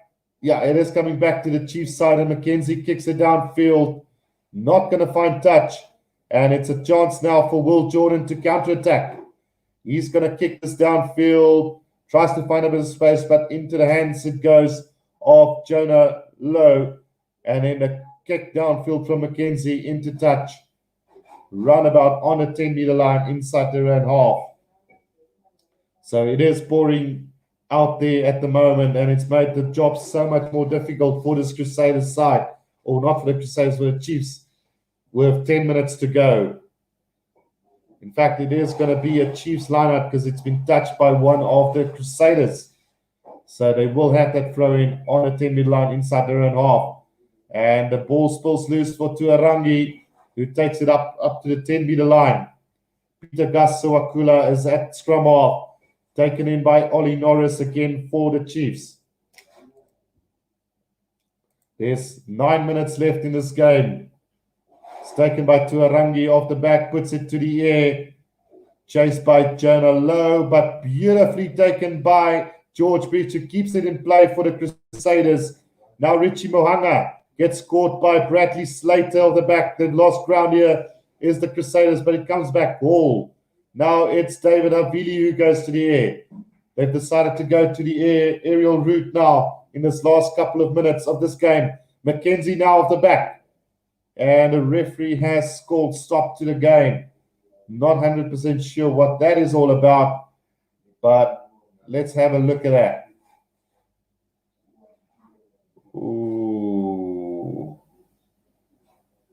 it is coming back to the Chiefs side, and McKenzie kicks it downfield. Not going to find touch. And it's a chance now for Will Jordan to counterattack. He's going to kick this downfield, tries to find a bit of space, but into the hands it goes of Jonah Lowe. And then a kick downfield from Mackenzie into touch. Runabout on the 10-meter line inside their own half. So it is pouring out there at the moment, and it's made the job so much more difficult for this Crusaders side, or not for the Crusaders, for the Chiefs, with 10 minutes to go. In fact, it is going to be a Chiefs lineup because it's been touched by one of the Crusaders. So they will have that throw in on the 10-meter line inside their own half. And the ball spills loose for Tuarangi, who takes it up to the 10-meter line. Peter Gasawakula is at scrum half, taken in by Ollie Norris again for the Chiefs. There's 9 minutes left in this game. It's taken by Tuarangi off the back, puts it to the air. Chased by Jonah Lowe, but beautifully taken by George Breach, who keeps it in play for the Crusaders. Now Richie Mohanga gets caught by Bradley Slater of the back. The lost ground here is the Crusaders, but it comes back ball. Now it's David Havili who goes to the air. They've decided to go to the aerial route now in this last couple of minutes of this game. Mackenzie now off the back. And the referee has called stop to the game. Not 100% sure what that is all about, but let's have a look at that. Ooh.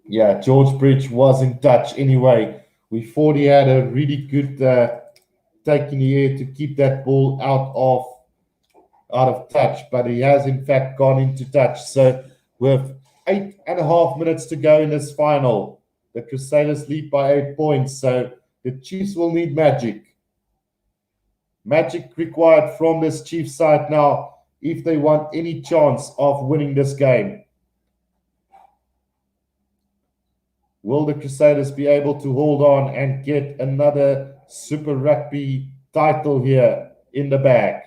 Yeah, George Bridge was in touch anyway. We thought he had a really good take in the air to keep that ball out of touch, but he has in fact gone into touch. So with 8.5 minutes to go in this final, the Crusaders lead by 8 points. So the Chiefs will need magic. Magic required from this Chiefs side now if they want any chance of winning this game. Will the Crusaders be able to hold on and get another Super Rugby title here in the bag?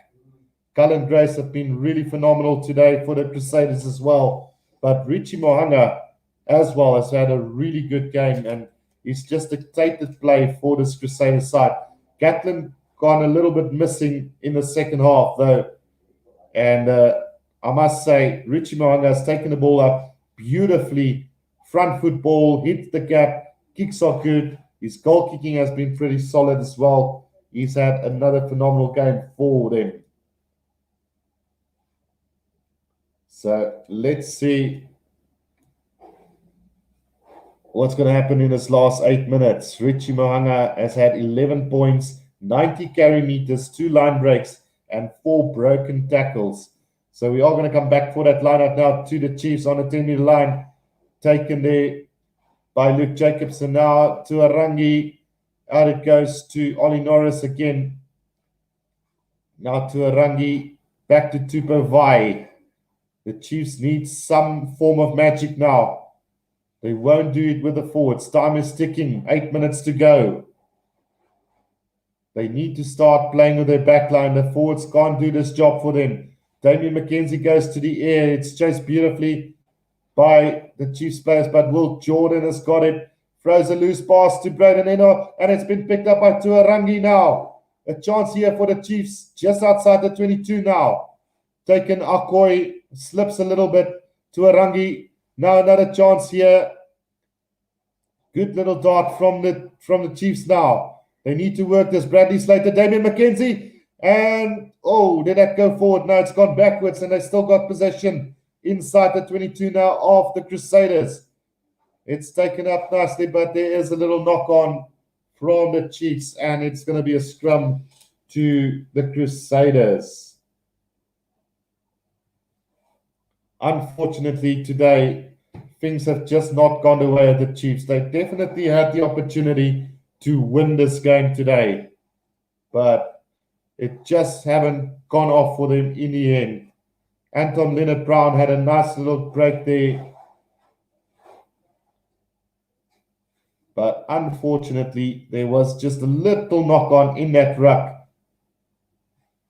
Cullen Grace have been really phenomenal today for the Crusaders as well. But Richie Mohanga as well has had a really good game, and he's just dictated play for this Crusaders side. Gatlin gone a little bit missing in the second half though. And I must say, Richie Mohanga has taken the ball up beautifully. Front foot ball, hits the gap, kicks are good. His goal kicking has been pretty solid as well. He's had another phenomenal game for them. So let's see what's going to happen in this last 8 minutes. Richie Mohanga has had 11 points, 90 carry meters, 2 line breaks, and 4 broken tackles. So we are going to come back for that lineup now to the Chiefs on the 10-meter line. Taken there by Luke Jacobson now to Arangi. Out it goes to Ollie Norris again. Now to Arangi. Back to Tupo Vai. The Chiefs need some form of magic now. They won't do it with the forwards. Time is ticking. 8 minutes to go. They need to start playing with their back line. The forwards can't do this job for them. Damien McKenzie goes to the air. It's chased beautifully by the Chiefs players, but Will Jordan has got it. Throws a loose pass to Braden Eno, and it's been picked up by Tuarangi now. A chance here for the Chiefs, just outside the 22 now. Taken Akoi, slips a little bit. Tuarangi, now another chance here. Good little dart from the Chiefs now. They need to work this. Bradley Slater, Damien McKenzie, and did that go forward? No, it's gone backwards, and they still got possession inside the 22 now of the Crusaders. It's taken up nicely, but there is a little knock-on from the Chiefs, and it's going to be a scrum to the Crusaders. Unfortunately, today, things have just not gone the way of the Chiefs. They definitely had the opportunity to win this game today, but it just haven't gone off for them in the end. Anton Leonard Brown had a nice little break there. But unfortunately, there was just a little knock-on in that ruck.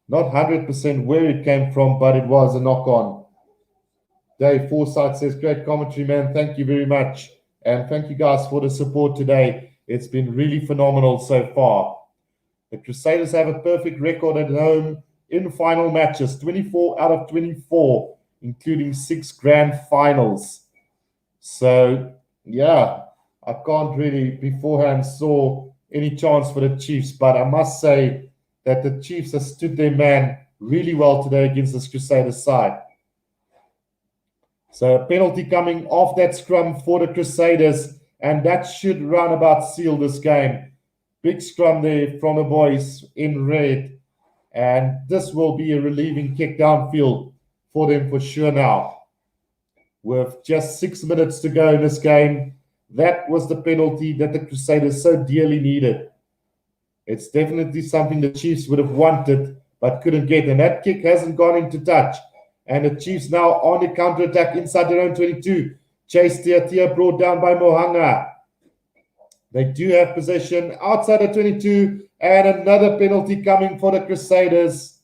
Not 100% where it came from, but it was a knock-on. Dave Forsyth says, great commentary, man. Thank you very much. And thank you guys for the support today. It's been really phenomenal so far. The Crusaders have a perfect record at home in final matches, 24 out of 24, including 6 grand finals. So, yeah, I can't really beforehand saw any chance for the Chiefs, but I must say that the Chiefs have stood their man really well today against this Crusaders side. So a penalty coming off that scrum for the Crusaders, and that should run about seal this game. Big scrum there from the boys in red, and this will be a relieving kick downfield for them for sure now. With just 6 minutes to go in this game, that was the penalty that the Crusaders so dearly needed. It's definitely something the Chiefs would have wanted but couldn't get, and that kick hasn't gone into touch. And the Chiefs now on the counter-attack inside their own 22. Chase Tia brought down by Mohanga. They do have possession outside the 22, and another penalty coming for the Crusaders.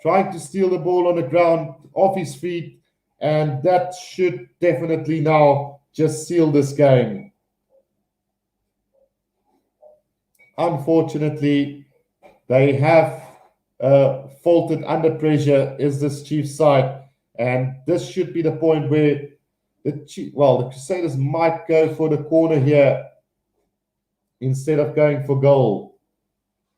Trying to steal the ball on the ground off his feet, and that should definitely now just seal this game. Unfortunately, they have faltered under pressure is this Chiefs side, and this should be the point where the Crusaders might go for the corner here instead of going for goal.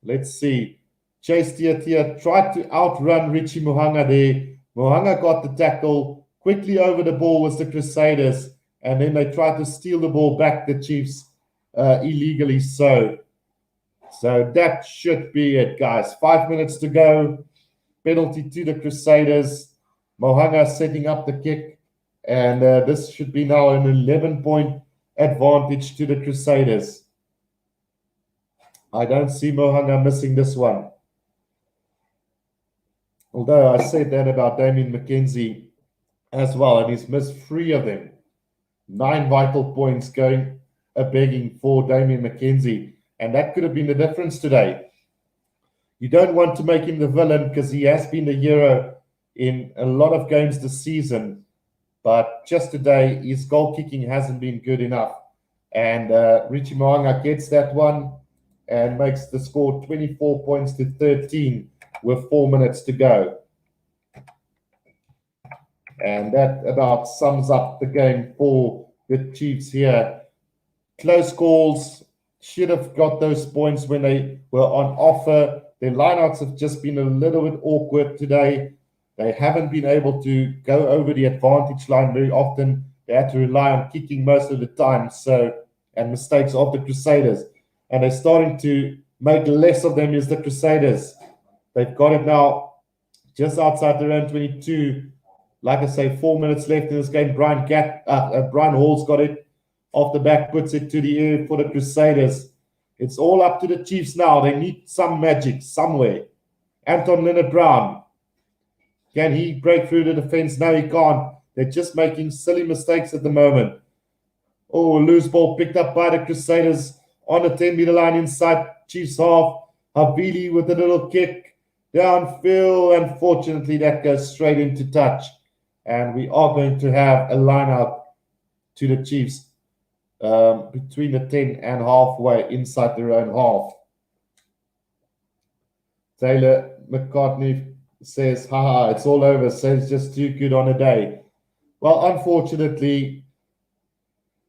Let's see. Chase Tia tried to outrun Richie Mohanga there. Mohanga got the tackle. Quickly over the ball was the Crusaders, and then they tried to steal the ball back, the Chiefs, illegally so. So that should be it, guys. 5 minutes to go. Penalty to the Crusaders. Mohanga setting up the kick. And this should be now an 11-point advantage to the Crusaders. I don't see Mohanga missing this one. Although I said that about Damien McKenzie as well, and he's missed 3 of them. 9 vital points going begging for Damien McKenzie. And that could have been the difference today. You don't want to make him the villain because he has been the hero in a lot of games this season. But just today, his goal kicking hasn't been good enough. And Richie Moanga gets that one and makes the score 24 points to 13 with 4 minutes to go. And that about sums up the game for the Chiefs here. Close calls. Should have got those points when they were on offer. Their lineouts have just been a little bit awkward today. They haven't been able to go over the advantage line very often. They had to rely on kicking most of the time. And mistakes of the Crusaders. And they're starting to make less of them as the Crusaders. They've got it now just outside their own 22. Like I say, 4 minutes left in this game. Brian Hall's got it. Off the back, puts it to the air for the Crusaders. It's all up to the Chiefs now. They need some magic somewhere. Anton Leonard-Brown. Can he break through the defense? No, he can't. They're just making silly mistakes at the moment. Oh, a loose ball picked up by the Crusaders on the 10-meter line inside Chiefs half. Havili with a little kick downfield. Unfortunately, that goes straight into touch. And we are going to have a line out to the Chiefs. Between the 10 and halfway inside their own half. Taylor McCartney says, haha, it's all over. Says just too good on a day. Well, unfortunately,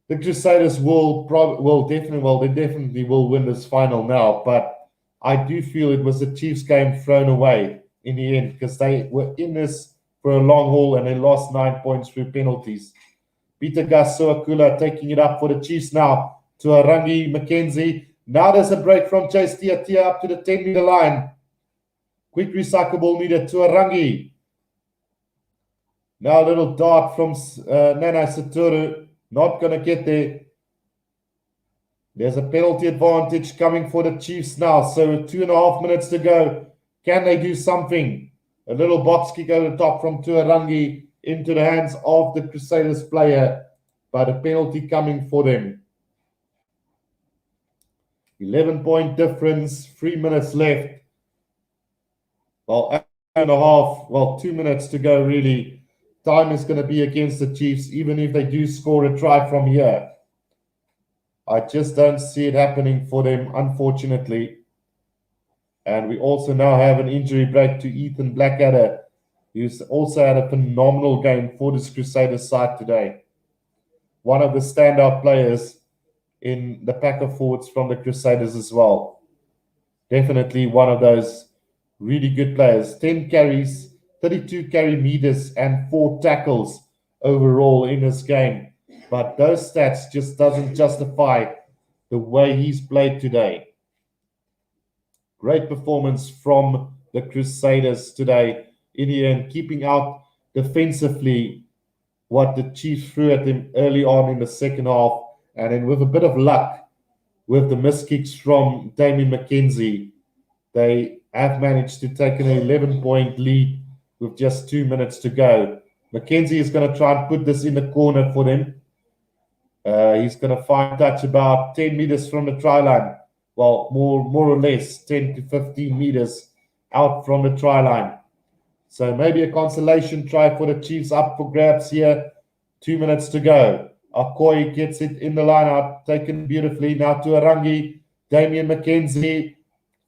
the Crusaders they definitely will win this final now. But I do feel it was the Chiefs game thrown away in the end because they were in this for a long haul and they lost 9 points through penalties. Peter Gasoakula taking it up for the Chiefs now to Arangi McKenzie. Now there's a break from Chase Tia up to the 10-meter line. Quick recyclable needed to Arangi. Now a little dart from Nana Saturu. Not going to get there. There's a penalty advantage coming for the Chiefs now. So 2.5 minutes to go. Can they do something? A little box kick over the top from Tuarangi into the hands of the Crusaders player, but a penalty coming for them. 11-point difference, 3 minutes left. Well, 2 minutes to go really. Time is going to be against the Chiefs, even if they do score a try from here. I just don't see it happening for them, unfortunately. And we also now have an injury break to Ethan Blackadder, who's also had a phenomenal game for this Crusaders side today. one of the standout players in the pack of forwards from the Crusaders as well. Definitely one of those really good players. 10 carries, 32 carry meters, and 4 tackles overall in this game. But those stats just doesn't justify the way he's played today. Great performance from the Crusaders today in the end, keeping out defensively what the Chiefs threw at them early on in the second half. And then with a bit of luck, with the missed kicks from Damien McKenzie, they have managed to take an 11-point lead with just 2 minutes to go. McKenzie is going to try and put this in the corner for them. He's going to find touch about 10 meters from the try line. Well, more or less 10 to 15 meters out from the try line. So maybe a consolation try for the Chiefs up for grabs here. 2 minutes to go. Akoi gets it in the line out, taken beautifully. Now to Arangi, Damien McKenzie,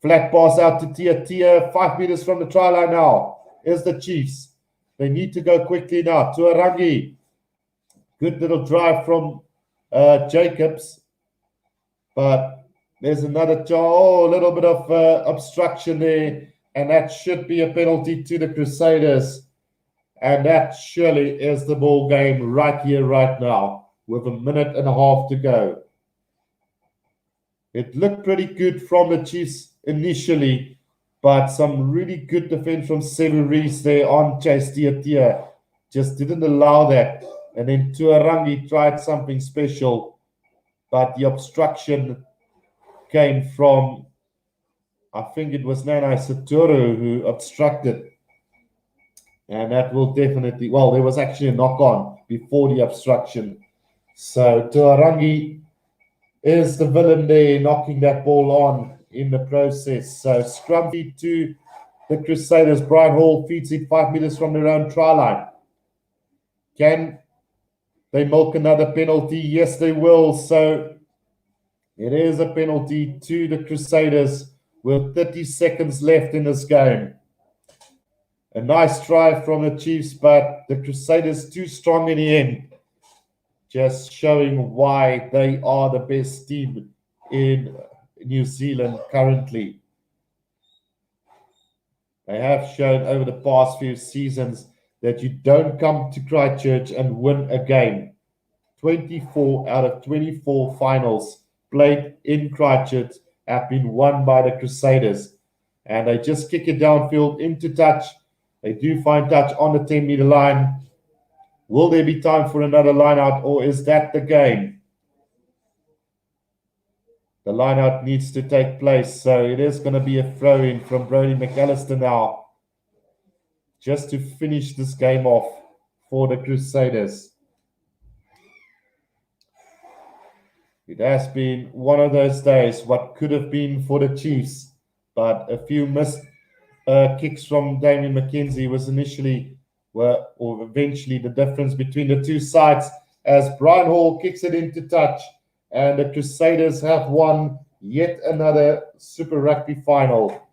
flat pass out to Tia. 5 meters from the try line now. Here's the Chiefs. They need to go quickly now. To Arangi. Good little drive from Jacobs. But there's another chance. Oh, a little bit of obstruction there. And that should be a penalty to the Crusaders. And that surely is the ball game right here, right now, with 1.5 minutes to go. It looked pretty good from the Chiefs initially, but some really good defense from Severies there on Chase Tia. Just didn't allow that. And then Tuarangi tried something special, but the obstruction came from, I think it was Nana Satoru who obstructed. And that will definitely, well, there was actually a knock-on before the obstruction. So Tuarangi is the villain there, knocking that ball on in the process. So scrum feed to the Crusaders. Brian Hall feeds it 5 meters from their own try line. Can they milk another penalty? Yes, they will. So it is a penalty to the Crusaders with 30 seconds left in this game. A nice try from the Chiefs, but the Crusaders too strong in the end. Just showing why they are the best team in New Zealand currently. They have shown over the past few seasons that you don't come to Christchurch and win a game. 24 out of 24 finals played in Christchurch have been won by the Crusaders. And they just kick it downfield into touch. They do find touch on the 10-meter line. Will there be time for another line out, or is that the game? The line out needs to take place, so it is going to be a throw-in from Brody McAllister now, just to finish this game off for the Crusaders. It has been one of those days, what could have been for the Chiefs, but a few missed kicks from Damien McKenzie was eventually the difference between the two sides, as Brian Hall kicks it into touch, and the Crusaders have won yet another Super Rugby final.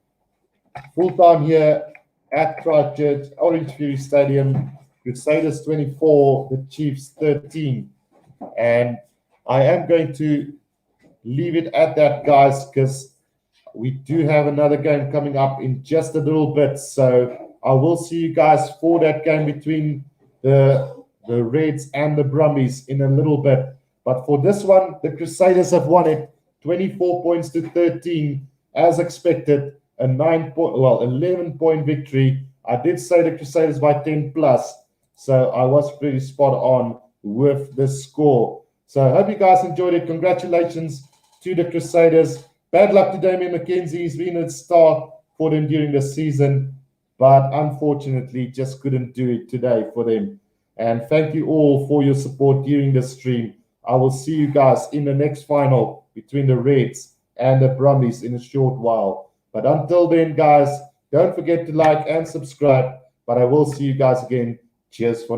Full time here at Christchurch, Orange Fury Stadium. Crusaders 24, the Chiefs 13. And I am going to leave it at that, guys, because we do have another game coming up in just a little bit. So I will see you guys for that game between the Reds and the Brumbies in a little bit. But for this one, the Crusaders have won it 24 points to 13, as expected. A 11-point victory. I did say the Crusaders by 10 plus, so I was pretty spot on with the score. So I hope you guys enjoyed it. Congratulations to the Crusaders. Bad luck to Damien McKenzie. He's been a star for them during the season, but unfortunately just couldn't do it today for them. And thank you all for your support during the stream. I will see you guys in the next final between the Reds and the Brumbies in a short while. But until then, guys, don't forget to like and subscribe. But I will see you guys again. Cheers for now.